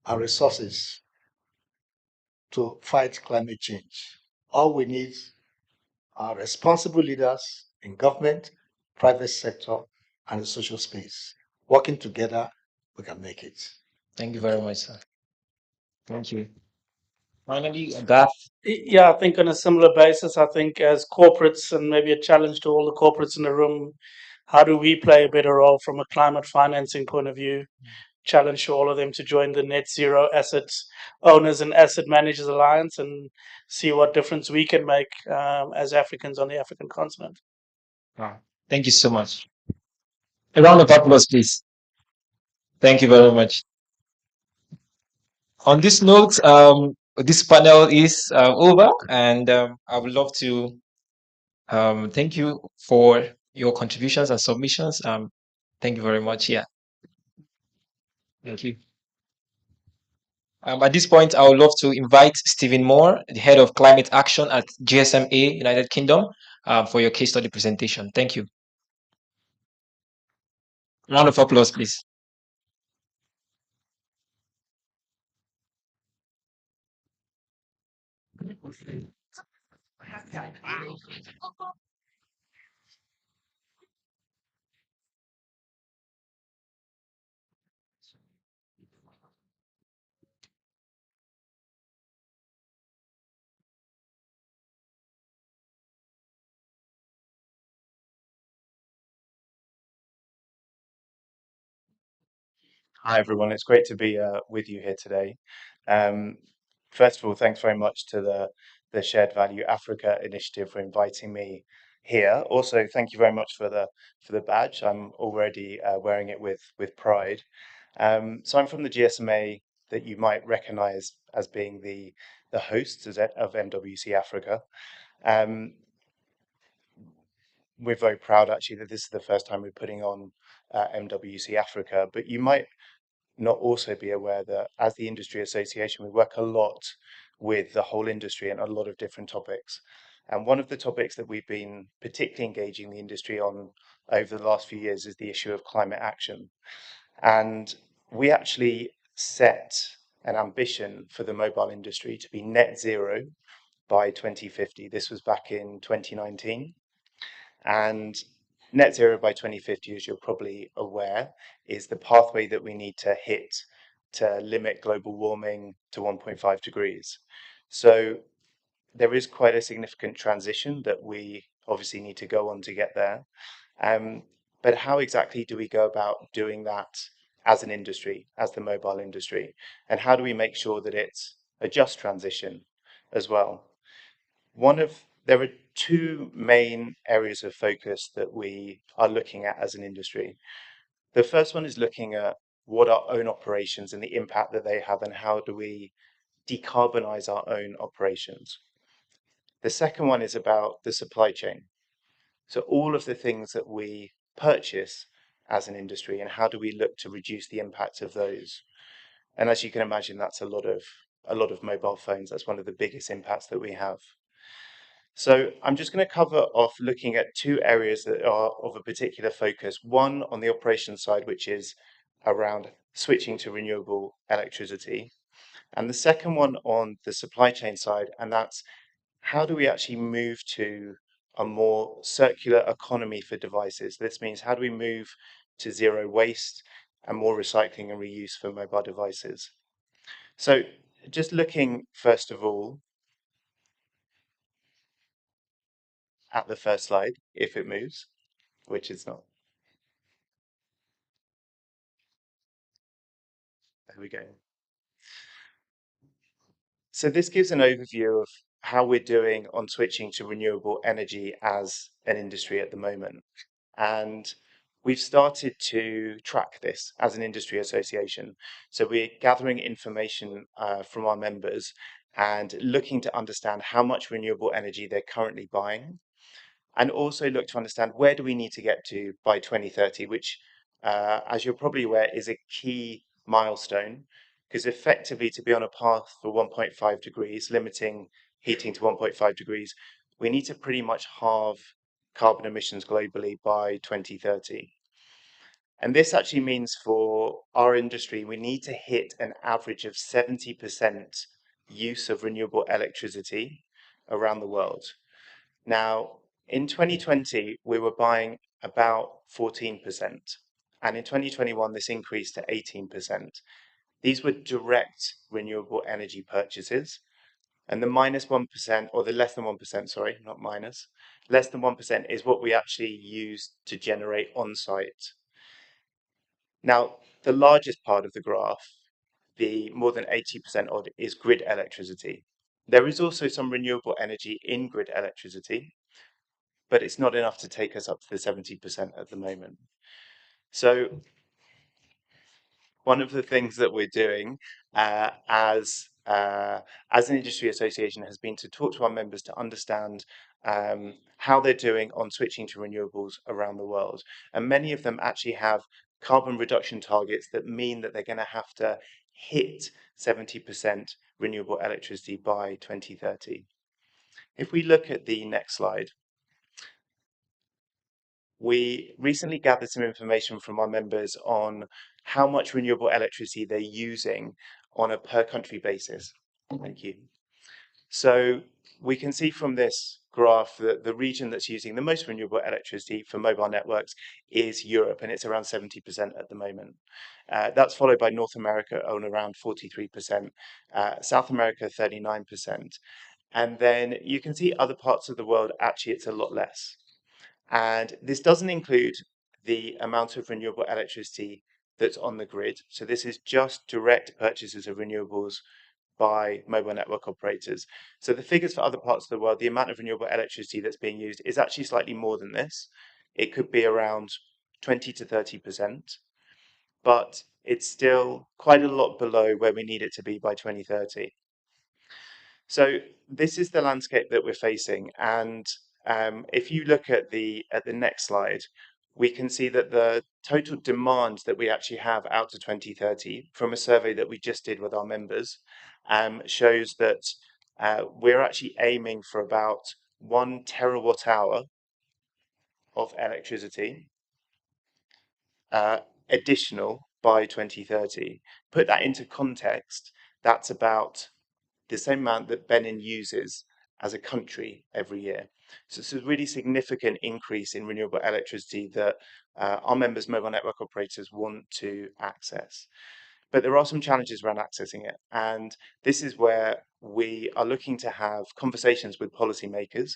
and resources to fight climate change. All we need are responsible leaders in government, private sector, and the social space. Working together, we can make it. Thank you very much, sir. Thank you. Finally, Garth. Yeah, I think on a similar basis, I think as corporates, and maybe a challenge to all the corporates in the room, how do we play a better role from a climate financing point of view? Challenge for all of them to join the Net Zero Assets Owners and Asset Managers Alliance and see what difference we can make as Africans on the African continent. Wow. Thank you so much. A round of applause, please. Thank you very much. On this note, this panel is over, and I would love to thank you for your contributions and submissions. Thank you very much. Yeah. Thank you. At this point, I would love to invite Stephen Moore, the head of climate action at GSMA United Kingdom, for your case study presentation. Thank you. Round of applause, please. Hi, everyone. It's great to be with you here today. First of all, thanks very much to the Shared Value Africa initiative for inviting me here. Also, thank you very much for the badge. I'm already wearing it with pride. So I'm from the GSMA that you might recognize as being the hosts of MWC Africa. We're very proud actually that this is the first time we're putting on MWC Africa, but you might not also be aware that as the industry association, we work a lot with the whole industry and a lot of different topics. And one of the topics that we've been particularly engaging the industry on over the last few years is the issue of climate action. And we actually set an ambition for the mobile industry to be net zero by 2050. This was back in 2019. And net zero by 2050, as you're probably aware, is the pathway that we need to hit to limit global warming to 1.5 degrees. So there is quite a significant transition that we obviously need to go on to get there. But how exactly do we go about doing that as an industry, as the mobile industry? And how do we make sure that it's a just transition as well? There are two main areas of focus that we are looking at as an industry. The first one is looking at what our own operations and the impact that they have and how do we decarbonize our own operations. The second one is about the supply chain. So all of the things that we purchase as an industry, and how do we look to reduce the impact of those? And as you can imagine, that's a lot of mobile phones. That's one of the biggest impacts that we have. So I'm just going to cover off looking at two areas that are of a particular focus. One on the operations side, which is around switching to renewable electricity. And the second one on the supply chain side, and that's how do we actually move to a more circular economy for devices? This means how do we move to zero waste and more recycling and reuse for mobile devices? So just looking first of all at the first slide, if it moves, which it's not. There we go. So this gives an overview of how we're doing on switching to renewable energy as an industry at the moment. And we've started to track this as an industry association. So we're gathering information from our members and looking to understand how much renewable energy they're currently buying, and also look to understand where do we need to get to by 2030, which, as you're probably aware, is a key milestone, because effectively to be on a path for 1.5 degrees, limiting heating to 1.5 degrees, we need to pretty much halve carbon emissions globally by 2030. And this actually means for our industry, we need to hit an average of 70% use of renewable electricity around the world. Now, in 2020, we were buying about 14%. And in 2021, this increased to 18%. These were direct renewable energy purchases. And the minus 1%, or the less than 1%, sorry, not minus, less than 1% is what we actually use to generate on site. Now, the largest part of the graph, the more than 80% odd, is grid electricity. There is also some renewable energy in grid electricity, but it's not enough to take us up to the 70% at the moment. So one of the things that we're doing as an industry association has been to talk to our members to understand how they're doing on switching to renewables around the world. And many of them actually have carbon reduction targets that mean that they're going to have to hit 70% renewable electricity by 2030. If we look at the next slide, we recently gathered some information from our members on how much renewable electricity they're using on a per country basis. Thank you. So we can see from this graph that the region that's using the most renewable electricity for mobile networks is Europe, and it's around 70% at the moment. That's followed by North America on around 43%, South America 39%. And then you can see other parts of the world, actually it's a lot less. And this doesn't include the amount of renewable electricity that's on the grid. So this is just direct purchases of renewables by mobile network operators. So the figures for other parts of the world, the amount of renewable electricity that's being used is actually slightly more than this. It could be around 20 to 30%, but it's still quite a lot below where we need it to be by 2030. So this is the landscape that we're facing, and if you look at the next slide, we can see that the total demand that we actually have out to 2030 from a survey that we just did with our members shows that we're actually aiming for about 1 terawatt hour of electricity additional by 2030. Put that into context, that's about the same amount that Benin uses as a country every year. So it's a really significant increase in renewable electricity that our members, mobile network operators, want to access. But there are some challenges around accessing it. And this is where we are looking to have conversations with policymakers,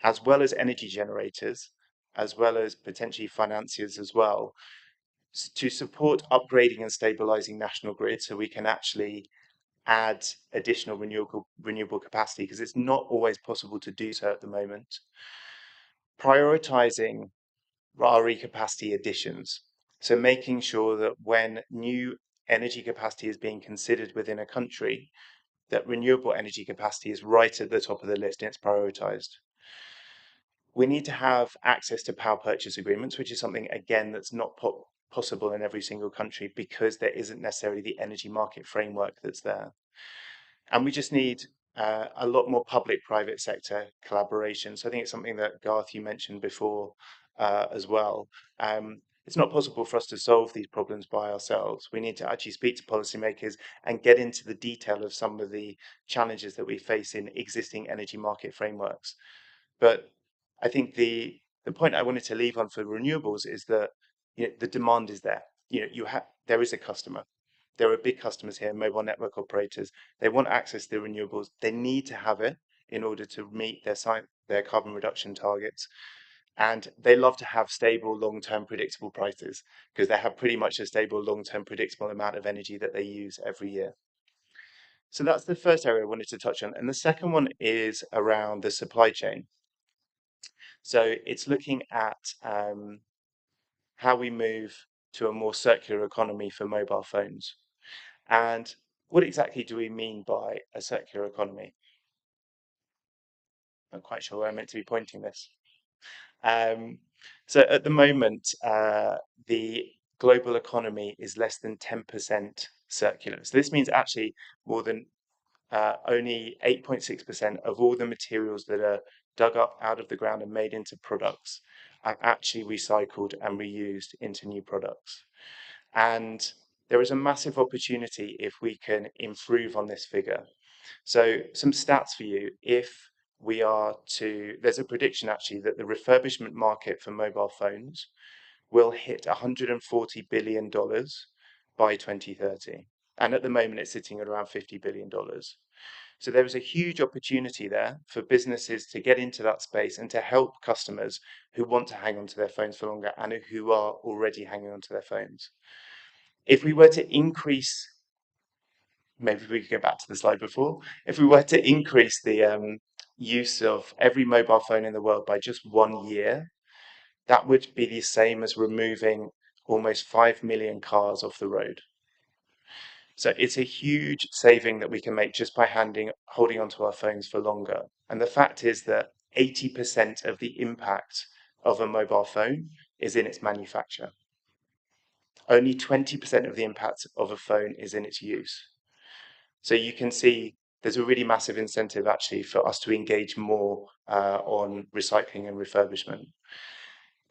as well as energy generators, as well as potentially financiers as well, to support upgrading and stabilizing national grids so we can actually add additional renewable capacity, because it's not always possible to do so at the moment. Prioritizing RE capacity additions. So making sure that when new energy capacity is being considered within a country, that renewable energy capacity is right at the top of the list and it's prioritized. We need to have access to power purchase agreements, which is something, again, that's not possible in every single country because there isn't necessarily the energy market framework that's there. And we just need a lot more public-private sector collaboration. So I think it's something that, Garth, you mentioned before as well. It's not possible for us to solve these problems by ourselves. We need to actually speak to policymakers and get into the detail of some of the challenges that we face in existing energy market frameworks. But I think the point I wanted to leave on for renewables is that the demand is there. There is a customer. There are big customers here, mobile network operators. They want access to the renewables. They need to have it in order to meet their carbon reduction targets. And they love to have stable, long-term, predictable prices because they have pretty much a stable, long-term, predictable amount of energy that they use every year. So that's the first area I wanted to touch on. And the second one is around the supply chain. So it's looking at how we move to a more circular economy for mobile phones. And what exactly do we mean by a circular economy? Not quite sure where I'm meant to be pointing this. So at the moment, the global economy is less than 10% circular. So this means actually more than only 8.6% of all the materials that are dug up out of the ground and made into products are actually recycled and reused into new products. And there is a massive opportunity if we can improve on this figure. So some stats for you. If we are to, there's a prediction actually that the refurbishment market for mobile phones will hit $140 billion by 2030. And at the moment, it's sitting at around $50 billion. So there is a huge opportunity there for businesses to get into that space and to help customers who want to hang on to their phones for longer and who are already hanging on to their phones. If we were to increase, maybe we could go back to the slide before, if we were to increase the use of every mobile phone in the world by just 1 year, that would be the same as removing almost 5 million cars off the road. So it's a huge saving that we can make just by holding onto our phones for longer. And the fact is that 80% of the impact of a mobile phone is in its manufacture. Only 20% of the impact of a phone is in its use. So you can see there's a really massive incentive actually for us to engage more on recycling and refurbishment.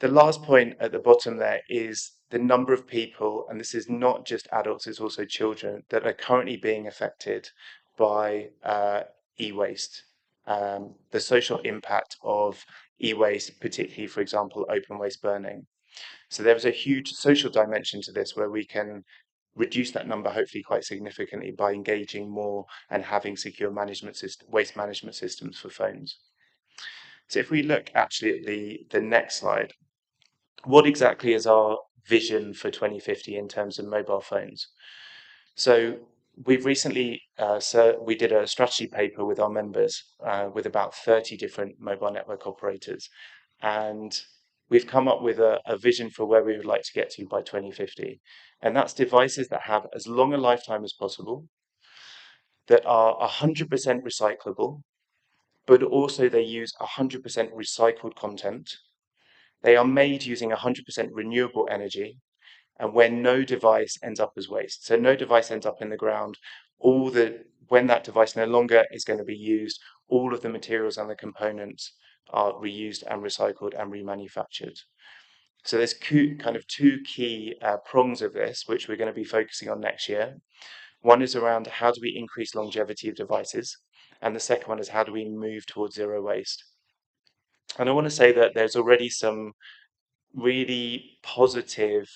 The last point at the bottom there is the number of people, and this is not just adults, it's also children, that are currently being affected by e-waste. The social impact of e-waste, particularly, for example, open waste burning. So there is a huge social dimension to this where we can reduce that number hopefully quite significantly by engaging more and having secure waste management systems for phones. So if we look actually at the next slide, what exactly is our vision for 2050 in terms of mobile phones? So we've recently, we did a strategy paper with our members with about 30 different mobile network operators. And we've come up with a vision for where we would like to get to by 2050. And that's devices that have as long a lifetime as possible, that are 100% recyclable, but also they use 100% recycled content. They are made using 100% renewable energy, and where no device ends up as waste. So no device ends up in the ground. When that device no longer is going to be used, all of the materials and the components are reused and recycled and remanufactured. So there's kind of two key prongs of this, which we're going to be focusing on next year. One is around how do we increase longevity of devices? And the second one is how do we move towards zero waste? And I want to say that there's already some really positive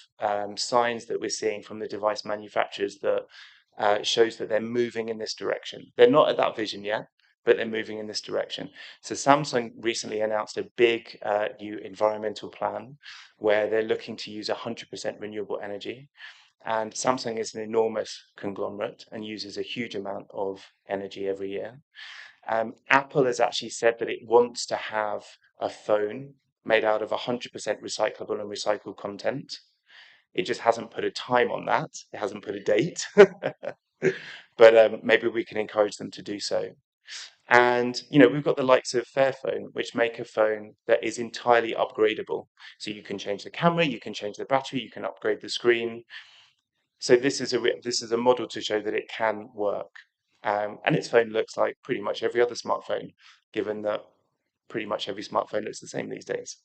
signs that we're seeing from the device manufacturers that shows that they're moving in this direction. They're not at that vision yet, but they're moving in this direction. So Samsung recently announced a big new environmental plan where they're looking to use 100% renewable energy. And Samsung is an enormous conglomerate and uses a huge amount of energy every year. Apple has actually said that it wants to have a phone made out of 100% recyclable and recycled content. It just hasn't put a time on that. It hasn't put a date. but maybe we can encourage them to do so. And we've got the likes of Fairphone, which make a phone that is entirely upgradable. So you can change the camera, you can change the battery, you can upgrade the screen. So this is a model to show that it can work. And its phone looks like pretty much every other smartphone, given that pretty much every smartphone looks the same these days.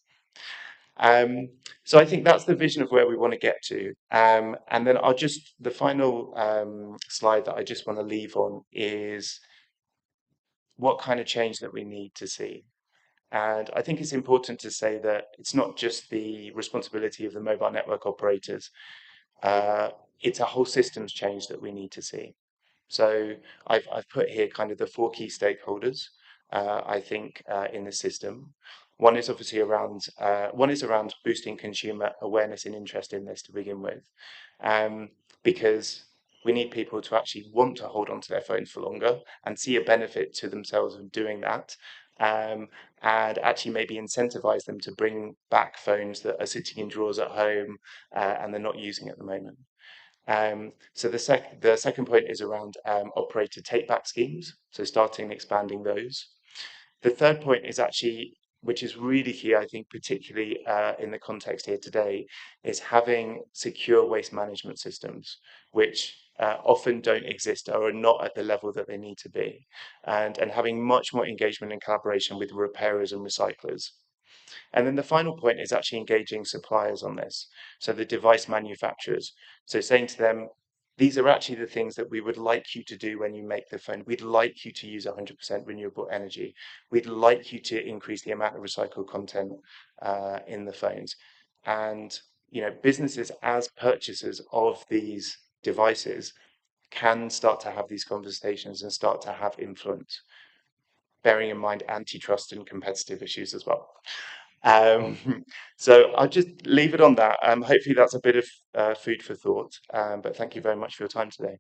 So I think that's the vision of where we want to get to. And then the final slide that I just want to leave on is what kind of change that we need to see. And I think it's important to say that it's not just the responsibility of the mobile network operators. It's a whole systems change that we need to see. So I've put here kind of the four key stakeholders, I think, in the system. One is obviously around boosting consumer awareness and interest in this to begin with, because we need people to actually want to hold on to their phones for longer and see a benefit to themselves of doing that, and actually maybe incentivize them to bring back phones that are sitting in drawers at home and they're not using at the moment. So the second point is around operator take-back schemes, so starting and expanding those. The third point is actually, which is really key, I think, particularly in the context here today, is having secure waste management systems, which often don't exist or are not at the level that they need to be, and having much more engagement and collaboration with repairers and recyclers. And then the final point is actually engaging suppliers on this. So the device manufacturers. So saying to them, these are actually the things that we would like you to do when you make the phone. We'd like you to use 100% renewable energy. We'd like you to increase the amount of recycled content in the phones. And businesses as purchasers of these devices can start to have these conversations and start to have influence, bearing in mind antitrust and competitive issues as well. So I'll just leave it on that. Hopefully that's a bit of food for thought. But thank you very much for your time today.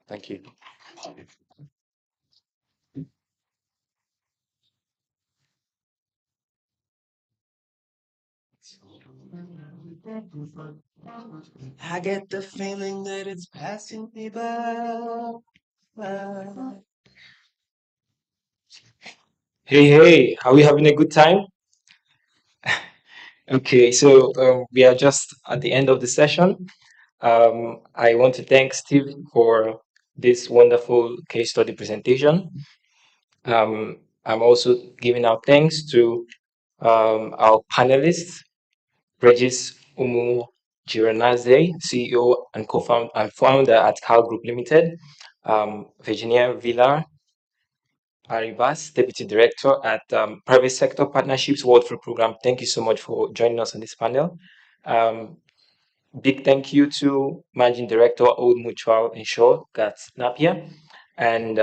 Thank you. I get the feeling that it's passing me by. Hey, are we having a good time? Okay, so we are just at the end of the session. I want to thank Steve for this wonderful case study presentation. I'm also giving our thanks to our panelists, Regis Umu Giranaze, CEO and co-founder and founder at Cal Group Limited, Virginia Villar Arribas, Deputy Director at Private Sector Partnerships World Food Program. Thank you so much for joining us on this panel. Big thank you to Managing Director, Old Mutual Insure, Gats Napier, and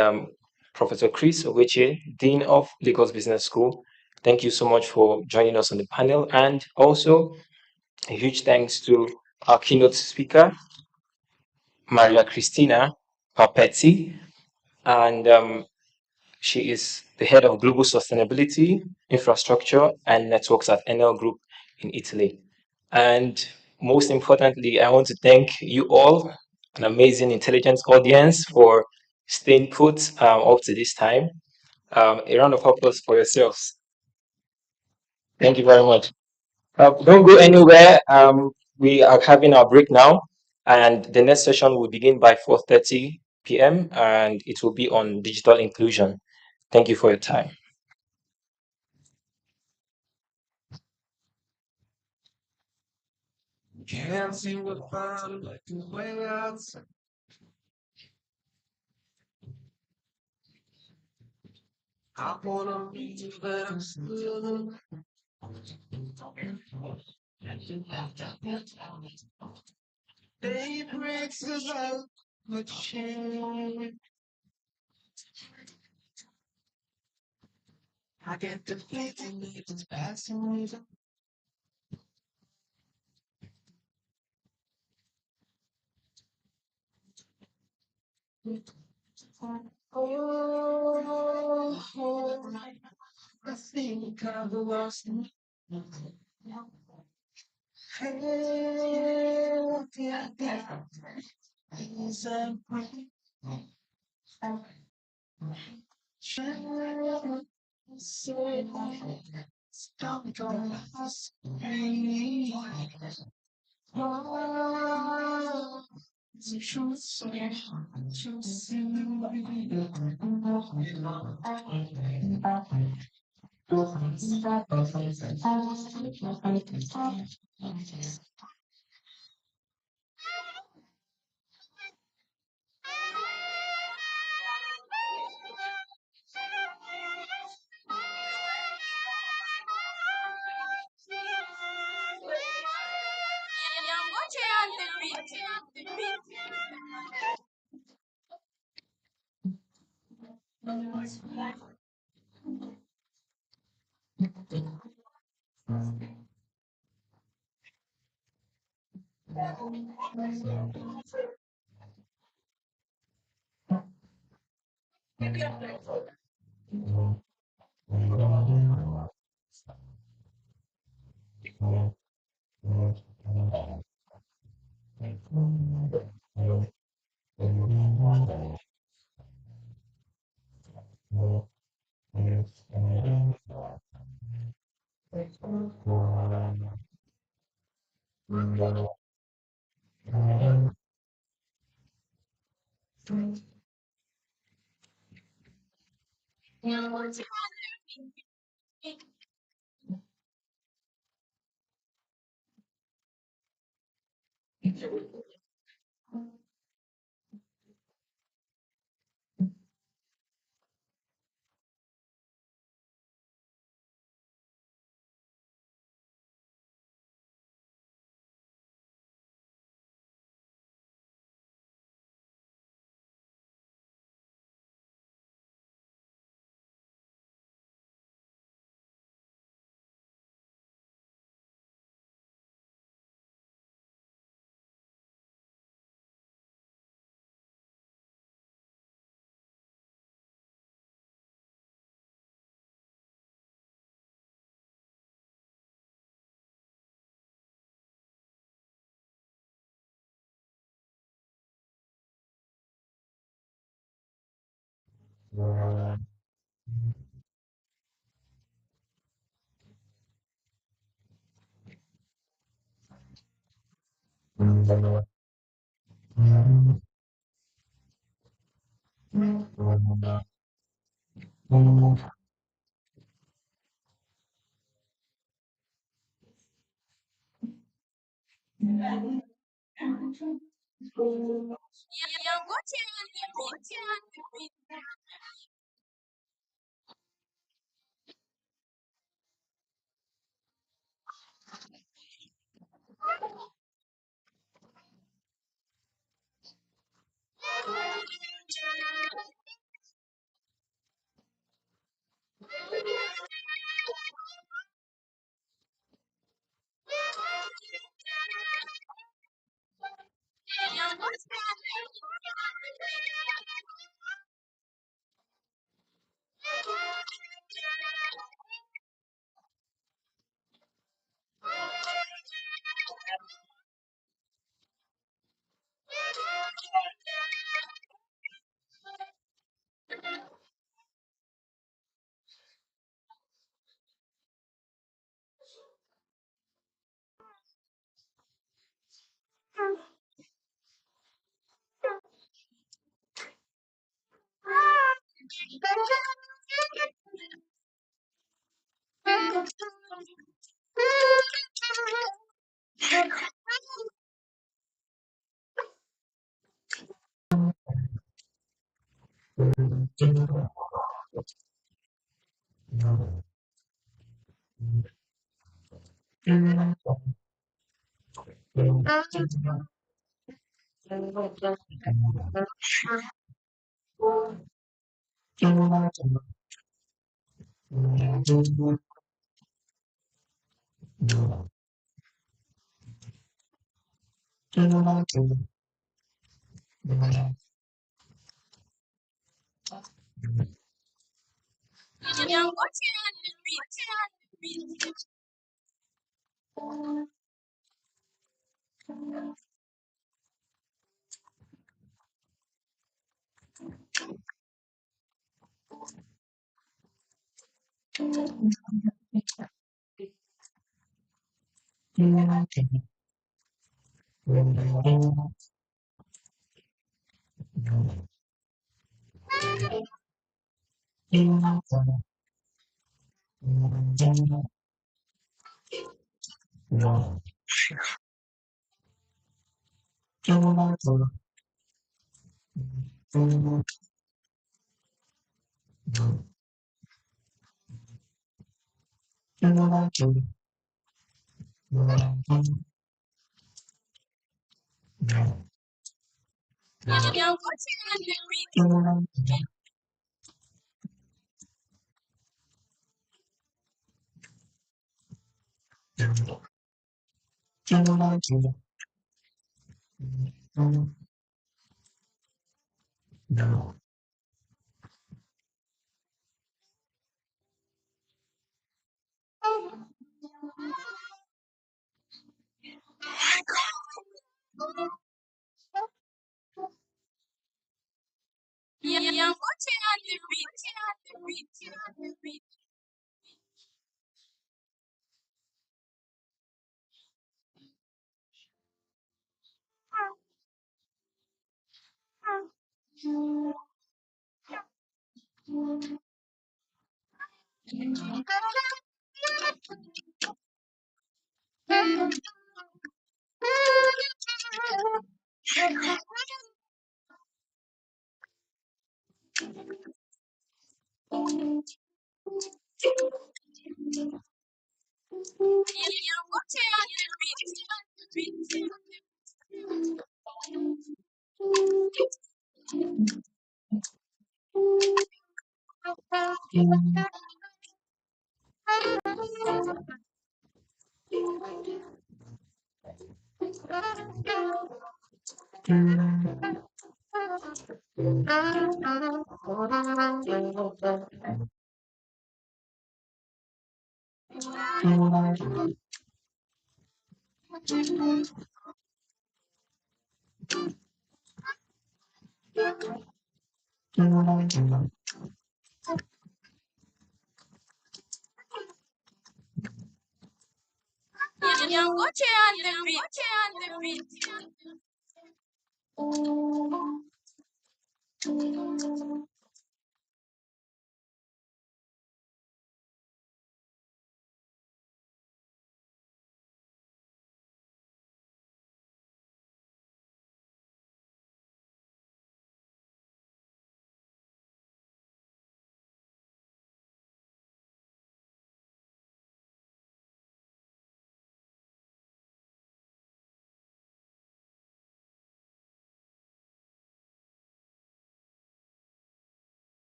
Professor Chris Oweche, Dean of Lagos Business School. Thank you so much for joining us on the panel. And also a huge thanks to our keynote speaker, Maria Cristina Papetti, and she is the head of global sustainability, infrastructure, and networks at NL Group in Italy. And most importantly, I want to thank you all, an amazing intelligence audience, for staying put up to this time. A round of applause for yourselves. Thank you very much. Don't go anywhere. We are having our break now, and the next session will begin by 4:30 p.m. and it will be on digital inclusion. Thank you for your time. Can't seem to find the way out. I wanna read you, but I'm still. Day breaks without a change. I get the feeling that it's passing me by. Oh, I think I've lost me. Hey, yeah, yeah. Is that right?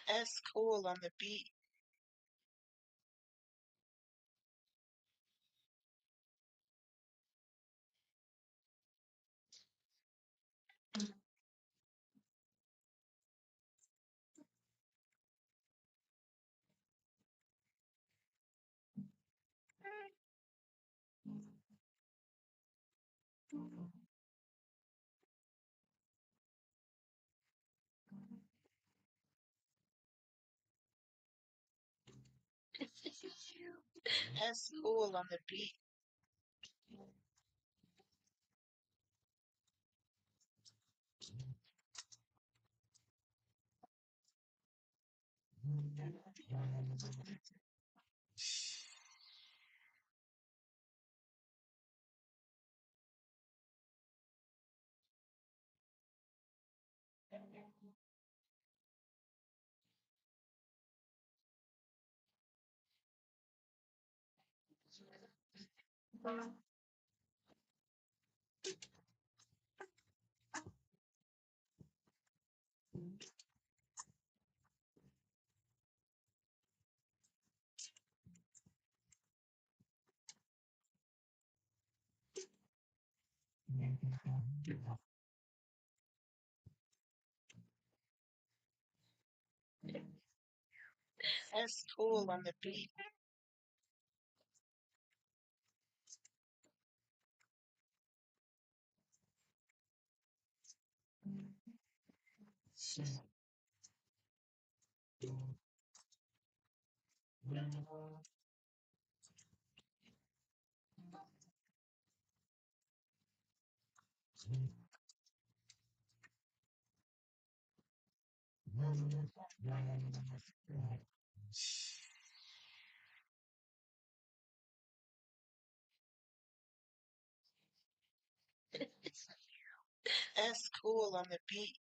That's cool on the beat. That's cool on the beat. That's cool on the beat. That's cool on the beat.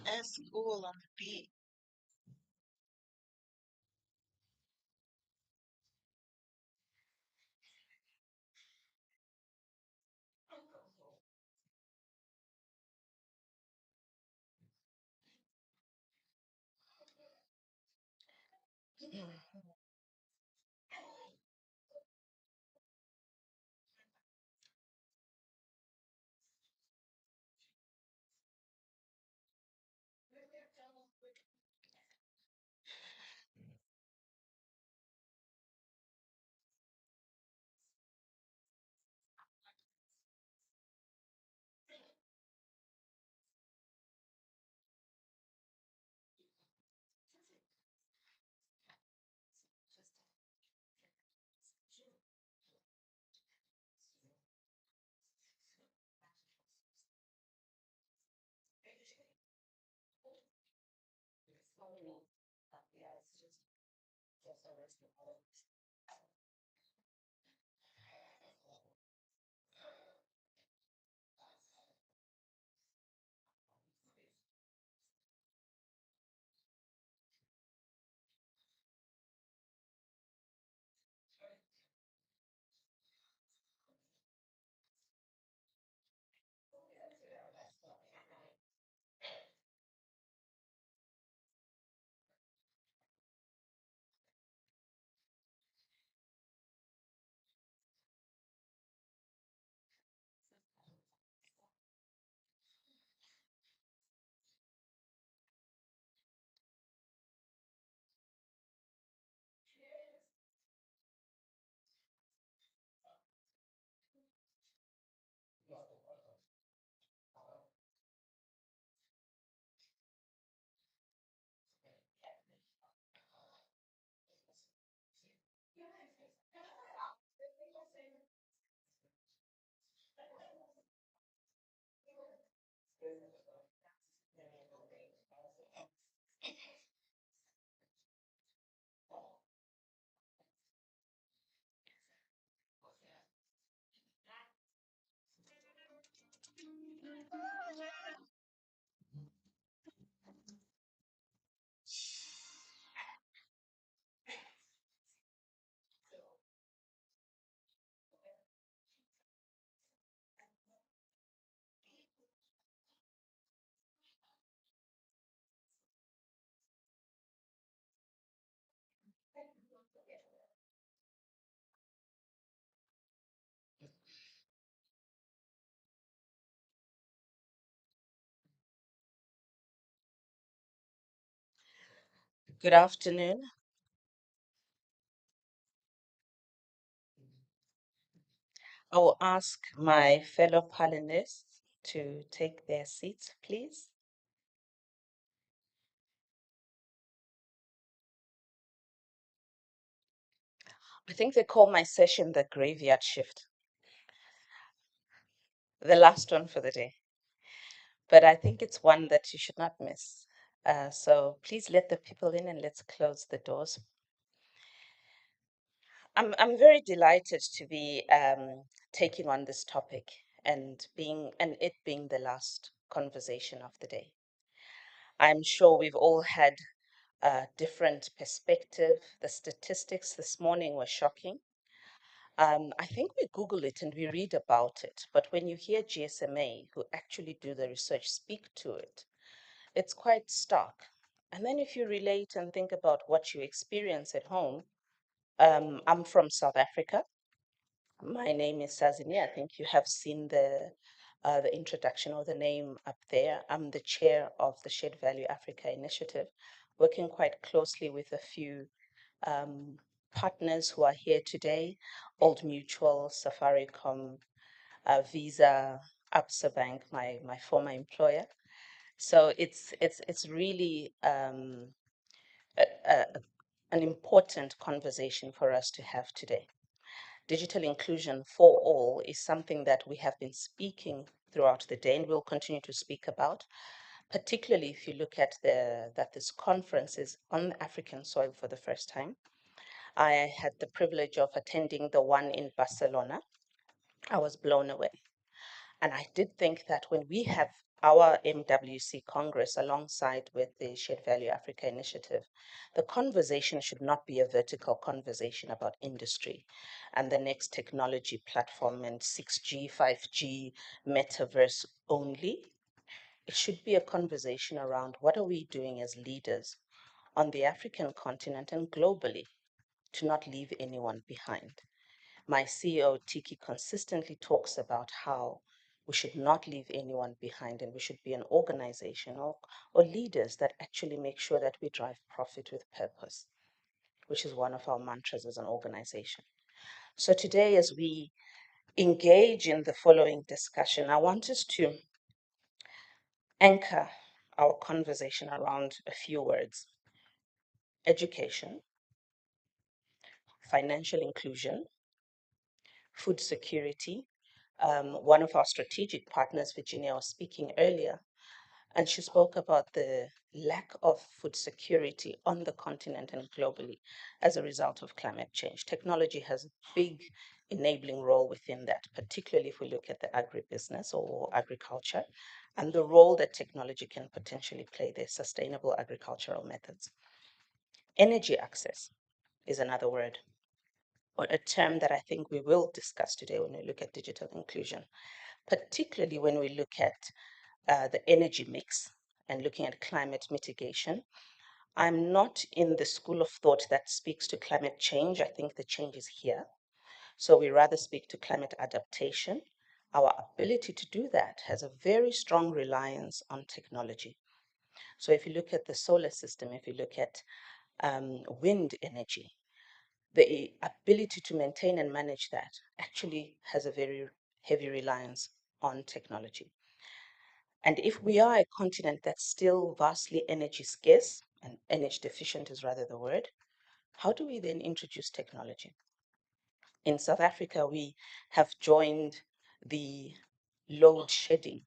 That's cool on the beat. Good afternoon. I will ask my fellow panelists to take their seats, please. I think they call my session the graveyard shift, the last one for the day. But I think it's one that you should not miss. So please let the people in and let's close the doors. I'm very delighted to be taking on this topic and it being the last conversation of the day. I'm sure we've all had a different perspective. The statistics this morning were shocking. I think we Google it and we read about it, but when you hear GSMA, who actually do the research, speak to it, it's quite stark. And then if you relate and think about what you experience at home, I'm from South Africa. My name is Sazini. I think you have seen the introduction or the name up there. I'm the chair of the Shared Value Africa Initiative, working quite closely with a few partners who are here today: Old Mutual, Safaricom, Visa, Absa Bank, my former employer. So it's really an important conversation for us to have today. Digital inclusion for all is something that we have been speaking throughout the day and will continue to speak about, particularly if you look at that this conference is on African soil for the first time. I had the privilege of attending the one in Barcelona. I was blown away. And I did think that when we have our MWC Congress alongside with the Shared Value Africa Initiative, the conversation should not be a vertical conversation about industry and the next technology platform and 6G, 5G, metaverse only. It should be a conversation around what are we doing as leaders on the African continent and globally to not leave anyone behind. My CEO, Tiki, consistently talks about how we should not leave anyone behind and we should be an organization or leaders that actually make sure that we drive profit with purpose, which is one of our mantras as an organization. So today, as we engage in the following discussion, I want us to anchor our conversation around a few words: education, financial inclusion, food security. One of our strategic partners, Virginia, was speaking earlier, and she spoke about the lack of food security on the continent and globally as a result of climate change. Technology has a big enabling role within that, particularly if we look at the agribusiness or agriculture and the role that technology can potentially play there, sustainable agricultural methods. Energy access is another word, or a term that I think we will discuss today when we look at digital inclusion, particularly when we look at the energy mix and looking at climate mitigation. I'm not in the school of thought that speaks to climate change. I think the change is here. So we rather speak to climate adaptation. Our ability to do that has a very strong reliance on technology. So if you look at the solar system, if you look at wind energy, the ability to maintain and manage that actually has a very heavy reliance on technology. And if we are a continent that's still vastly energy scarce, and energy deficient is rather the word, how do we then introduce technology? In South Africa, we have joined the load shedding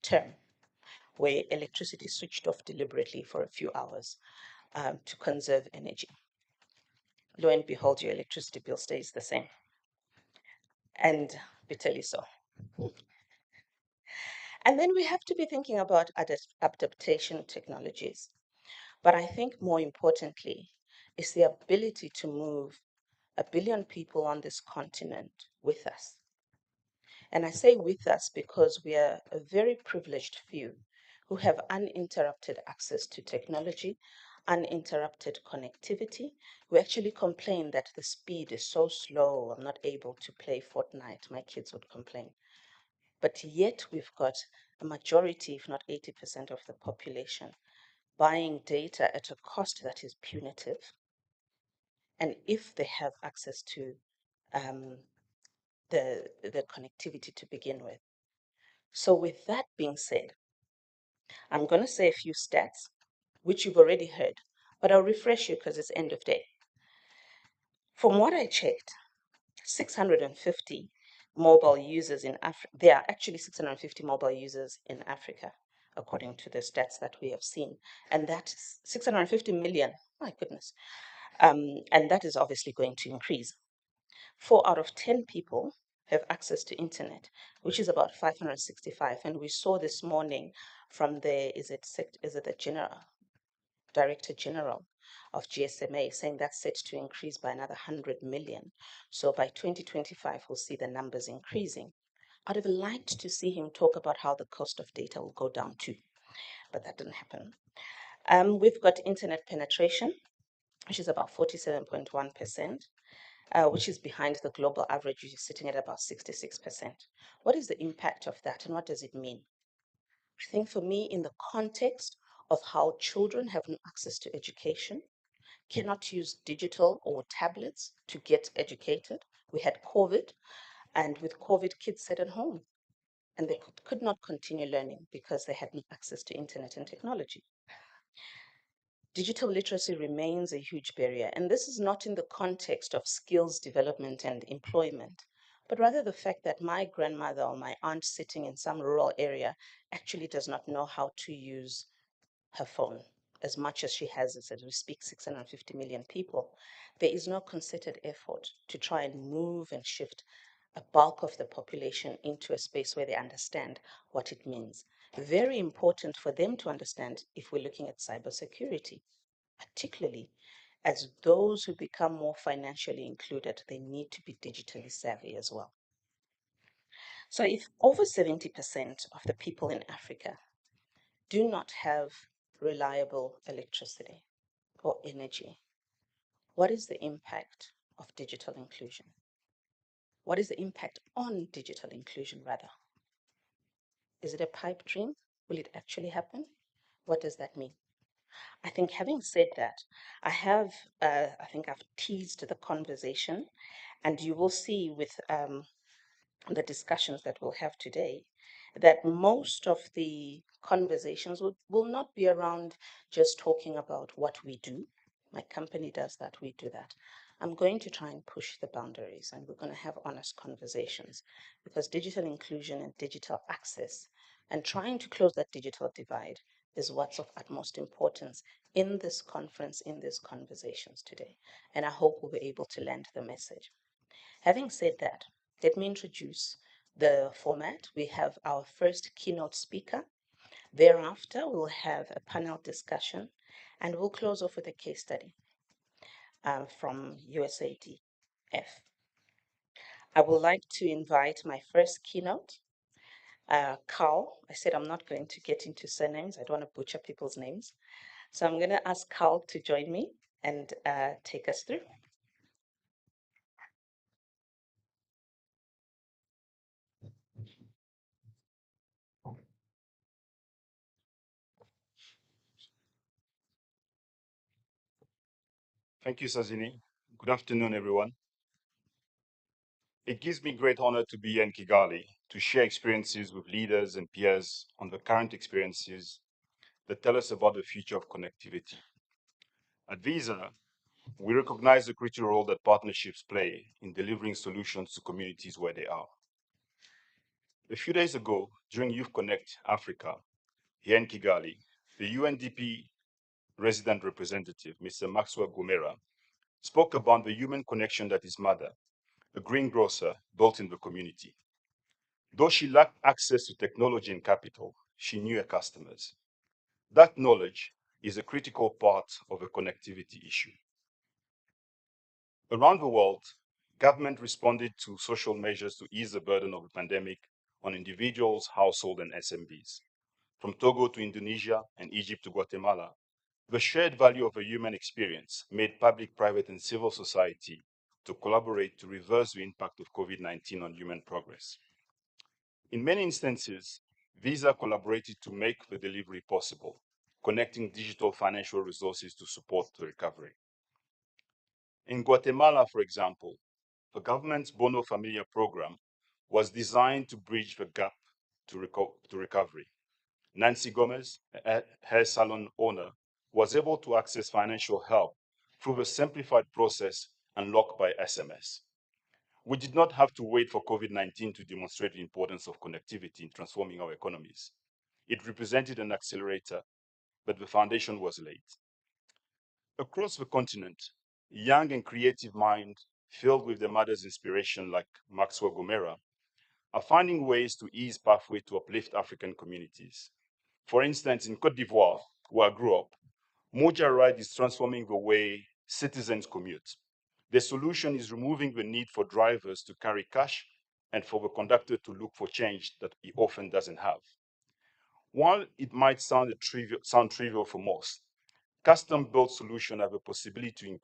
term, where electricity is switched off deliberately for a few hours to conserve energy. Lo and behold, your electricity bill stays the same. And bitterly so. And then we have to be thinking about adaptation technologies. But I think more importantly is the ability to move 1 billion people on this continent with us. And I say with us because we are a very privileged few who have uninterrupted access to technology, uninterrupted connectivity. We actually complain that the speed is so slow, I'm not able to play Fortnite. My kids would complain. But yet we've got a majority, if not 80% of the population, buying data at a cost that is punitive. And if they have access to the connectivity to begin with. So with that being said, I'm going to say a few stats, which you've already heard, but I'll refresh you because it's end of day. From what I checked, 650 mobile users in Africa. There are actually 650 mobile users in Africa, according to the stats that we have seen. And that is 650 million, my goodness. And that is obviously going to increase. 4 out of 10 people have access to internet, which is about 565. And we saw this morning from the, is it the Director General of GSMA saying that's set to increase by another 100 million. So by 2025, we'll see the numbers increasing. I'd have liked to see him talk about how the cost of data will go down too, but that didn't happen. We've got internet penetration, which is about 47.1%, which is behind the global average, which is sitting at about 66%. What is the impact of that and what does it mean? I think for me, in the context of how children have no access to education, cannot use digital or tablets to get educated. We had COVID, and with COVID, kids sat at home and they could not continue learning because they had no access to internet and technology. Digital literacy remains a huge barrier, and this is not in the context of skills development and employment, but rather the fact that my grandmother or my aunt sitting in some rural area actually does not know how to use her phone as much as she has it. As we speak 650 million people, there is no concerted effort to try and move and shift a bulk of the population into a space where they understand what it means. Very important for them to understand if we're looking at cybersecurity, particularly as those who become more financially included, they need to be digitally savvy as well. So if over 70% of the people in Africa do not have reliable electricity or energy, what is the impact of digital inclusion? What is the impact on digital inclusion, rather? Is it a pipe dream? Will it actually happen? What does that mean? I think having said that, I think I've teased the conversation, and you will see with the discussions that we'll have today, that most of the conversations will not be around just talking about what we do. My company does that, we do that. I'm going to try and push the boundaries, and we're going to have honest conversations, because digital inclusion and digital access and trying to close that digital divide is what's of utmost importance in this conference, in these conversations today. And I hope we'll be able to land the message. Having said that, let me introduce the format. We have our first keynote speaker. Thereafter, we'll have a panel discussion, and we'll close off with a case study from USAID-F. I would like to invite my first keynote, Carl. I said I'm not going to get into surnames. I don't want to butcher people's names. So I'm going to ask Carl to join me and take us through. Thank you, Sazini. Good afternoon, everyone. It gives me great honor to be here in Kigali to share experiences with leaders and peers on the current experiences that tell us about the future of connectivity. At Visa, we recognize the critical role that partnerships play in delivering solutions to communities where they are. A few days ago, during Youth Connect Africa, here in Kigali, the UNDP resident representative, Mr. Maxwell Gomera, spoke about the human connection that his mother, a greengrocer, built in the community. Though she lacked access to technology and capital, she knew her customers. That knowledge is a critical part of a connectivity issue. Around the world, government responded to social measures to ease the burden of the pandemic on individuals, households, and SMBs. From Togo to Indonesia and Egypt to Guatemala, the shared value of a human experience made public, private, and civil society to collaborate to reverse the impact of COVID-19 on human progress. In many instances, Visa collaborated to make the delivery possible, connecting digital financial resources to support the recovery. In Guatemala, for example, the government's Bono Familia program was designed to bridge the gap to recovery. Nancy Gomez, a hair salon owner, was able to access financial help through the simplified process unlocked by SMS. We did not have to wait for COVID-19 to demonstrate the importance of connectivity in transforming our economies. It represented an accelerator, but the foundation was laid. Across the continent, young and creative minds filled with the mother's inspiration like Maxwell Gomera, are finding ways to ease pathway to uplift African communities. For instance, in Cote d'Ivoire, where I grew up, Moja Ride is transforming the way citizens commute. The solution is removing the need for drivers to carry cash and for the conductor to look for change that he often doesn't have. While it might sound trivial for most, custom-built solutions have a possibility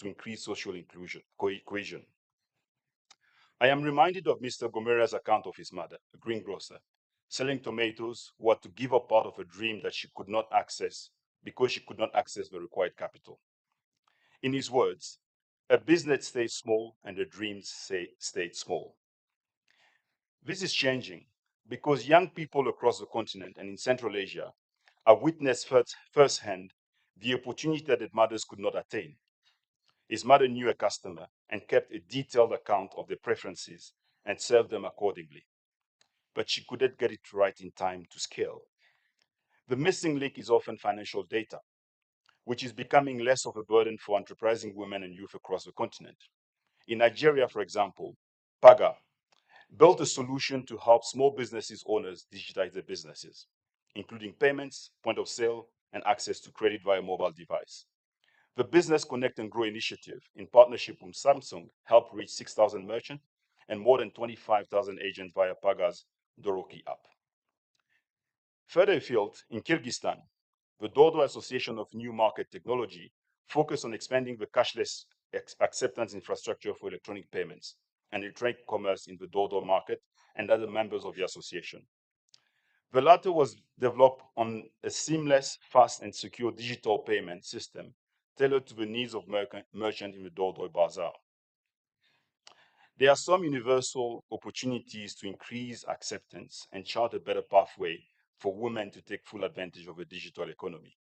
to increase social inclusion, cohesion. I am reminded of Mr. Gomera's account of his mother, a greengrocer, selling tomatoes who had to give up part of a dream that she could not access because she could not access the required capital. In his words, a business stays small and the dreams stayed small. This is changing because young people across the continent and in Central Asia have witnessed firsthand the opportunity that mothers could not attain. His mother knew a customer and kept a detailed account of their preferences and served them accordingly. But she couldn't get it right in time to scale. The missing link is often financial data, which is becoming less of a burden for enterprising women and youth across the continent. In Nigeria, for example, Paga built a solution to help small businesses owners digitize their businesses, including payments, point of sale, and access to credit via mobile device. The Business Connect and Grow initiative, in partnership with Samsung, helped reach 6,000 merchants and more than 25,000 agents via Paga's Doroki app. Further afield, in Kyrgyzstan, the Dodo Association of New Market Technology focused on expanding the cashless acceptance infrastructure for electronic payments and electronic commerce in the Dodo market and other members of the association. The latter was developed on a seamless, fast, and secure digital payment system tailored to the needs of merchants in the Dodo Bazaar. There are some universal opportunities to increase acceptance and chart a better pathway for women to take full advantage of the digital economy.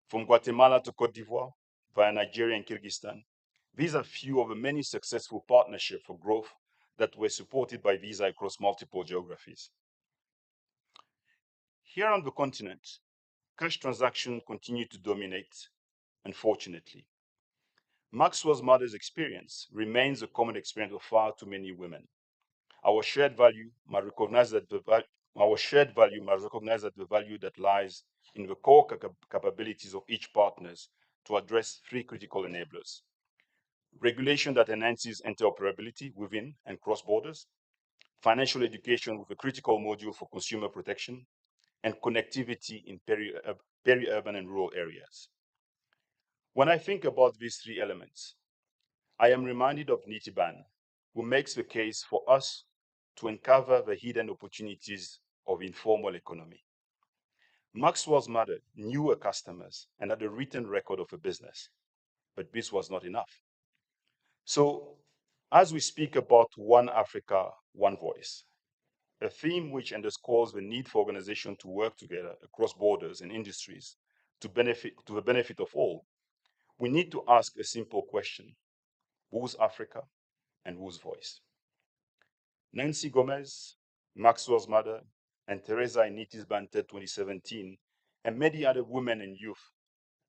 From Guatemala to Cote d'Ivoire, via Nigeria and Kyrgyzstan, these are few of the many successful partnerships for growth that were supported by Visa across multiple geographies. Here on the continent, cash transactions continue to dominate, unfortunately. Maxwell's mother's experience remains a common experience of far too many women. Our shared value must recognize that the value that lies in the core capabilities of each partners to address three critical enablers: regulation that enhances interoperability within and cross borders, financial education with a critical module for consumer protection, and connectivity in peri-urban and rural areas. When I think about these three elements, I am reminded of Nitiban, who makes the case for us to uncover the hidden opportunities of informal economy. Maxwell's mother knew her customers and had a written record of a business, but this was not enough. So, as we speak about One Africa, One Voice, a theme which underscores the need for organizations to work together across borders and industries to the benefit of all, we need to ask a simple question: whose Africa and whose voice? Nancy Gomez, Maxwell's mother, and Teresa in Niti's TED 2017, and many other women and youth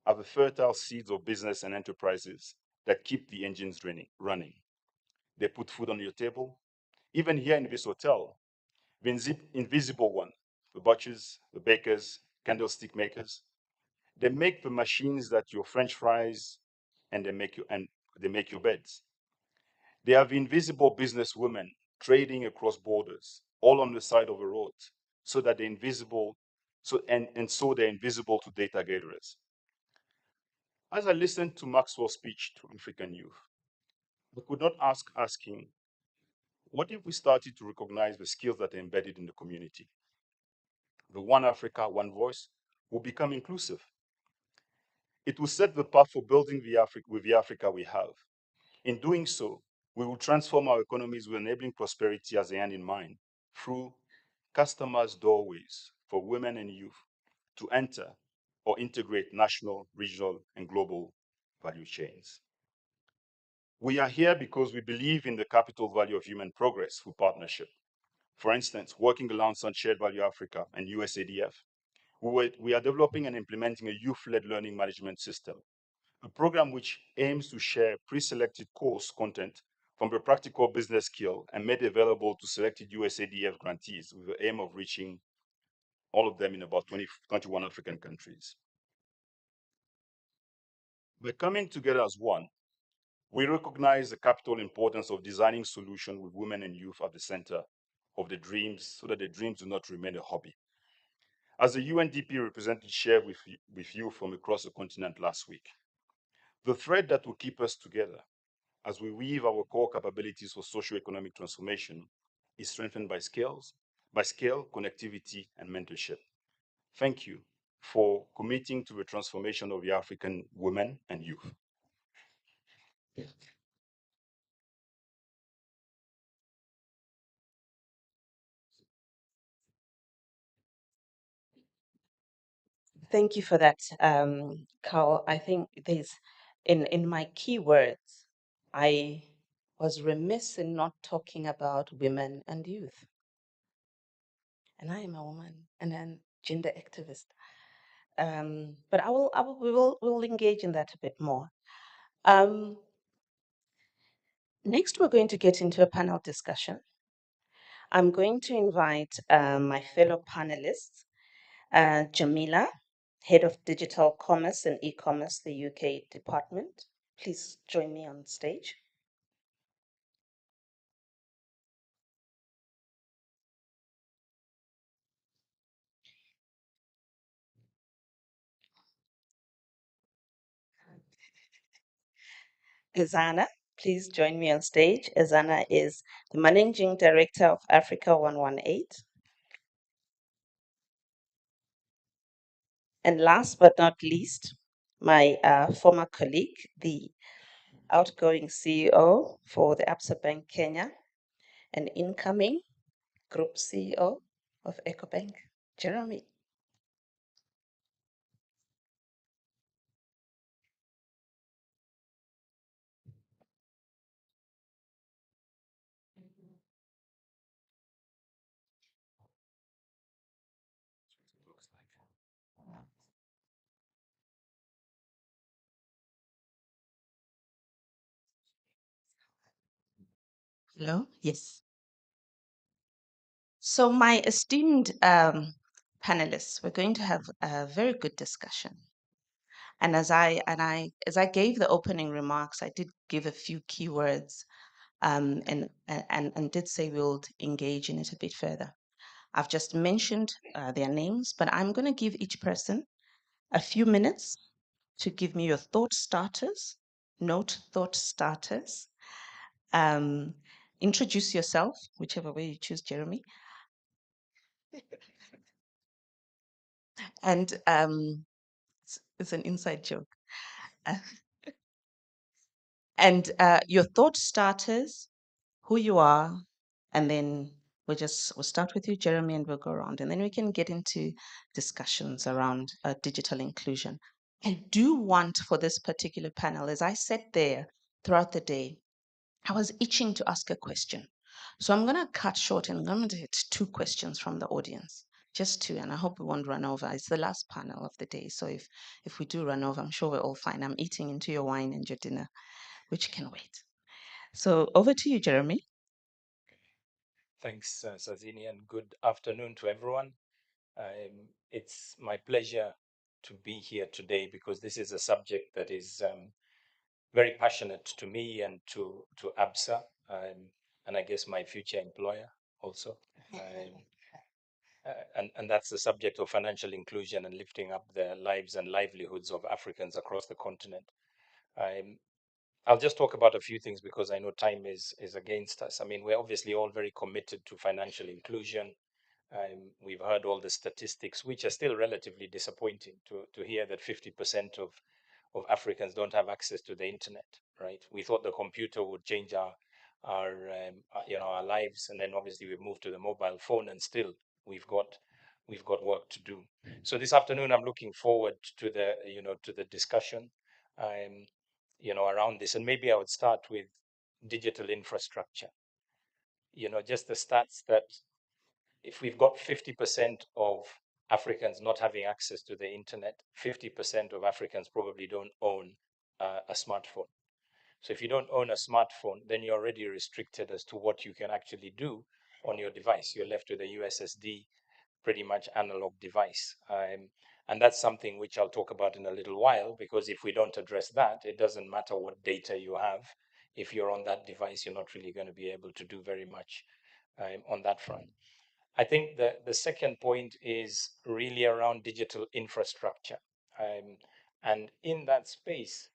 are the fertile seeds of business and enterprises that keep the engines running. They put food on your table. Even here in this hotel, the invisible one, the butchers, the bakers, candlestick makers, they make the machines that your French fries and they make your beds. They are the invisible businesswomen trading across borders, all on the side of the road, so that they're invisible, so they're invisible to data gatherers. As I listened to Maxwell's speech to African youth, we could not asking, what if we started to recognize the skills that are embedded in the community? The One Africa, One Voice will become inclusive. It will set the path for building with the Africa we have. In doing so, we will transform our economies with enabling prosperity as the end in mind through customers' doorways for women and youth to enter or integrate national, regional, and global value chains. We are here because we believe in the capital value of human progress through partnership. For instance, working alongside Shared Value Africa and USADF, we are developing and implementing a youth-led learning management system, a program which aims to share pre-selected course content from the practical business skill and made available to selected USADF grantees with the aim of reaching all of them in about 21 African countries. By coming together as one, we recognize the capital importance of designing solutions with women and youth at the center of the dreams so that the dreams do not remain a hobby. As the UNDP representative shared with you from across the continent last week, the thread that will keep us together as we weave our core capabilities for socio-economic transformation is strengthened by scale, connectivity, and mentorship. Thank you for committing to the transformation of the African women and youth. Thank you for that, Carl. I think there's, in my keywords, I was remiss in not talking about women and youth. And I am a woman and a gender activist. But we'll engage in that a bit more. Next, we're going to get into a panel discussion. I'm going to invite my fellow panelists, Jamila, Head of Digital Commerce and E-Commerce, the UK Department. Please join me on stage. Ezana, please join me on stage. Ezana is the Managing Director of Africa 118. And last but not least, my former colleague, the outgoing CEO for the Absa Bank Kenya, and incoming Group CEO of EcoBank, Jeremy. Hello? Yes. So my esteemed panelists, we're going to have a very good discussion. And as I gave the opening remarks, I did give a few keywords and did say we'll engage in it a bit further. I've just mentioned their names, but I'm going to give each person a few minutes to give me your thought starters, note thought starters. Introduce yourself, whichever way you choose, Jeremy. And it's an inside joke. And your thought starters, who you are, and then we'll start with you, Jeremy, and we'll go around, and then we can get into discussions around digital inclusion. I do want for this particular panel, as I sat there throughout the day, I was itching to ask a question. So I'm going to cut short and I'm going to hit 2 questions from the audience, just 2, and I hope we won't run over. It's the last panel of the day, so if we do run over, I'm sure we're all fine. I'm eating into your wine and your dinner, which can wait. So over to you, Jeremy. Thanks, Sazini, and good afternoon to everyone. It's my pleasure to be here today because this is a subject that is very passionate to me and to ABSA, and I guess my future employer also. And that's the subject of financial inclusion and lifting up the lives and livelihoods of Africans across the continent. I'll just talk about a few things because I know time is against us. I mean, we're obviously all very committed to financial inclusion. We've heard all the statistics, which are still relatively disappointing to hear that 50% of Africans don't have access to the internet, right? We thought the computer would change our lives, and then obviously we've moved to the mobile phone, and still we've got work to do. So this afternoon, I'm looking forward to the discussion, around this, and maybe I would start with digital infrastructure. Just the stats that if we've got 50% of Africans not having access to the internet, 50% of Africans probably don't own a smartphone. So if you don't own a smartphone, then you're already restricted as to what you can actually do on your device. You're left with a USSD, pretty much analog device. And that's something which I'll talk about in a little while, because if we don't address that, it doesn't matter what data you have. If you're on that device, you're not really going to be able to do very much on that front. I think the second point is really around digital infrastructure. And in that space,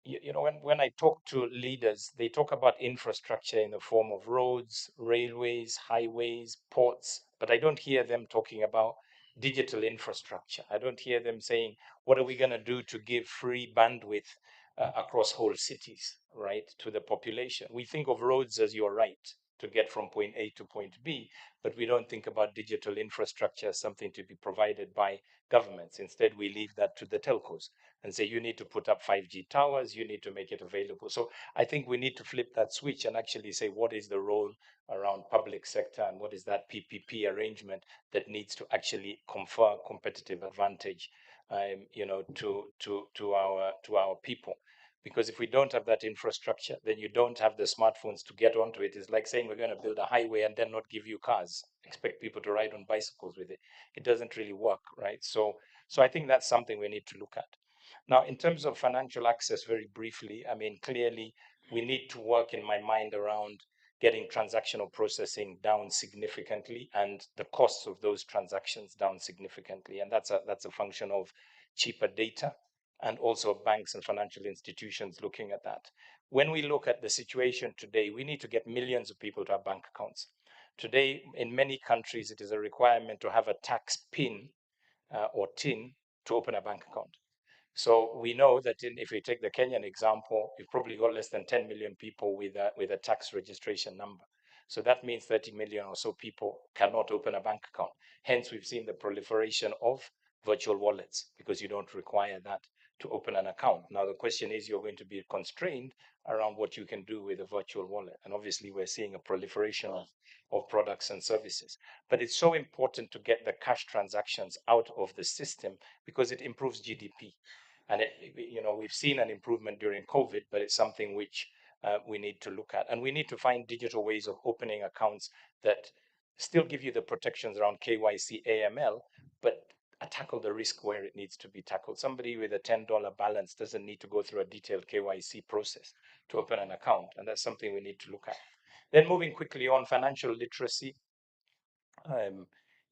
you know, when I talk to leaders, they talk about infrastructure in the form of roads, railways, highways, ports, but I don't hear them talking about digital infrastructure. I don't hear them saying, what are we going to do to give free bandwidth across whole cities, right, to the population? We think of roads as you're right, to get from point A to point B, but we don't think about digital infrastructure as something to be provided by governments. Instead, we leave that to the telcos and say, you need to put up 5G towers, you need to make it available. So I think we need to flip that switch and actually say, what is the role around public sector and what is that PPP arrangement that needs to actually confer competitive advantage, you know, to our people. Because if we don't have that infrastructure, then you don't have the smartphones to get onto it. It's like saying we're going to build a highway and then not give you cars, expect people to ride on bicycles with it. It doesn't really work, right? So I think that's something we need to look at. Now, in terms of financial access, very briefly, I mean, clearly we need to work in my mind around getting transactional processing down significantly and the costs of those transactions down significantly. And that's a function of cheaper data and also banks and financial institutions looking at that. When we look at the situation today, we need to get millions of people to have bank accounts. Today, in many countries, it is a requirement to have a tax PIN or TIN to open a bank account. So we know that if we take the Kenyan example, we've probably got less than 10 million people with a tax registration number. So that means 30 million or so people cannot open a bank account. Hence, we've seen the proliferation of virtual wallets because you don't require that to open an account. Now, the question is, you're going to be constrained around what you can do with a virtual wallet. And obviously, we're seeing a proliferation of products and services. But it's so important to get the cash transactions out of the system because it improves GDP. And you know, we've seen an improvement during COVID, but it's something which we need to look at. And we need to find digital ways of opening accounts that still give you the protections around KYC, AML, but tackle the risk where it needs to be tackled. Somebody with a $10 balance doesn't need to go through a detailed KYC process to open an account. And that's something we need to look at. Then moving quickly on, financial literacy.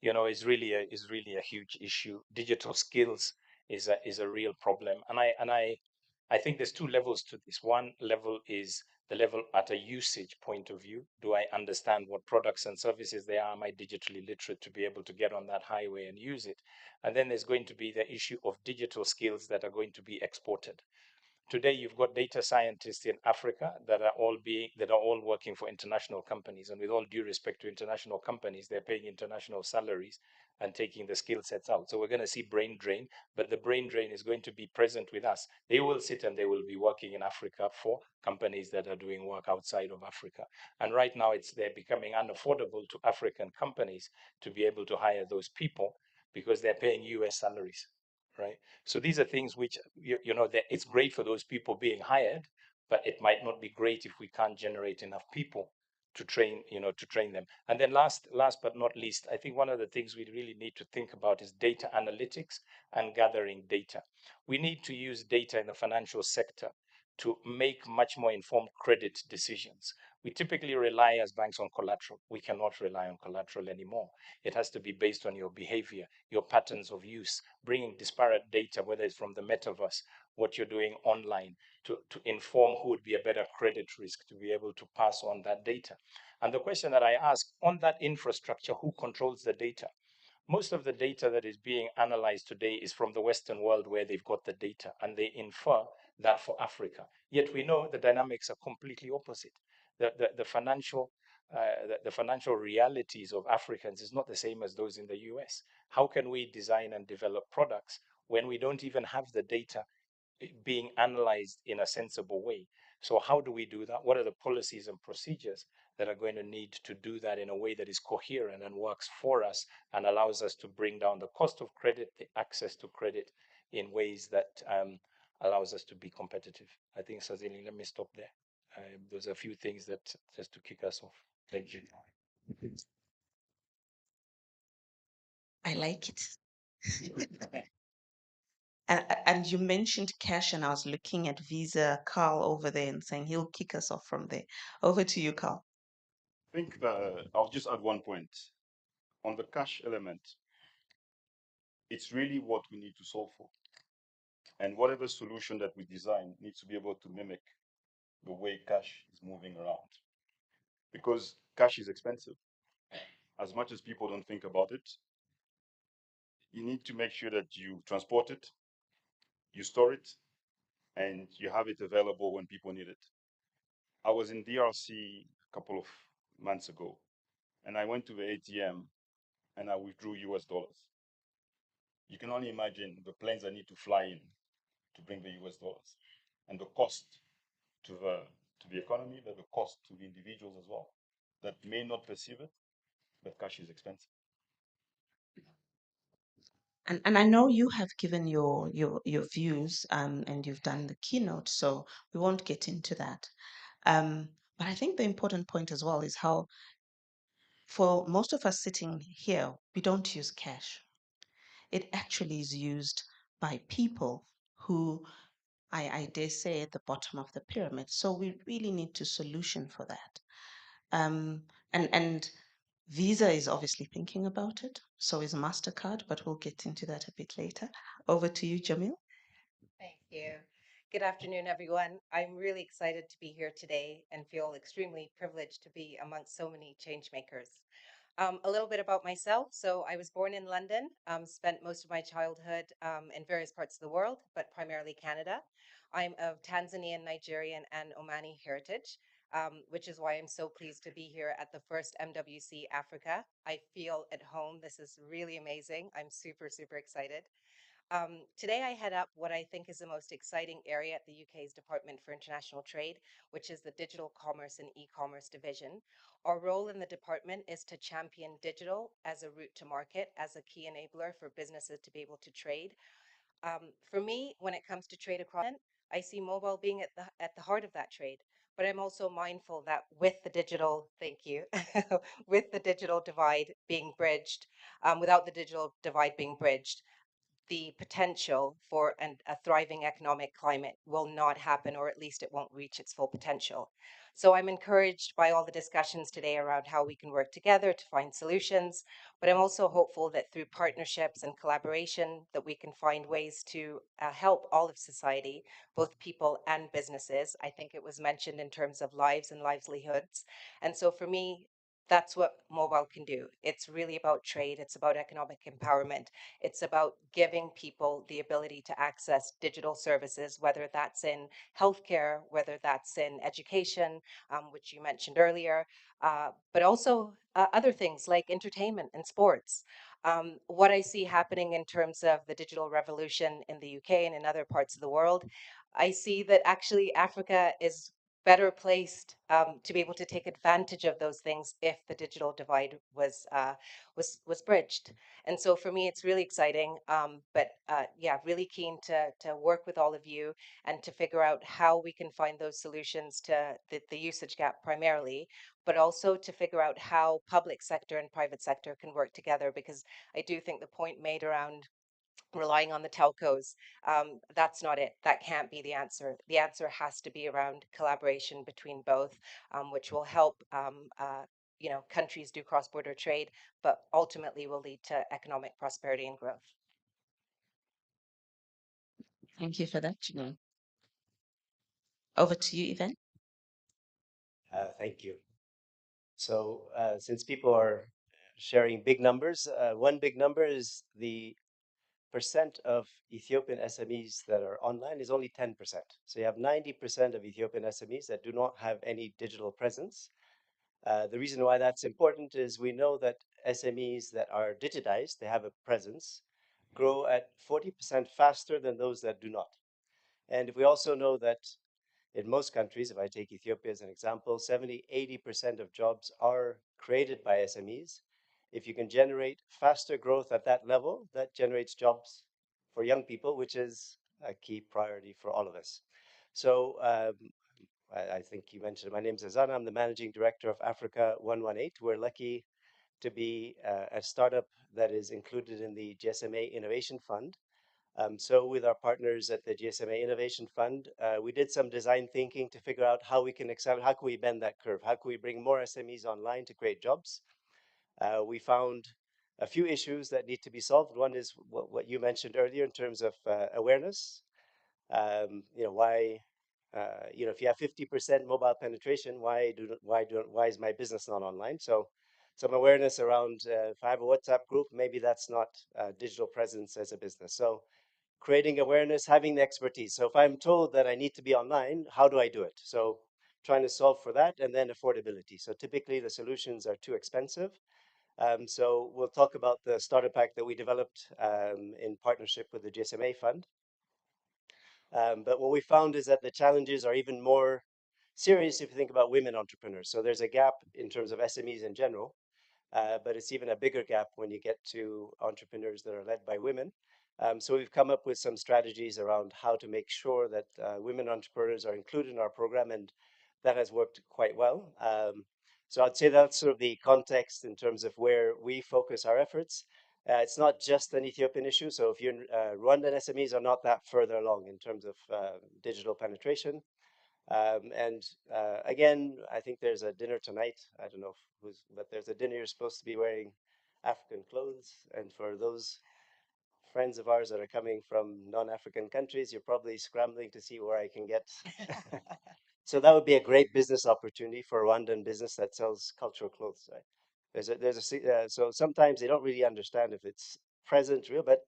You know, is really a huge issue. Digital skills is a real problem, and I think there's two levels to this. One level is the level at a usage point of view. Do I understand what products and services they are? Am I digitally literate to be able to get on that highway and use it? And then there's going to be the issue of digital skills that are going to be exported. Today, you've got data scientists in Africa that are all working for international companies. And with all due respect to international companies, they're paying international salaries and taking the skill sets out. So we're going to see brain drain, but the brain drain is going to be present with us. They will sit and they will be working in Africa for companies that are doing work outside of Africa. And right now, they're becoming unaffordable to African companies to be able to hire those people because they're paying US salaries. Right. So these are things which, you know, that it's great for those people being hired, but it might not be great if we can't generate enough people to train, you know, to train them. And then last but not least, I think one of the things we really need to think about is data analytics and gathering data. We need to use data in the financial sector to make much more informed credit decisions. We typically rely as banks on collateral. We cannot rely on collateral anymore. It has to be based on your behavior, your patterns of use, bringing disparate data, whether it's from the metaverse, what you're doing online, to inform who would be a better credit risk to be able to pass on that data. And the question that I ask, on that infrastructure, who controls the data? Most of the data that is being analyzed today is from the Western world where they've got the data and they infer that for Africa. Yet we know the dynamics are completely opposite. The financial realities of Africans is not the same as those in the US. How can we design and develop products when we don't even have the data being analyzed in a sensible way? So how do we do that? What are the policies and procedures that are going to need to do that in a way that is coherent and works for us and allows us to bring down the cost of credit, the access to credit in ways that allows us to be competitive. I think, Sazili, let me stop there. Those are a few things that just to kick us off. Thank you. I like it. And you mentioned cash, and I was looking at Visa Carl over there and saying he'll kick us off from there. Over to you, Carl. I think I'll just add one point. On the cash element, it's really what we need to solve for. And whatever solution that we design needs to be able to mimic the way cash is moving around. Because cash is expensive. As much as people don't think about it, you need to make sure that you transport it, you store it, and you have it available when people need it. I was in DRC a couple of months ago, and I went to the ATM and I withdrew US dollars. You can only imagine the planes I need to fly in to bring the US dollars and the cost to the economy, but the cost to the individuals as well that may not perceive it, but cash is expensive. And I know you have given your views and you've done the keynote, so we won't get into that. But I think the important point as well is how, for most of us sitting here, we don't use cash. It actually is used by people who I dare say at the bottom of the pyramid. So we really need to solution for that. And Visa is obviously thinking about it. So is MasterCard, but we'll get into that a bit later. Over to you, Jamil. Thank you. Good afternoon, everyone. I'm really excited to be here today and feel extremely privileged to be amongst so many change makers. A little bit about myself. So I was born in London, spent most of my childhood in various parts of the world, but primarily Canada. I'm of Tanzanian, Nigerian, and Omani heritage, which is why I'm so pleased to be here at the first MWC Africa. I feel at home. This is really amazing. I'm super, super excited. Today, I head up what I think is the most exciting area at the UK's Department for International Trade, which is the Digital Commerce and E-commerce division. Our role in the department is to champion digital as a route to market, as a key enabler for businesses to be able to trade. For me, when it comes to trade across, I see mobile being at the heart of that trade. But I'm also mindful that with the digital, thank you, with the digital divide being bridged, without the digital divide being bridged, the potential for a thriving economic climate will not happen, or at least it won't reach its full potential. So I'm encouraged by all the discussions today around how we can work together to find solutions, but I'm also hopeful that through partnerships and collaboration that we can find ways to help all of society, both people and businesses. I think it was mentioned in terms of lives and livelihoods. And so for me, that's what mobile can do. It's really about trade. It's about economic empowerment. It's about giving people the ability to access digital services, whether that's in healthcare, whether that's in education, which you mentioned earlier, but also other things like entertainment and sports. What I see happening in terms of the digital revolution in the UK and in other parts of the world, I see that actually Africa is better placed to be able to take advantage of those things if the digital divide was bridged. And so for me, it's really exciting. But yeah, really keen to work with all of you and to figure out how we can find those solutions to the usage gap primarily, but also to figure out how public sector and private sector can work together. Because I do think the point made around relying on the telcos, that's not it. That can't be the answer. The answer has to be around collaboration between both, which will help countries do cross-border trade, but ultimately will lead to economic prosperity and growth. Thank you for that, Janine. Over to you, Yvonne. Thank you. So since people are sharing big numbers, one big number is the percent of Ethiopian SMEs that are online is only 10%. So you have 90% of Ethiopian SMEs that do not have any digital presence. The reason why that's important is we know that SMEs that are digitized, they have a presence, grow at 40% faster than those that do not. And we also know that in most countries, if I take Ethiopia as an example, 70, 80% of jobs are created by SMEs. If you can generate faster growth at that level, that generates jobs for young people, which is a key priority for all of us. So I think you mentioned my name is Azana. I'm the managing director of Africa 118. We're lucky to be a startup that is included in the GSMA Innovation Fund. So with our partners at the GSMA Innovation Fund, we did some design thinking to figure out how we can accelerate, how can we bend that curve? How can we bring more SMEs online to create jobs? We found a few issues that need to be solved. One is what you mentioned earlier in terms of awareness. Why, if you have 50% mobile penetration, why is my business not online? So some awareness around, if I have a WhatsApp group, maybe that's not digital presence as a business. So creating awareness, having the expertise. So if I'm told that I need to be online, how do I do it? So trying to solve for that, and then affordability. So typically the solutions are too expensive. So we'll talk about the starter pack that we developed in partnership with the GSMA Fund. But what we found is that the challenges are even more serious if you think about women entrepreneurs. So there's a gap in terms of SMEs in general, but it's even a bigger gap when you get to entrepreneurs that are led by women. So we've come up with some strategies around how to make sure that women entrepreneurs are included in our program, and that has worked quite well. So I'd say that's sort of the context in terms of where we focus our efforts. It's not just an Ethiopian issue. So if you're Rwandan SMEs are not that further along in terms of digital penetration. Again, I think there's a dinner tonight. I don't know but there's a dinner you're supposed to be wearing African clothes. And for those friends of ours that are coming from non-African countries, you're probably scrambling to see where I can get. So that would be a great business opportunity for a Rwandan business that sells cultural clothes, right? So sometimes they don't really understand if it's present, real, but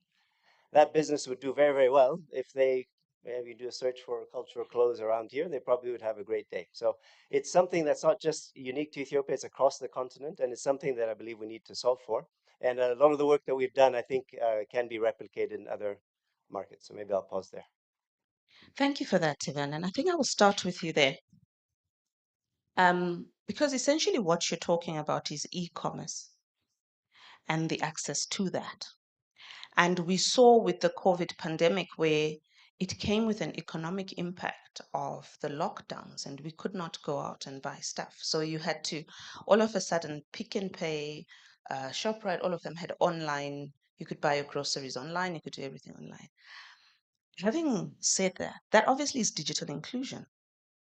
that business would do very, very well if they maybe do a search for cultural clothes around here. They probably would have a great day. So it's something that's not just unique to Ethiopia, it's across the continent, and it's something that I believe we need to solve for. And a lot of the work that we've done, I think, can be replicated in other markets. So maybe I'll pause there. Thank you for that, Ivan. And I think I will start with you there. Because essentially what you're talking about is e-commerce and the access to that. And we saw with the COVID pandemic where it came with an economic impact of the lockdowns and we could not go out and buy stuff. So you had to all of a sudden Pick and Pay, ShopRite, all of them had online. You could buy your groceries online, you could do everything online. Having said that, that obviously is digital inclusion,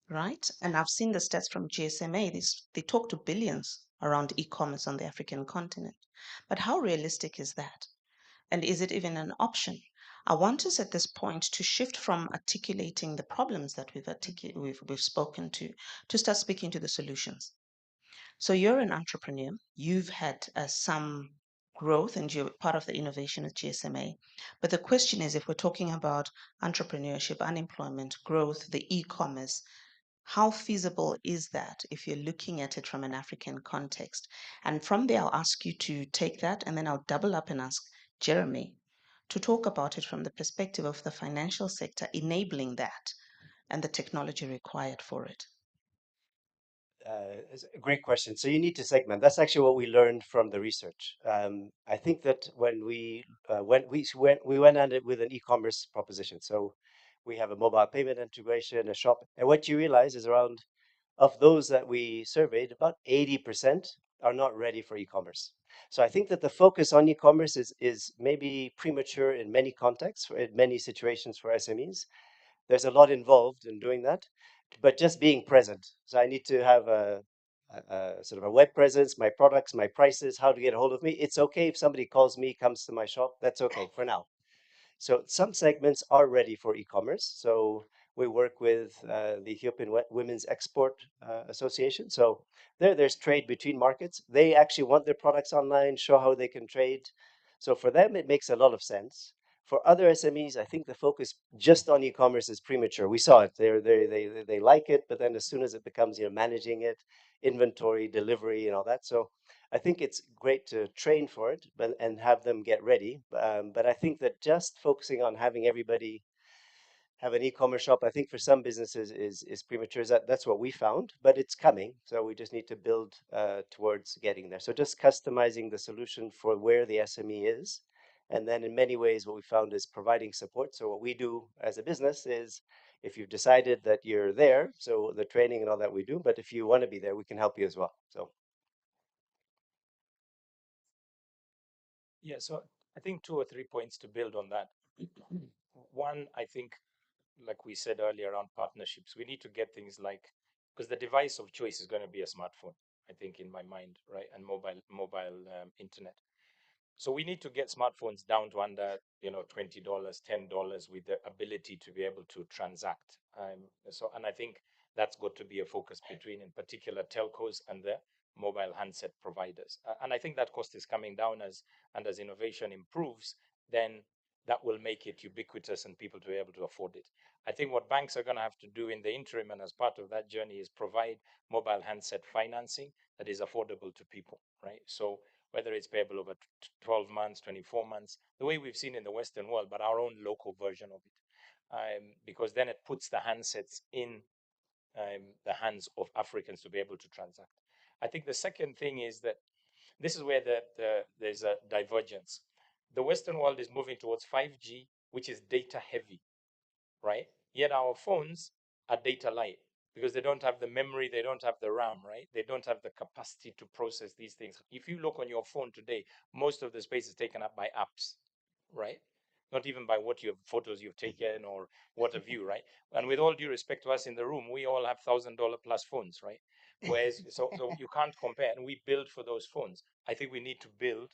right? And I've seen the stats from GSMA. They talk to billions around e-commerce on the African continent. But how realistic is that? And is it even an option? I want us at this point to shift from articulating the problems that we've spoken to start speaking to the solutions. So you're an entrepreneur. You've had some growth and you're part of the innovation at GSMA. But the question is, if we're talking about entrepreneurship, unemployment, growth, the e-commerce, how feasible is that if you're looking at it from an African context? And from there, I'll ask you to take that and then I'll double up and ask Jeremy to talk about it from the perspective of the financial sector enabling that and the technology required for it. It's a great question. So you need to segment. That's actually what we learned from the research. I think that when we went at it with an e-commerce proposition. So we have a mobile payment integration, a shop, and what you realize is around of those that we surveyed, about 80% are not ready for e-commerce. So I think that the focus on e-commerce is maybe premature in many contexts, in many situations for SMEs. There's a lot involved in doing that, but just being present. So I need to have a sort of a web presence, my products, my prices, how to get a hold of me. It's okay if somebody calls me, comes to my shop. That's okay for now. So some segments are ready for e-commerce. So we work with the Ethiopian Women's Export Association. So there's trade between markets. They actually want their products online, show how they can trade. So for them, it makes a lot of sense. For other SMEs, I think the focus just on e-commerce is premature. We saw it. They like it, but then as soon as it becomes, managing it, inventory, delivery, and all that. So I think it's great to train for it, and have them get ready. But I think that just focusing on having everybody have an e-commerce shop, I think for some businesses is premature. That's what we found, but it's coming. So we just need to build towards getting there. So just customizing the solution for where the SME is, And then in many ways, what we found is providing support. So what we do as a business is if you've decided that you're there, so the training and all that we do, but if you want to be there, we can help you as well. So. Yeah, so I think 2 or 3 points to build on that. One, I think, like we said earlier, around partnerships, we need to get things like, because the device of choice is going to be a smartphone, I think, in my mind, right? And mobile internet. So we need to get smartphones down to under, $20, $10 with the ability to be able to transact. And I think that's got to be a focus between, in particular, telcos and the mobile handset providers. And I think that cost is coming down as innovation improves, then that will make it ubiquitous and people to be able to afford it. I think what banks are going to have to do in the interim and as part of that journey is provide mobile handset financing that is affordable to people, right? So whether it's payable over 12 months, 24 months, the way we've seen in the Western world, but our own local version of it. Because then it puts the handsets in the hands of Africans to be able to transact. I think the second thing is that this is where there's a divergence. The Western world is moving towards 5G, which is data heavy, right? Yet our phones are data light because they don't have the memory, they don't have the RAM, right? They don't have the capacity to process these things. If you look on your phone today, most of the space is taken up by apps, right? Not even by what photos you've taken or what have you, right? And with all due respect to us in the room, we all have $1,000 plus phones, right? Whereas, so you can't compare, and we build for those phones. I think we need to build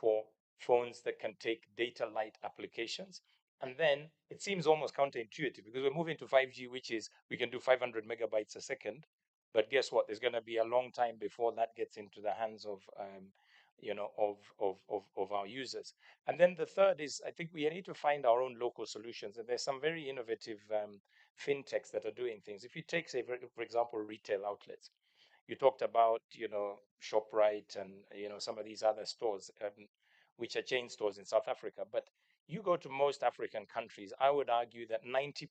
for phones that can take data light applications. And then it seems almost counterintuitive because we're moving to 5G, which is we can do 500 megabytes a second. But guess what? There's going to be a long time before that gets into the hands of, of our users. And then the third is I think we need to find our own local solutions. And there's some very innovative fintechs that are doing things. If you take, say, for example, retail outlets, you talked about, ShopRite and, some of these other stores, which are chain stores in South Africa. But you go to most African countries, I would argue that 90%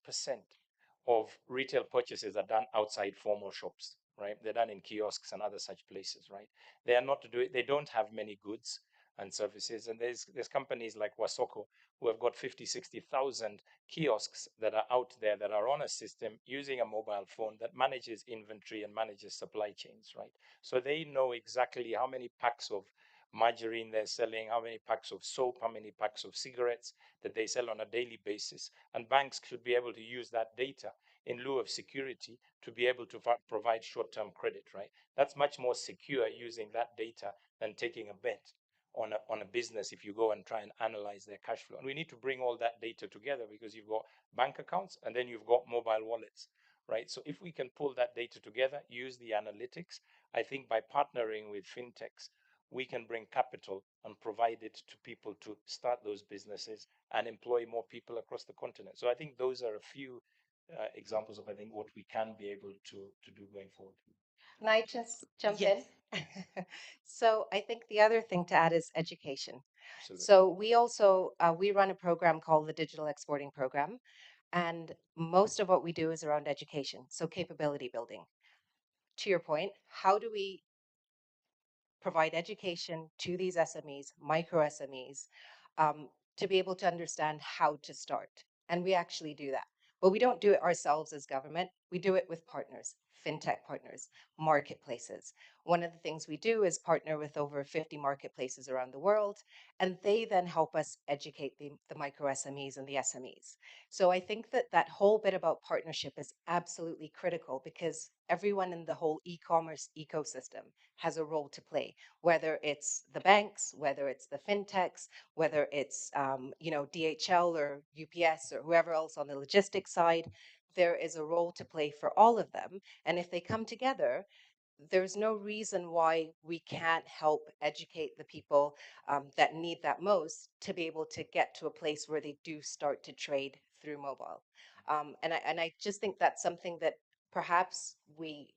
of retail purchases are done outside formal shops, right? They're done in kiosks and other such places, right? They are not to do it. They don't have many goods and services. And there's companies like Wasoko who have got 50, 60,000 kiosks that are out there that are on a system using a mobile phone that manages inventory and manages supply chains, right? So they know exactly how many packs of margarine they're selling, how many packs of soap, how many packs of cigarettes that they sell on a daily basis. And banks should be able to use that data in lieu of security to be able to provide short-term credit, right? That's much more secure using that data than taking a bet on a business if you go and try and analyze their cash flow. And we need to bring all that data together because you've got bank accounts and then you've got mobile wallets, right? So if we can pull that data together, use the analytics, I think by partnering with fintechs, we can bring capital and provide it to people to start those businesses and employ more people across the continent. So I think those are a few examples of, I think, what we can be able to do going forward. Can I just jump Yes. in? So I think the other thing to add is education. Absolutely. So we also we run a program called the Digital Exporting Program, and most of what we do is around education, so capability building. To your point, how do we provide education to these SMEs, micro SMEs, to be able to understand how to start? And we actually do that. But we don't do it ourselves as government. We do it with partners, fintech partners, marketplaces. One of the things we do is partner with over 50 marketplaces around the world, and they then help us educate the micro SMEs and the SMEs. So I think that that whole bit about partnership is absolutely critical because everyone in the whole e-commerce ecosystem has a role to play, whether it's the banks, whether it's the fintechs, whether it's DHL or UPS or whoever else on the logistics side. There is a role to play for all of them, and if they come together, there's no reason why we can't help educate the people that need that most to be able to get to a place where they do start to trade through mobile. And I just think that's something that perhaps we,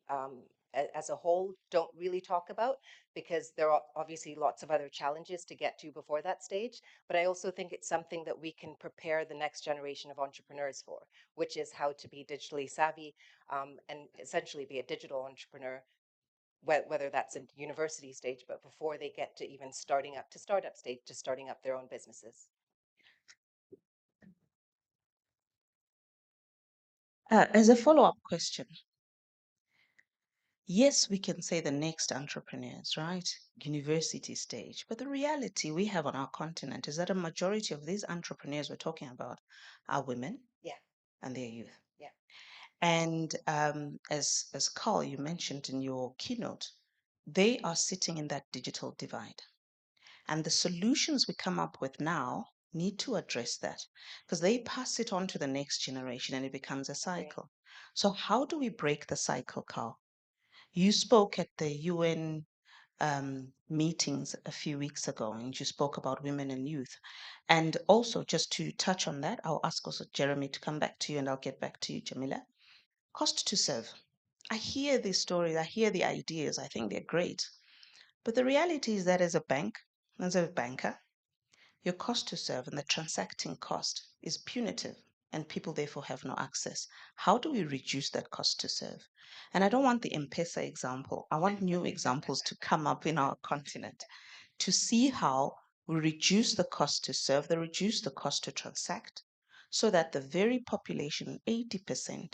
as a whole, don't really talk about because there are obviously lots of other challenges to get to before that stage. But I also think it's something that we can prepare the next generation of entrepreneurs for, which is how to be digitally savvy and essentially be a digital entrepreneur whether that's in university stage, but before they get to even starting up to startup stage, to starting up their own businesses. As a follow-up question, yes, we can say the next entrepreneurs, right? University stage. But the reality we have on our continent is that a majority of these entrepreneurs we're talking about are women, yeah, and their youth. Yeah. And as Carl, you mentioned in your keynote, they are sitting in that digital divide. And the solutions we come up with now need to address that because they pass it on to the next generation and it becomes a cycle. So, how do we break the cycle, Carl? You spoke at the UN meetings a few weeks ago and you spoke about women and youth. And also, just to touch on that, I'll ask also Jeremy to come back to you and I'll get back to you, Jamila. Cost to serve. I hear these stories, I hear the ideas, I think they're great. But the reality is that as a banker, your cost to serve and the transacting cost is punitive, and people therefore have no access. How do we reduce that cost to serve? And I don't want the M-Pesa example. I want new examples to come up in our continent to see how we reduce the cost to serve, reduce the cost to transact, so that the very population, 80%,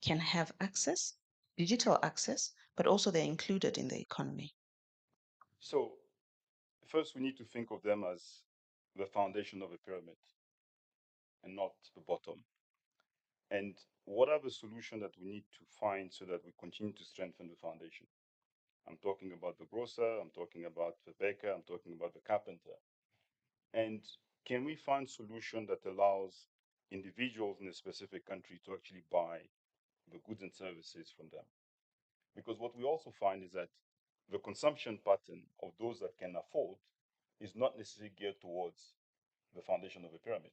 can have access, digital access, but also they're included in the economy. So first, we need to think of them as the foundation of a pyramid and not the bottom. And what are the solutions that we need to find so that we continue to strengthen the foundation? I'm talking about the grocer, I'm talking about the baker, I'm talking about the carpenter. And can we find solution that allows individuals in a specific country to actually buy the goods and services from them? Because what we also find is that the consumption pattern of those that can afford is not necessarily geared towards the foundation of a pyramid.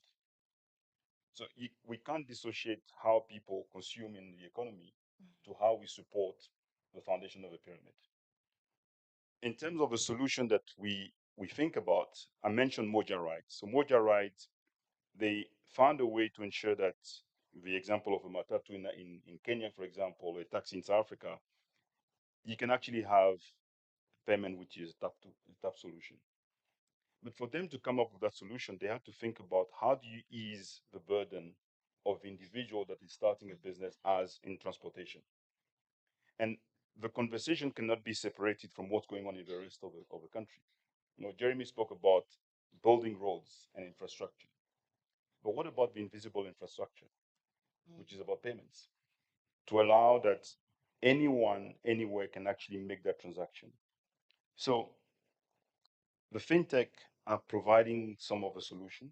So we can't dissociate how people consume in the economy to how we support the foundation of a pyramid. In terms of the solution that we think about, I mentioned Moja Rides. So Moja Rides, they found a way to ensure that the example of a matatu in Kenya, for example, or a taxi in South Africa, you can actually have payment which is tap solution. But for them to come up with that solution, they have to think about how do you ease the burden of the individual that is starting a business as in transportation. And the conversation cannot be separated from what's going on in the rest of the country. You know, Jeremy spoke about building roads and infrastructure. But what about the invisible infrastructure, which is about payments, to allow that anyone, anywhere can actually make that transaction? So the fintech are providing some of the solution.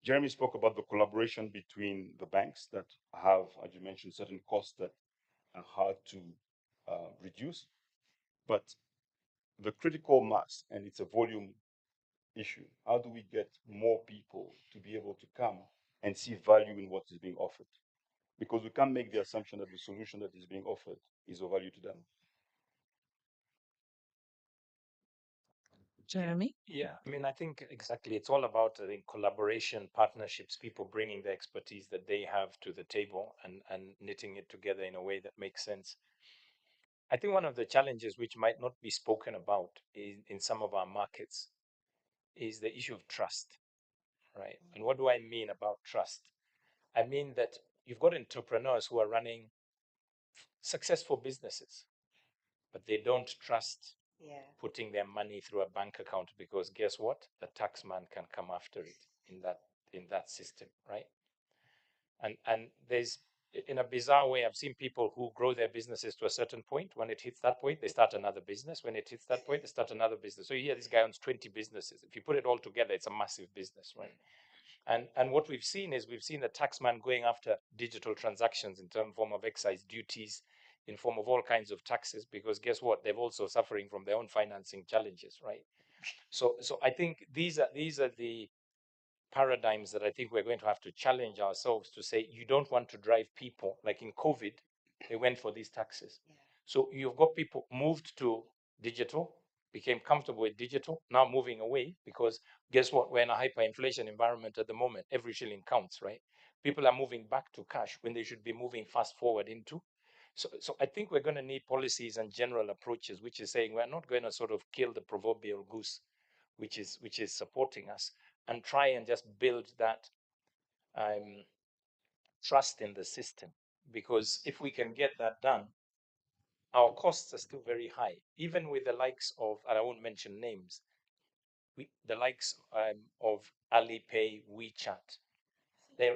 Jeremy spoke about the collaboration between the banks that have, as you mentioned, certain costs that are hard to reduce. But the critical mass, and it's a volume issue. How do we get more people to be able to come and see value in what is being offered? Because we can't make the assumption that the solution that is being offered is of value to them. Jeremy? Yeah, I mean, I think exactly. It's all about collaboration, partnerships, people bringing the expertise that they have to the table and knitting it together in a way that makes sense. I think one of the challenges which might not be spoken about in some of our markets is the issue of trust, right? And what do I mean about trust? I mean that you've got entrepreneurs who are running successful businesses, but they don't trust putting their money through a bank account because guess what? The tax man can come after it in that system, right? And there's in a bizarre way, I've seen people who grow their businesses to a certain point. When it hits that point, they start another business. When it hits that point, they start another business. So you hear this guy owns 20 businesses. If you put it all together, it's a massive business, right? And what we've seen is we've seen the taxman going after digital transactions in form of excise duties, in form of all kinds of taxes, because guess what? They're also suffering from their own financing challenges, right? So I think these are the paradigms that I think we're going to have to challenge ourselves to say you don't want to drive people like in COVID, they went for these taxes. Yeah. So you've got people moved to digital, became comfortable with digital, now moving away because guess what? We're in a hyperinflation environment at the moment. Every shilling counts, right? People are moving back to cash when they should be moving fast forward into So I think we're going to need policies and general approaches, which is saying we're not going to sort of kill the proverbial goose, which is supporting us, and try and just build that trust in the system. Because if we can get that done, our costs are still very high, even with the likes of, and I won't mention names, the likes of Alipay, WeChat. They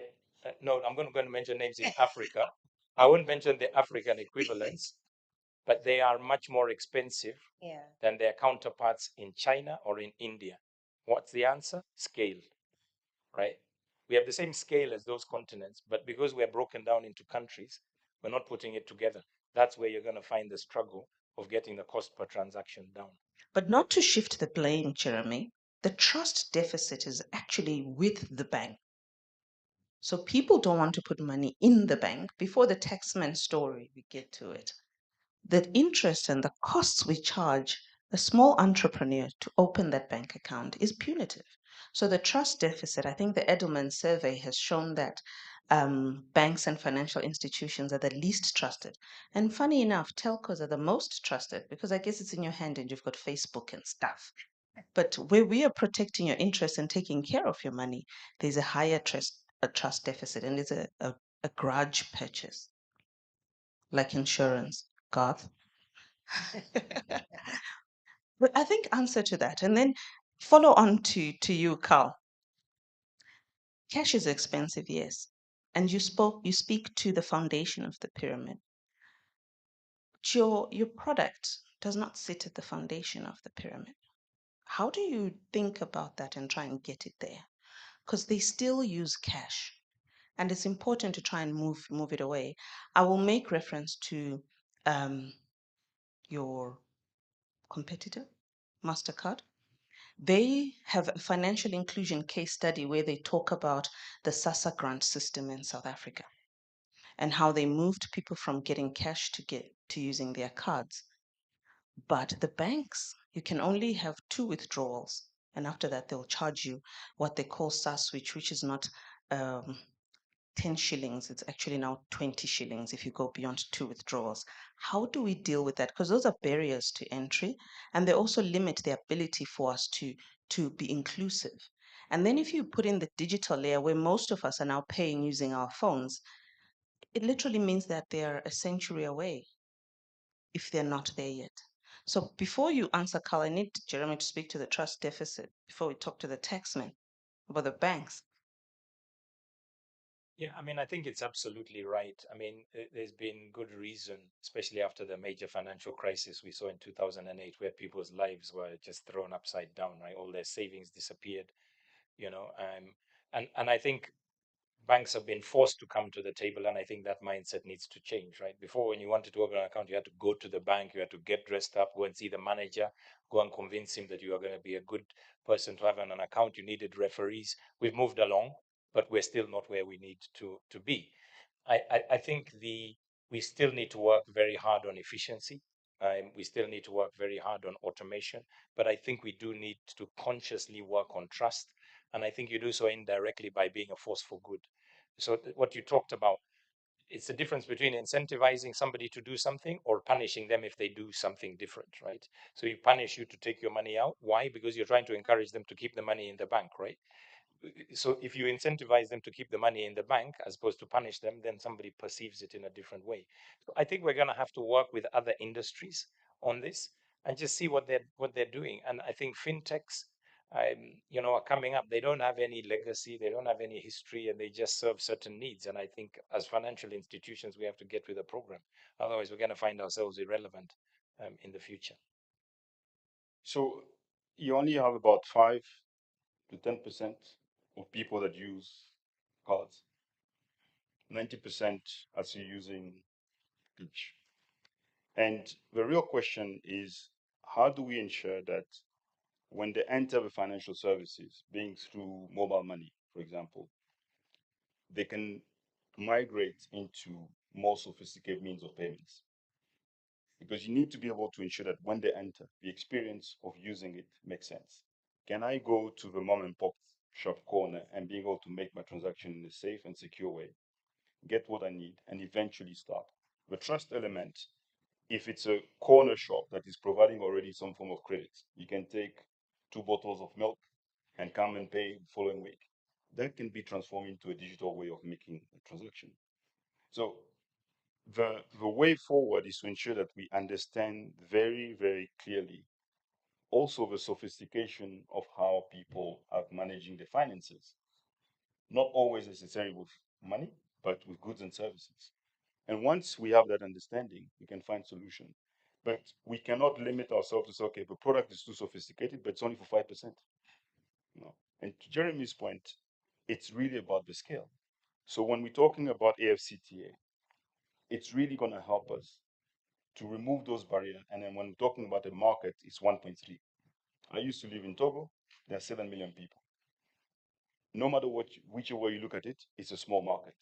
no, I'm going to mention names in Africa. I won't mention the African equivalents, but they are much more expensive than their counterparts in China or in India. What's the answer? Scale, right? We have the same scale as those continents, but because we're broken down into countries, we're not putting it together. That's where you're going to find the struggle of getting the cost per transaction down. But not to shift the blame, Jeremy, the trust deficit is actually with the bank. So people don't want to put money in the bank. Before the taxman story, we get to it. The interest and the costs we charge a small entrepreneur to open that bank account is punitive. So the trust deficit, I think the Edelman survey has shown that banks and financial institutions are the least trusted. And funny enough, telcos are the most trusted because I guess it's in your hand and you've got Facebook and stuff. But where we are protecting your interests and taking care of your money, there's a higher trust deficit, and it's a grudge purchase, like insurance. Garth? But I think answer to that, and then follow on to you, Carl. Cash is expensive, yes, and you speak to the foundation of the pyramid. But your product does not sit at the foundation of the pyramid. How do you think about that and try and get it there? Because they still use cash, and it's important to try and move it away. I will make reference to your competitor, Mastercard. They have a financial inclusion case study where they talk about the SASSA grant system in South Africa and how they moved people from getting cash to using their cards. But the banks, you can only have 2 withdrawals, and after that they'll charge you what they call SAS switch, which is not 10 shillings, it's actually now 20 shillings if you go beyond 2 withdrawals. How do we deal with that? Because those are barriers to entry, and they also limit the ability for us to be inclusive. And then if you put in the digital layer where most of us are now paying using our phones, it literally means that they're a century away if they're not there yet. So before you answer, Carl, I need Jeremy to speak to the trust deficit before we talk to the taxman about the banks. Yeah, I mean, I think it's absolutely right. I mean, there's been good reason, especially after the major financial crisis we saw in 2008, where people's lives were just thrown upside down, right? All their savings disappeared, you know. And I think banks have been forced to come to the table, and I think that mindset needs to change, right? Before, when you wanted to open an account, you had to go to the bank, you had to get dressed up, go and see the manager, go and convince him that you are going to be a good person to have on an account. You needed referees. We've moved along, but we're still not where we need to be. I think we still need to work very hard on efficiency. We still need to work very hard on automation, but I think we do need to consciously work on trust. And I think you do so indirectly by being a force for good. So what you talked about, it's the difference between incentivizing somebody to do something or punishing them if they do something different, right? So you punish you to take your money out. Why? Because you're trying to encourage them to keep the money in the bank, right? So if you incentivize them to keep the money in the bank as opposed to punish them, then somebody perceives it in a different way. So I think we're going to have to work with other industries on this and just see what they're doing. And I think fintechs, are coming up. They don't have any legacy, they don't have any history, and they just serve certain needs. And I think as financial institutions, we have to get with the program. Otherwise, we're going to find ourselves irrelevant in the future. So you only have about 5 to 10% of people that use cards. 90% are still using each. And the real question is, how do we ensure that when they enter the financial services, being through mobile money, for example, they can migrate into more sophisticated means of payments? Because you need to be able to ensure that when they enter, the experience of using it makes sense. Can I go to the mom and pop shop corner and be able to make my transaction in a safe and secure way, get what I need, and eventually start? The trust element, if it's a corner shop that is providing already some form of credit, you can take 2 bottles of milk and come and pay the following week. That can be transformed into a digital way of making a transaction. So the way forward is to ensure that we understand very, very clearly also the sophistication of how people are managing their finances. Not always necessarily with money, but with goods and services. And once we have that understanding, we can find solution. But we cannot limit ourselves to say, okay, the product is too sophisticated, but it's only for 5%. No. And to Jeremy's point, it's really about the scale. So when we're talking about AFCTA, it's really going to help us to remove those barriers. And then when we're talking about the market, it's 1.3. I used to live in Togo. There are 7 million people. No matter whichever way you look at it, it's a small market.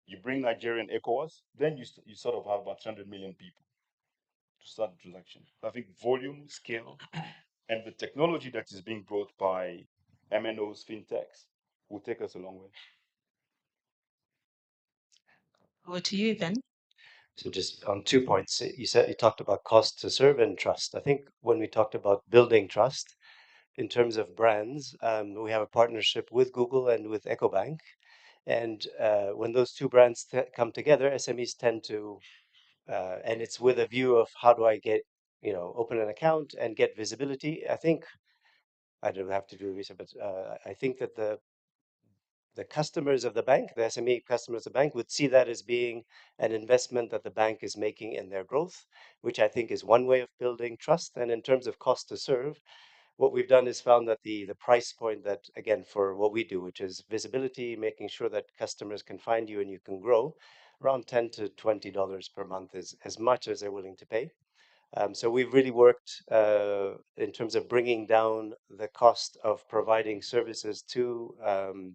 You bring Nigeria and ECOWAS, then you sort of have about 100 million people to start the transaction. I think volume, scale, and the technology that is being brought by MNOs, fintechs, will take us a long way. Over to you, Ben. So just on 2 points, you talked about cost to serve and trust. I think when we talked about building trust in terms of brands, we have a partnership with Google and with EcoBank. And when those two brands come together, SMEs tend to, and it's with a view of how do I get, open an account and get visibility. I think I don't have to do research, but I think that the customers of the bank, the SME customers of the bank, would see that as being an investment that the bank is making in their growth, which I think is one way of building trust. And in terms of cost to serve, what we've done is found that the price point that, again, for what we do, which is visibility, making sure that customers can find you and you can grow, around $10 to $20 per month is as much as they're willing to pay. So we've really worked in terms of bringing down the cost of providing services to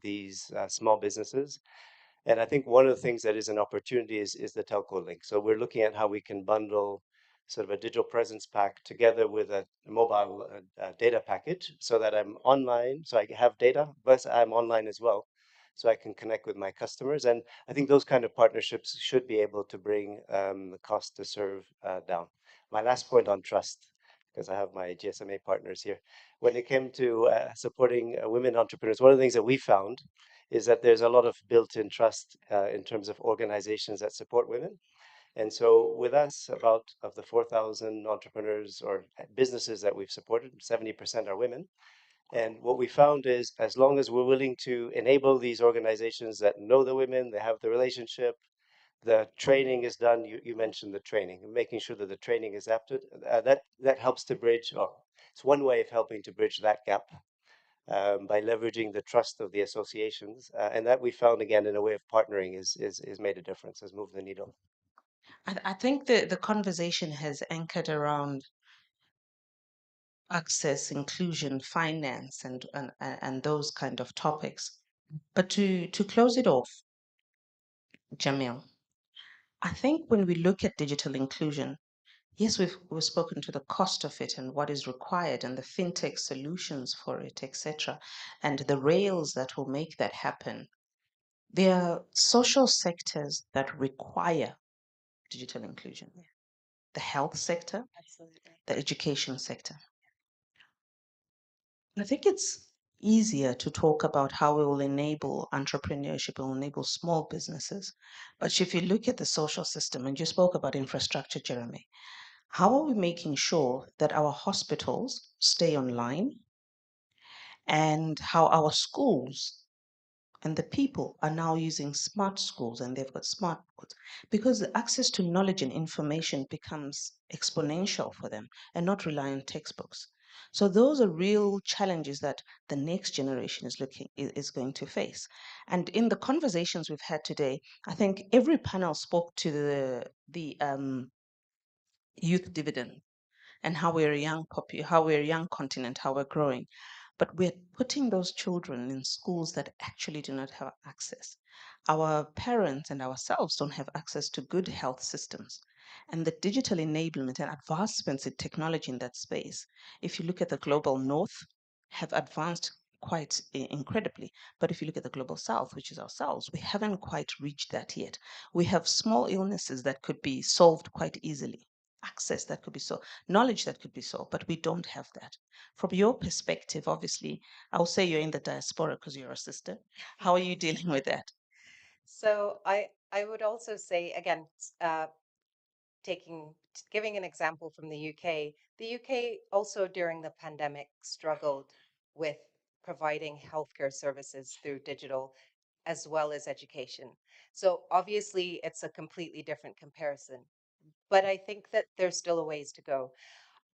these small businesses. And I think one of the things that is an opportunity is the telco link. So we're looking at how we can bundle sort of a digital presence pack together with a mobile data package so that I'm online, so I have data, but I'm online as well, so I can connect with my customers. And I think those kind of partnerships should be able to bring the cost to serve down. My last point on trust, because I have my GSMA partners here. When it came to supporting women entrepreneurs, one of the things that we found is that there's a lot of built-in trust in terms of organizations that support women. And so with us, about of the 4,000 entrepreneurs or businesses that we've supported, 70% are women. And what we found is as long as we're willing to enable these organizations that know the women, they have the relationship, the training is done. You mentioned the training, making sure that the training is adapted. That helps to bridge, or it's one way of helping to bridge that gap by leveraging the trust of the associations. And that we found, again, in a way of partnering is made a difference, has moved the needle. I think the conversation has anchored around access, inclusion, finance, and those kind of topics. But to close it off, Jamil, I think when we look at digital inclusion, yes, we've spoken to the cost of it and what is required and the fintech solutions for it, etc., and the rails that will make that happen. There are social sectors that require digital inclusion. The health sector, the education sector. I think it's easier to talk about how we will enable entrepreneurship, will enable small businesses. But if you look at the social system, and you spoke about infrastructure, Jeremy, how are we making sure that our hospitals stay online and how our schools and the people are now using smart schools and they've got smart boards because the access to knowledge and information becomes exponential for them and not rely on textbooks. So those are real challenges that the next generation is going to face. And in the conversations we've had today, I think every panel spoke to the youth dividend and how we're a how we're a young continent, how we're growing. But we're putting those children in schools that actually do not have access. Our parents and ourselves don't have access to good health systems. And the digital enablement and advancements in technology in that space, if you look at the global north, have advanced quite incredibly. But if you look at the global south, which is ourselves, we haven't quite reached that yet. We have small illnesses that could be solved quite easily, access that could be solved, knowledge that could be solved, but we don't have that. From your perspective, obviously, I'll say you're in the diaspora because you're a sister. How are you dealing with that? So I would also say again, giving an example from the UK. The UK also during the pandemic struggled with providing healthcare services through digital as well as education. So obviously it's a completely different comparison, but I think that there's still a ways to go.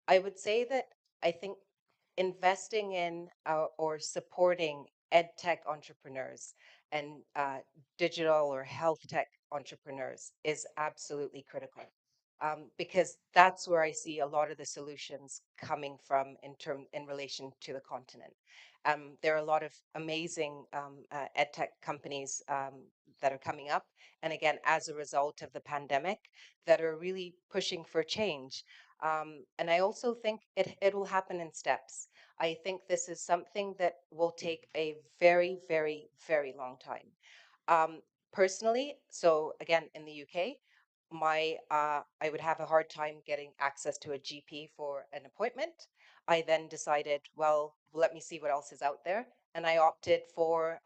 I would say that I think investing in or supporting ed tech entrepreneurs and digital or health tech entrepreneurs is absolutely critical, because that's where I see a lot of the solutions coming from in relation to the continent. There are a lot of amazing ed tech companies that are coming up, and again, as a result of the pandemic, that are really pushing for change. And I also think it will happen in steps. I think this is something that will take a very, very, very long time. Um, Personally, so again, in the UK, I would have a hard time getting access to a GP for an appointment. I then decided, well, let me see what else is out there, and I opted for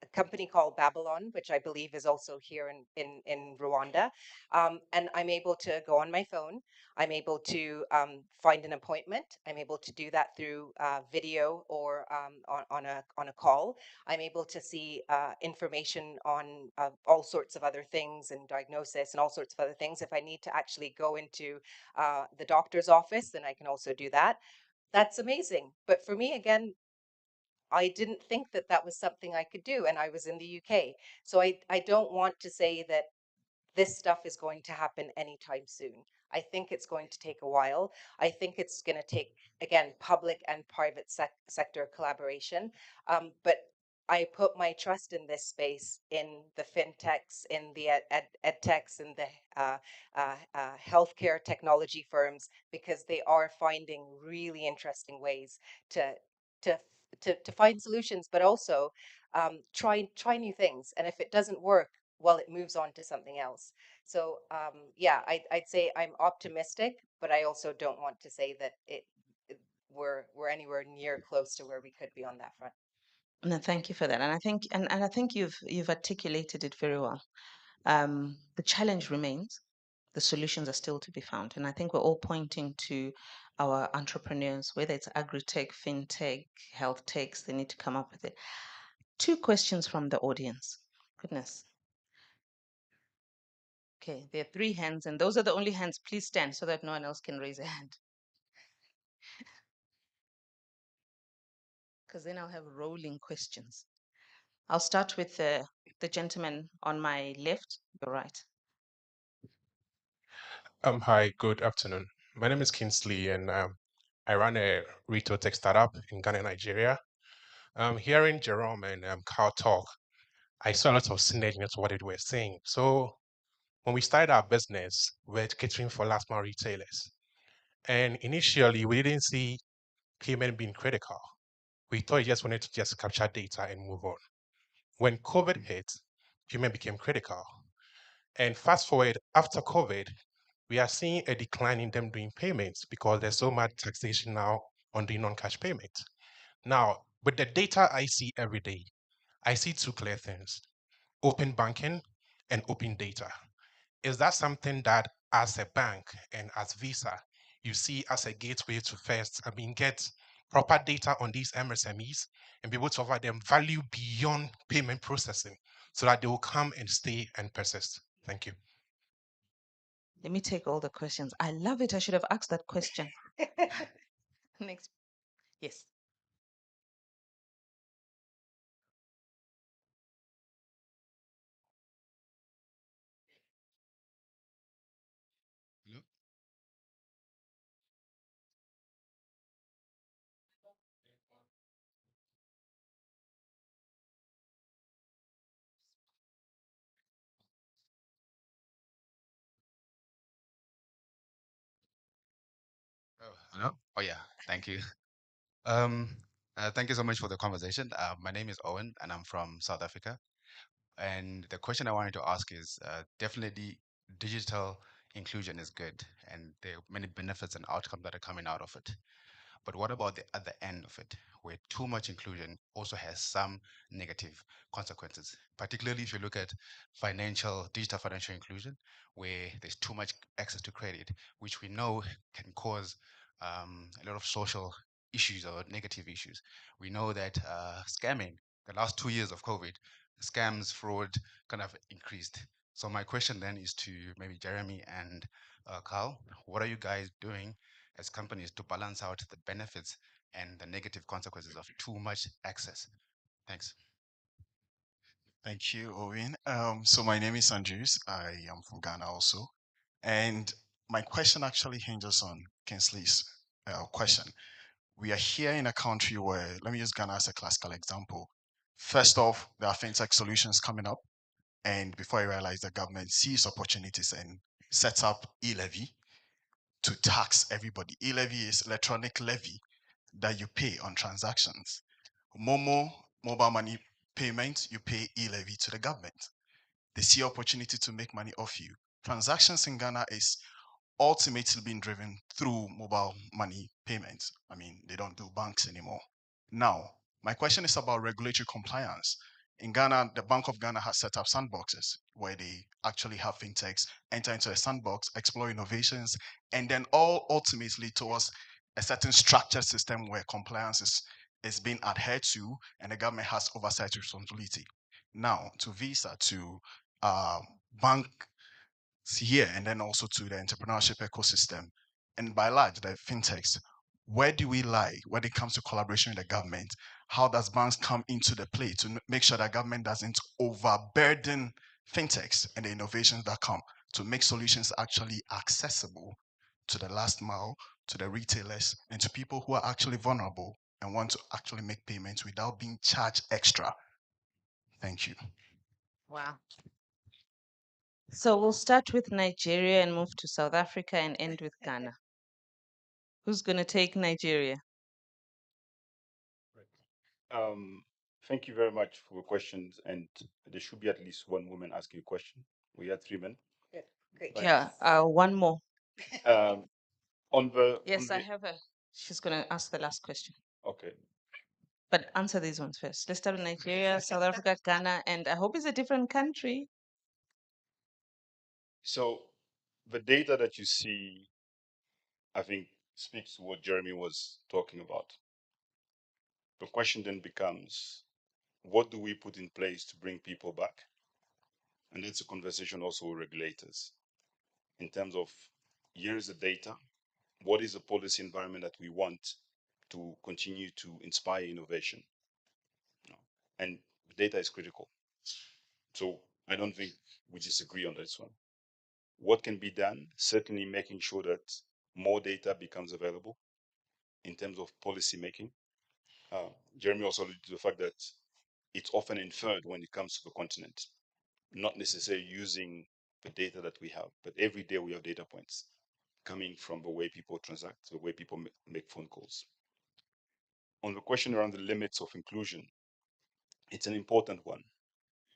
a company called Babylon, which I believe is also here in Rwanda. And I'm able to go on my phone. I'm able to find an appointment. I'm able to do that through video or on a call. I'm able to see information on all sorts of other things and diagnosis and all sorts of other things. If I need to actually go into the doctor's office, then I can also do that. That's amazing. But for me, again, I didn't think that that was something I could do, and I was in the UK. So I don't want to say that this stuff is going to happen anytime soon. I think it's going to take a while. I think it's going to take, again, public and private sector collaboration. But I put my trust in this space, in the fintechs, in the ed techs, in the healthcare technology firms, because they are finding really interesting ways to to to find solutions, but also try new things. And if it doesn't work, well, it moves on to something else. So yeah, I'd say I'm optimistic, but I also don't want to say that we're anywhere near close to where we could be on that front. No, thank you for that. And I think you've articulated it very well. The challenge remains. The solutions are still to be found. And I think we're all pointing to our entrepreneurs, whether it's agri-tech, fintech, health techs, they need to come up with it. Two questions from the audience. Goodness. Okay, there are three hands, and those are the only hands. Please stand so that no one else can raise a hand. Because then I'll have rolling questions. I'll start with the gentleman on my left, your right. Hi, good afternoon. My name is Kingsley, and I run a retail tech startup in Ghana, Nigeria. Hearing Jerome and Carl talk, I saw a lot of synergy into what they were saying. So when we started our business, we we're catering for last mile retailers. And initially, we didn't see payment being critical. We thought you just wanted to just capture data and move on. When COVID hit, payment became critical. And fast forward after COVID, we are seeing a decline in them doing payments because there's so much taxation now on the non-cash payment. Now, with the data I see every day, I see two clear things: open banking and open data. Is that something that as a bank and as Visa, you see as a gateway to first, get proper data on these MSMEs and be able to offer them value beyond payment processing so that they will come and stay and persist? Thank you. Let me take all the questions. I love it. I should have asked that question. Next. Yes. Oh, hello. Oh yeah, thank you. Um, Thank you so much for the conversation. My name is Owen, and I'm from South Africa. And the question I wanted to ask is definitely digital inclusion is good, and there are many benefits and outcomes that are coming out of it. But what about the other end of it, where too much inclusion also has some negative consequences, particularly if you look at digital financial inclusion, where there's too much access to credit, which we know can cause a lot of social issues or negative issues. We know that scamming, the last 2 years of COVID, scams, fraud kind of increased. So my question then is to maybe Jeremy and Carl, what are you guys doing as companies to balance out the benefits and the negative consequences of too much access? Thanks. Thank you, Owen. So my name is Andrews. I am from Ghana also. And my question actually hinges on Kinsley's question. We are here in a country where, let me use Ghana as a classical example. First off, there are fintech solutions coming up. And before I realize the government sees opportunities and sets up e-levy to tax everybody. E-levy is electronic levy that you pay on transactions. Momo, mobile money payment, you pay e-levy to the government. They see opportunity to make money off you. Transactions in Ghana is ultimately being driven through mobile money payments. I mean, they don't do banks anymore. Now, my question is about regulatory compliance. In Ghana, the Bank of Ghana has set up sandboxes where they actually have fintechs enter into a sandbox, explore innovations, and then all ultimately towards a certain structured system where compliance is being adhered to and the government has oversight responsibility. Now, to Visa, to bank here and then also to the entrepreneurship ecosystem. And by large, the fintechs, where do we lie when it comes to collaboration with the government? How does banks come into the play to make sure that government doesn't overburden fintechs and the innovations that come to make solutions actually accessible to the last mile, to the retailers, and to people who are actually vulnerable and want to actually make payments without being charged extra? Thank you. Wow. So we'll start with Nigeria and move to South Africa and end with Ghana. Who's going to take Nigeria? Thank you very much for your questions. And there should be at least one woman asking a question. We had 3 men. Good. Great. But, Yeah, one more. Um, Yes, I have she's going to ask the last question. Okay. But answer these ones first. Let's start with Nigeria, South Africa, Ghana, and I hope it's a different country. So the data that you see, I think, speaks to what Jeremy was talking about. The question then becomes, what do we put in place to bring people back? And it's a conversation also with regulators in terms of here's the data, what is the policy environment that we want to continue to inspire innovation? And data is critical. So I don't think we disagree on this one. What can be done? Certainly making sure that more data becomes available in terms of policy making. Jeremy also alluded to the fact that it's often inferred when it comes to the continent, not necessarily using the data that we have, but every day we have data points coming from the way people transact, the way people make phone calls. On the question around the limits of inclusion, it's an important one.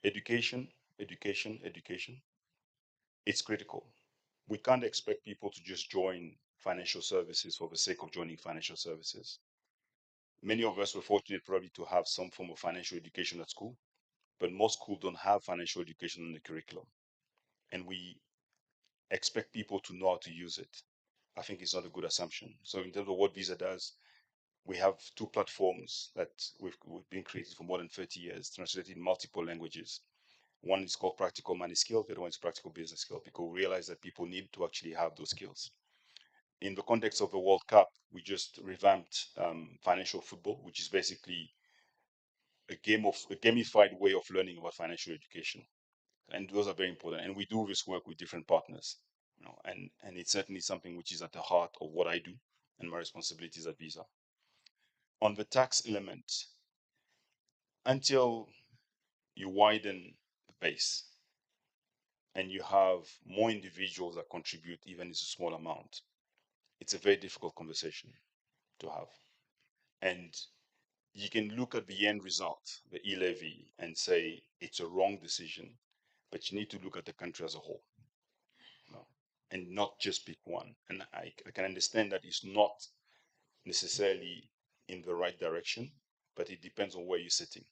Education, education, education. It's critical. We can't expect people to just join financial services for the sake of joining financial services. Many of us were fortunate probably to have some form of financial education at school, but most schools don't have financial education in the curriculum. And we expect people to know how to use it. I think it's not a good assumption. So in terms of what Visa does, we have 2 platforms that we've been created for more than 30 years, translated in multiple languages. One is called Practical Money Skills, the other one is Practical Business Skills, because we realize that people need to actually have those skills. In the context of the World Cup, we just revamped financial football, which is basically a gamified way of learning about financial education. And those are very important. And we do this work with different partners, and it's certainly something which is at the heart of what I do and my responsibilities at Visa. On the tax element, until you widen the base and you have more individuals that contribute, even if it's a small amount, it's a very difficult conversation to have. And you can look at the end result, the e-levy, and say it's a wrong decision, but you need to look at the country as a whole, and not just pick one. And I can understand that it's not necessarily in the right direction, but it depends on where you're sitting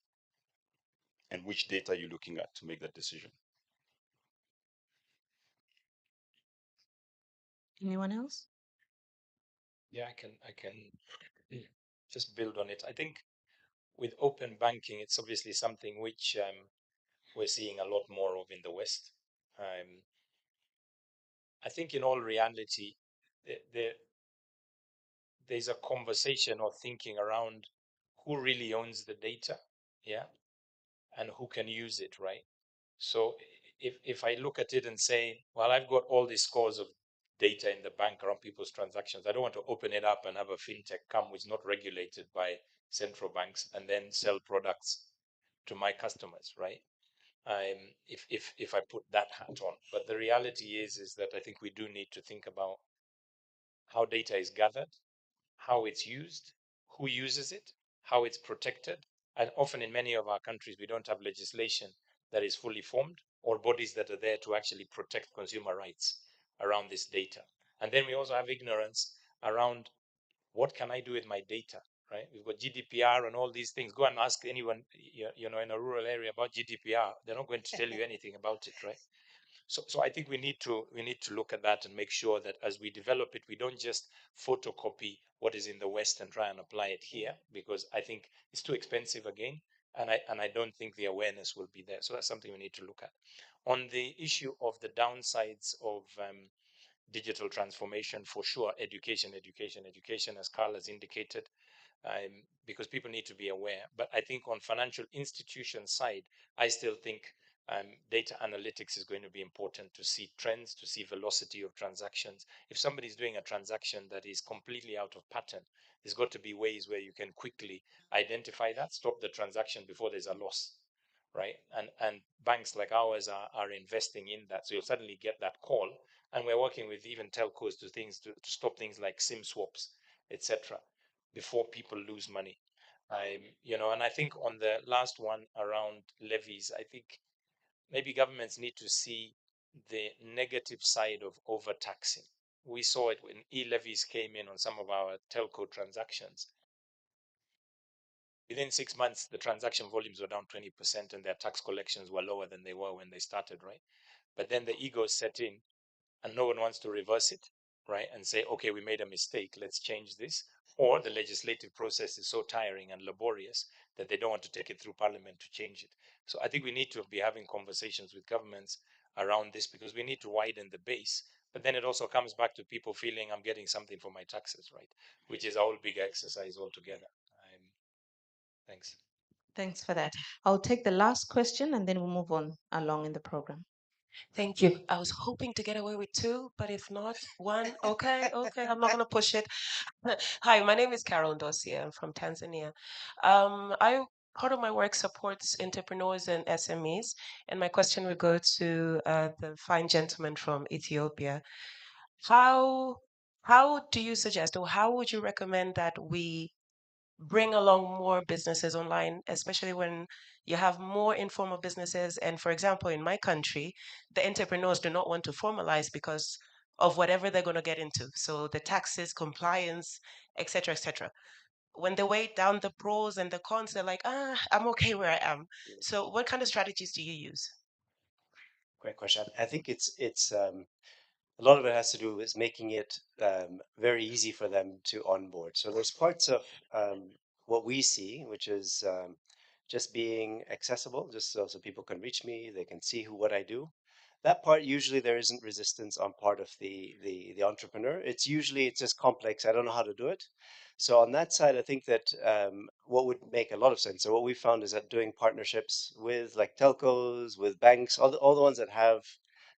and which data you're looking at to make that decision. Anyone else? Yeah, I can just build on it. I think with open banking, it's obviously something which we're seeing a lot more of in the West. I think in all reality, there's a conversation or thinking around who really owns the data, yeah, and who can use it, right? So if I look at it and say, well, I've got all these scores of data in the bank around people's transactions, I don't want to open it up and have a fintech come which is not regulated by central banks and then sell products to my customers, right? If I put that hat on. But the reality is that I think we do need to think about how data is gathered, how it's used, who uses it, how it's protected. And often in many of our countries, we don't have legislation that is fully formed or bodies that are there to actually protect consumer rights around this data. And then we also have ignorance around what can I do with my data, right? We've got GDPR and all these things. Go and ask anyone, in a rural area about GDPR. They're not going to tell you anything about it, right? So I think we need to look at that and make sure that as we develop it, we don't just photocopy what is in the West and try and apply it here, because I think it's too expensive again, and I don't think the awareness will be there. So that's something we need to look at. On the issue of the downsides of digital transformation, for sure, education, as Carl has indicated, because people need to be aware. But I think on financial institution side, I still think data analytics is going to be important to see trends, to see velocity of transactions. If somebody's doing a transaction that is completely out of pattern, there's got to be ways where you can quickly identify that, stop the transaction before there's a loss, right? And banks like ours are investing in that. So you'll suddenly get that call, and we're working with even telcos to stop things like SIM swaps, etc., before people lose money. And I think on the last one around levies, I think maybe governments need to see the negative side of overtaxing. We saw it when e-levies came in on some of our telco transactions. Within 6 months, the transaction volumes were down 20% and their tax collections were lower than they were when they started, right? But then the egos set in and no one wants to reverse it, right? And say, okay, we made a mistake, let's change this. Or the legislative process is so tiring and laborious that they don't want to take it through parliament to change it. So I think we need to be having conversations with governments around this, because we need to widen the base. But then it also comes back to people feeling I'm getting something for my taxes, right? Which is a whole big exercise altogether. Thanks. Thanks for that. I'll take the last question and then we'll move on along in the program. Thank you. I was hoping to get away with two, but if not, one. Okay, I'm not going to push it. Hi, my name is Carol Ndosia. I'm from Tanzania. I Part of my work supports entrepreneurs and SMEs, and my question would go to the fine gentleman from Ethiopia. How how do you suggest, or how would you recommend that we bring along more businesses online, especially when you have more informal businesses? And for example, in my country, the entrepreneurs do not want to formalize because of whatever they're going to get into. So the taxes, compliance, etc., etc. When they weigh down the pros and the cons, they're like, I'm okay where I am. So what kind of strategies do you use? Great question. I think it's a lot of it has to do with making it very easy for them to onboard. So there's parts of what we see, which is just being accessible, just so people can reach me, they can see what I do. That part, usually there isn't resistance on part of the entrepreneur. It's just complex. I don't know how to do it. So on that side, I think that what would make a lot of sense. So what we found is that doing partnerships with like telcos, with banks, all the ones that have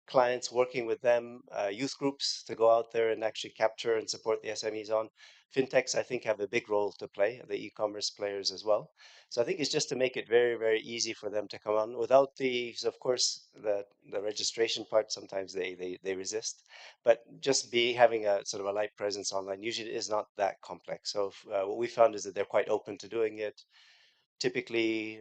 clients, working with them, youth groups to go out there and actually capture and support the SMEs on. Fintechs, I think, have a big role to play, the e-commerce players as well. So I think it's just to make it very, very easy for them to come on without the, of course, the registration part. Sometimes they resist, but just having a sort of a light presence online usually is not that complex. So what we found is that they're quite open to doing it. Typically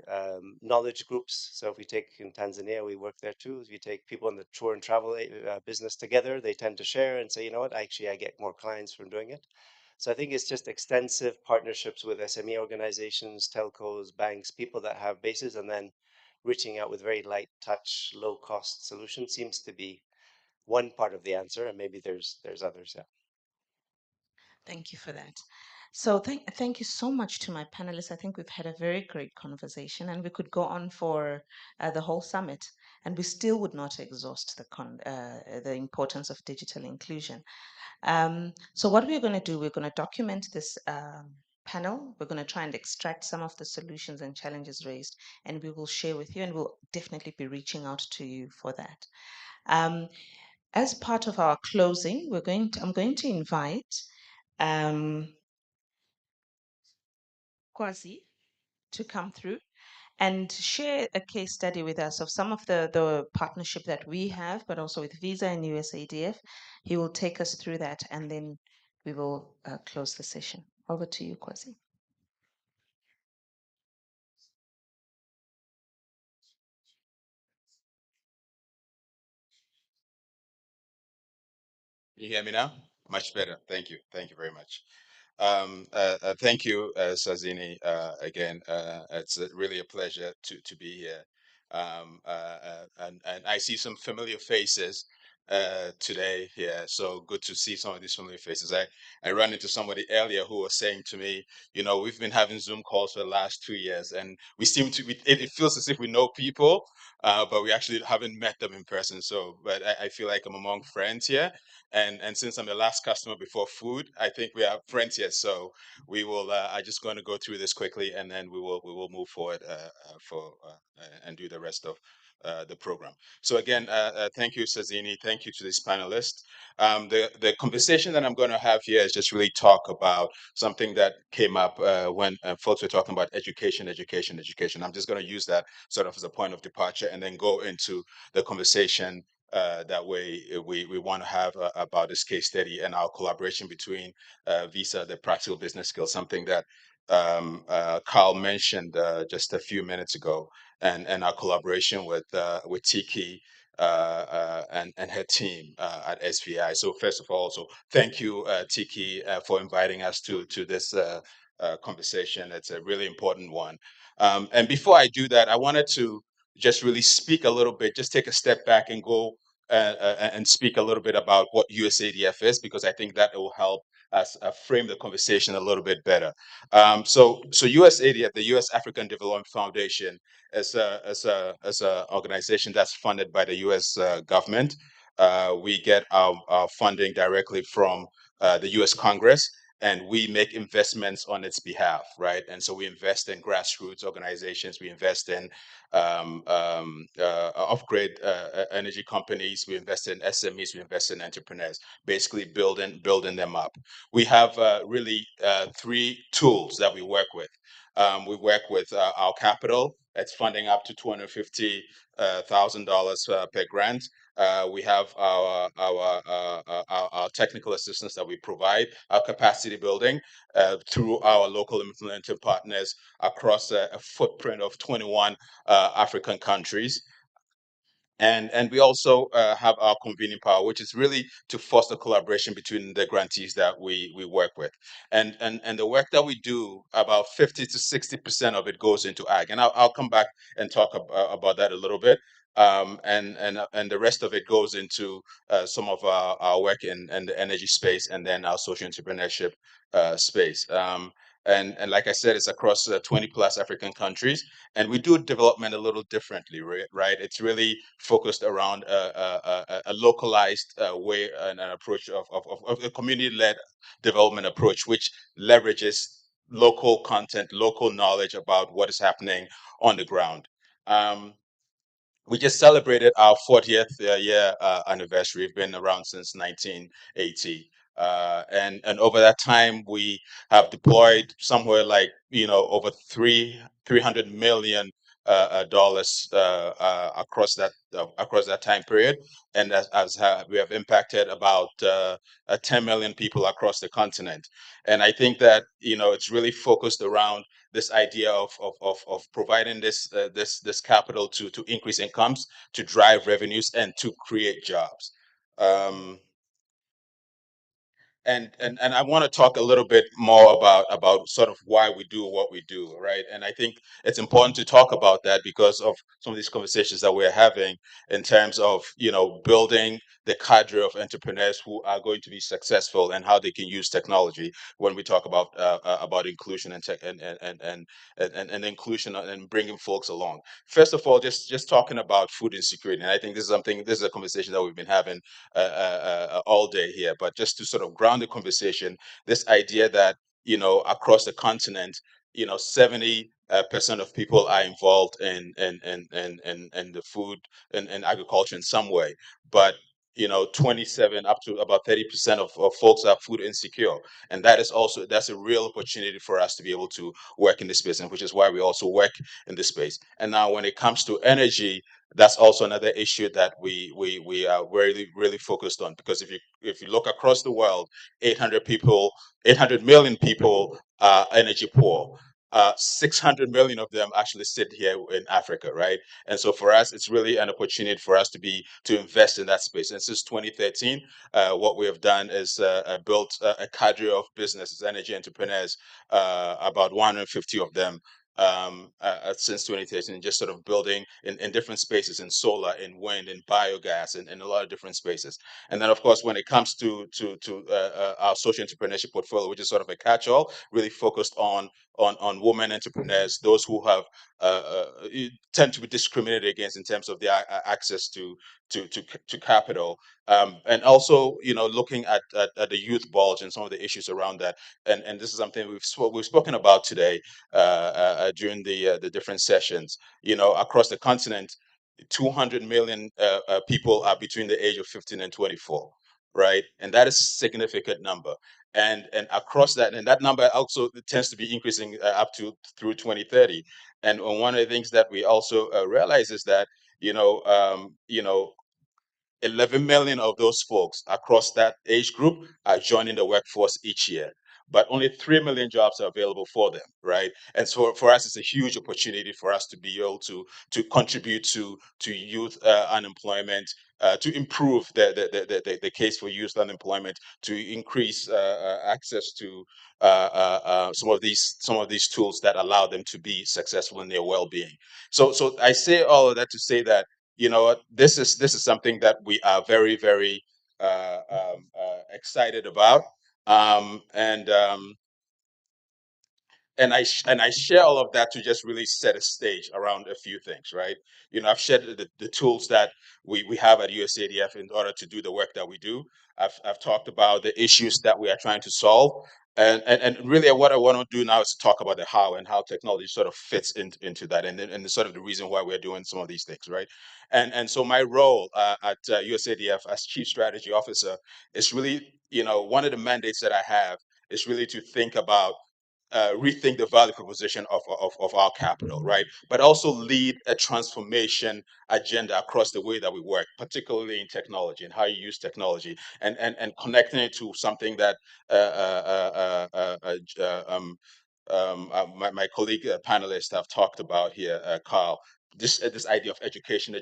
knowledge groups. So if we take in Tanzania, we work there too. If you take people in the tour and travel business together, they tend to share and say, you know what, actually I get more clients from doing it. So I think it's just extensive partnerships with SME organizations, telcos, banks, people that have bases, and then reaching out with very light touch, low cost solutions seems to be one part of the answer, and maybe there's others. Yeah. Thank you for that. So thank you so much to my panelists. I think we've had a very great conversation, and we could go on for the whole summit, and we still would not exhaust the importance of digital inclusion. So what we're going to do, we're going to document this panel. We're going to try and extract some of the solutions and challenges raised, and we will share with you, and we'll definitely be reaching out to you for that. As part of our closing, I'm going to invite Kwazi to come through and share a case study with us of some of the partnership that we have, but also with Visa and USADF. He will take us through that, and then we will close the session. Over to you, Kwazi. Can you hear me now? Much better. Thank you. Thank you very much. Thank you, Sazini, again. It's really a pleasure to be here. And I see some familiar faces today here. So good to see some of these familiar faces. I ran into somebody earlier who was saying to me, you know, we've been having Zoom calls for the last 2 years, and we seem to, it feels as if we know people, but we actually haven't met them in person. So, but I feel like I'm among friends here. And since I'm the last customer before food, I think we are friends here. So we will. I'm just going to go through this quickly, and then we will move forward and do the rest of the program. So again, thank you, Sazini. Thank you to this panelist. The conversation that I'm going to have here is just really talk about something that came up when folks were talking about education, education, education. I'm just going to use that sort of as a point of departure, and then go into the conversation that we want to have about this case study and our collaboration between Visa, the practical business skills, something that Carl mentioned just a few minutes ago, and our collaboration with Tiki and her team at SVAI. So first of all, so thank you, Tiki, for inviting us to this conversation. It's a really important one. And before I do that, I wanted to just really speak a little bit, just take a step back and go and speak a little bit about what USADF is, because I think that will help us frame the conversation a little bit better. So USADF, the U.S. African Development Foundation, is a organization that's funded by the U.S. Government. We get our funding directly from the U.S. Congress, and we make investments on its behalf, right? And so we invest in grassroots organizations, we invest in upgrade energy companies, we invest in SMEs, we invest in entrepreneurs, basically building them up. We have really three tools that we work with. We work with our capital. That's funding up to $250,000 per grant. We have our technical assistance that we provide, our capacity building through our local implementing partners across a footprint of 21 African countries. And we also have our convening power, which is really to foster collaboration between the grantees that we work with. And the work that we do, about 50 to 60% of it goes into ag. And I'll come back and talk about that a little bit. And the rest of it goes into some of our work in the energy space, and then our social entrepreneurship space. And like I said, it's across 20 plus African countries, and we do development a little differently, right? It's really focused around a localized way and an approach of a community-led development approach, which leverages local content, local knowledge about what is happening on the ground. we just celebrated our 40th year anniversary. We've been around since 1980. And over that time, we have deployed somewhere like, over 300 million dollars across that time period, and we have impacted about 10 million people across the continent. And I think that it's really focused around this idea of providing this capital to increase incomes, to drive revenues, and to create jobs. Um, and I want to talk a little bit more about sort of why we do what we do, right? And I think it's important to talk about that because of some of these conversations that we're having in terms of building the cadre of entrepreneurs who are going to be successful and how they can use technology when we talk about inclusion and tech and inclusion and bringing folks along. First of all, just talking about food insecurity, and I think this is a conversation that we've been having all day here. But just to sort of ground the conversation, this idea that across the continent, 70% of people are involved in the food and agriculture in some way, but 27 up to about 30% of folks are food insecure, and that's a real opportunity for us to be able to work in this space, and which is why we also work in this space. And now, when it comes to energy, that's also another issue that we are really focused on, because if you look across the world, 800 million people are energy poor. 600 million of them actually sit here in Africa, right? And so for us, it's really an opportunity for us to invest in that space. And since 2013, what we have done is built a cadre of businesses, energy entrepreneurs, about 150 of them, since 2013, just sort of building in different spaces, in solar, in wind, in biogas, and in a lot of different spaces. And then, of course, when it comes to our social entrepreneurship portfolio, which is sort of a catch-all, really focused on women entrepreneurs, those who have tend to be discriminated against in terms of their access to capital, and also looking at the youth bulge and some of the issues around that. And this is something we've spoken about today during the different sessions. Across the continent, 200 million people are between the age of 15 and 24, right? And that is a significant number. And across that, and that number also tends to be increasing up to through 2030. And one of the things that we also realize is that 11 million of those folks across that age group are joining the workforce each year, but only 3 million jobs are available for them, right? And so for us, it's a huge opportunity for us to be able to contribute to youth unemployment, to improve the case for youth unemployment, to increase access to some of these tools that allow them to be successful in their well-being. So I say all of that to say that this is something that we are very excited about, um, and um, and I share all of that to just really set a stage around a few things, right? I've shared the tools that we have at USADF in order to do the work that we do. I've talked about the issues that we are trying to solve, and really what I want to do now is to talk about the how and how technology sort of fits into that, and sort of the reason why we're doing some of these things, right? And so my role at USADF as Chief Strategy Officer is really, one of the mandates that I have is really to think about rethink the value proposition of our capital, right? But also lead a transformation agenda across the way that we work, particularly in technology and how you use technology, and connecting it to something that my colleague panelists have talked about here, Carl. This idea of education,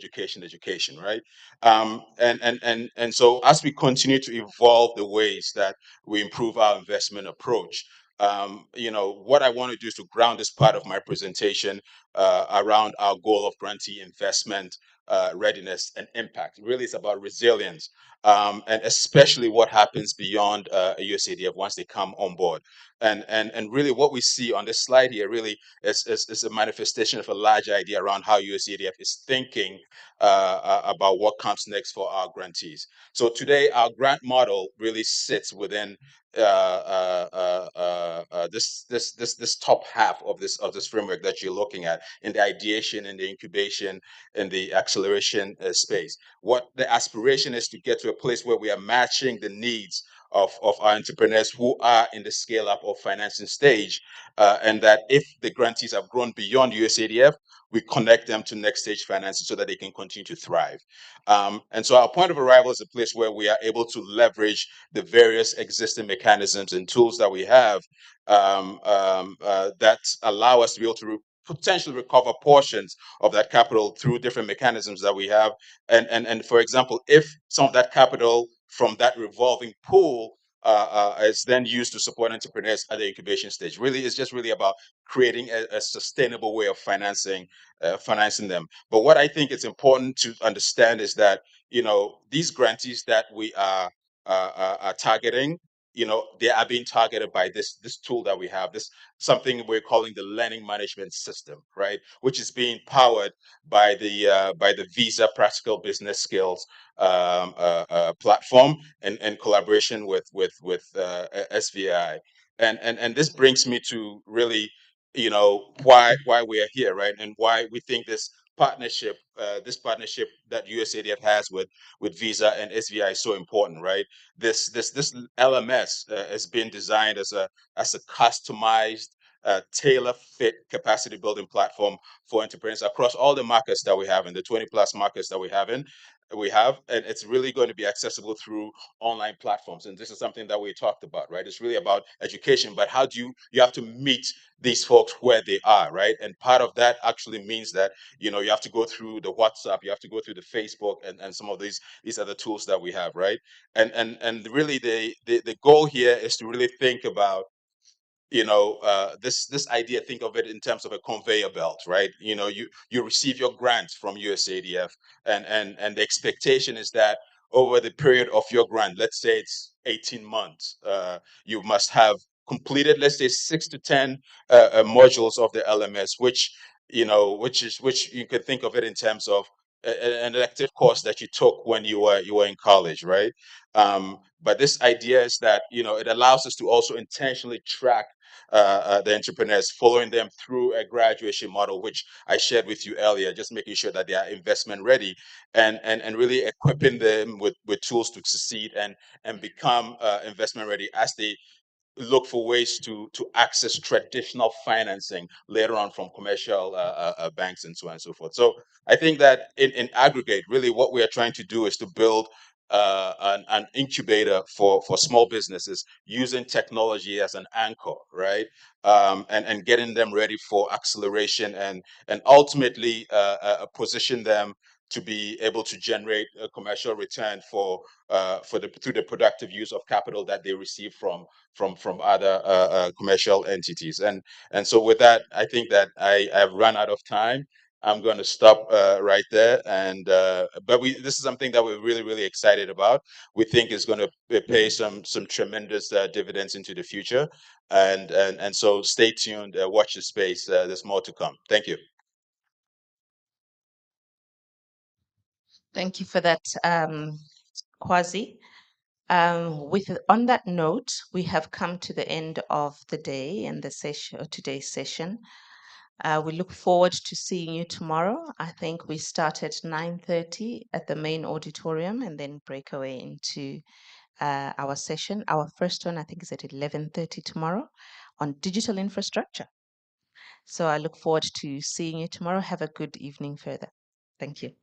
right? And so as we continue to evolve the ways that we improve our investment approach, what I want to do is to ground this part of my presentation around our goal of grantee investment readiness and impact. Really, it's about resilience. and especially what happens beyond USADF once they come on board. And really, what we see on this slide here really is a manifestation of a large idea around how USADF is thinking about what comes next for our grantees. So today, our grant model really sits within this top half of this framework that you're looking at, in the ideation, in the incubation, in the acceleration space. What the aspiration is to get to a place where we are matching the needs of our entrepreneurs who are in the scale up or financing stage, and that if the grantees have grown beyond USADF, we connect them to next stage financing so that they can continue to thrive. And so our point of arrival is a place where we are able to leverage the various existing mechanisms and tools that we have, that allow us to be able to potentially recover portions of that capital through different mechanisms that we have. And for example, if some of that capital from that revolving pool is then used to support entrepreneurs at the incubation stage. Really, it's just really about creating a sustainable way of financing them. But what I think it's important to understand is that, these grantees that we are targeting, they are being targeted by this tool that we have, this something we're calling the learning management system, right, which is being powered by the Visa Practical Business Skills platform, in collaboration with SVAI. And this brings me to really, why we are here, right, and why we think this partnership that USADF has with Visa and SVI is so important, right? This LMS has been designed as a customized, tailor fit capacity building platform for entrepreneurs across all the markets that we have, in the 20 plus markets that we have, and it's really going to be accessible through online platforms. And this is something that we talked about, right? It's really about education, but how do you have to meet these folks where they are, right? And part of that actually means that, you have to go through the WhatsApp, you have to go through the Facebook, and some of these other tools that we have, right? And really, the goal here is to really think about, this idea. Think of it in terms of a conveyor belt, right? You receive your grant from USADF, and the expectation is that over the period of your grant, let's say it's 18 months, you must have completed, let's say, 6 to 10 modules of the LMS, which you could think of it in terms of an elective course that you took when you were in college, right? But this idea is that, it allows us to also intentionally track the entrepreneurs, following them through a graduation model, which I shared with you earlier, just making sure that they are investment ready, and really equipping them with tools to succeed and become investment ready as they look for ways to access traditional financing later on from commercial banks, and so on and so forth. So I think that in aggregate, really what we are trying to do is to build an incubator for small businesses, using technology as an anchor, right? And getting them ready for acceleration, and ultimately position them to be able to generate a commercial return through the productive use of capital that they receive from other commercial entities. And so with that, I think that I have run out of time. I'm going to stop right there. But this is something that we're really, really excited about. We think is going to pay some tremendous dividends into the future. And so stay tuned, watch the space. There's more to come. Thank you. Thank you for that, Kwazi. On that note, we have come to the end of the day and the session, today's session. We look forward to seeing you tomorrow. I think we start at 9:30 at the main auditorium and then break away into our session. Our first one, I think, is at 11:30 tomorrow on digital infrastructure. So I look forward to seeing you tomorrow. Have a good evening further. Thank you.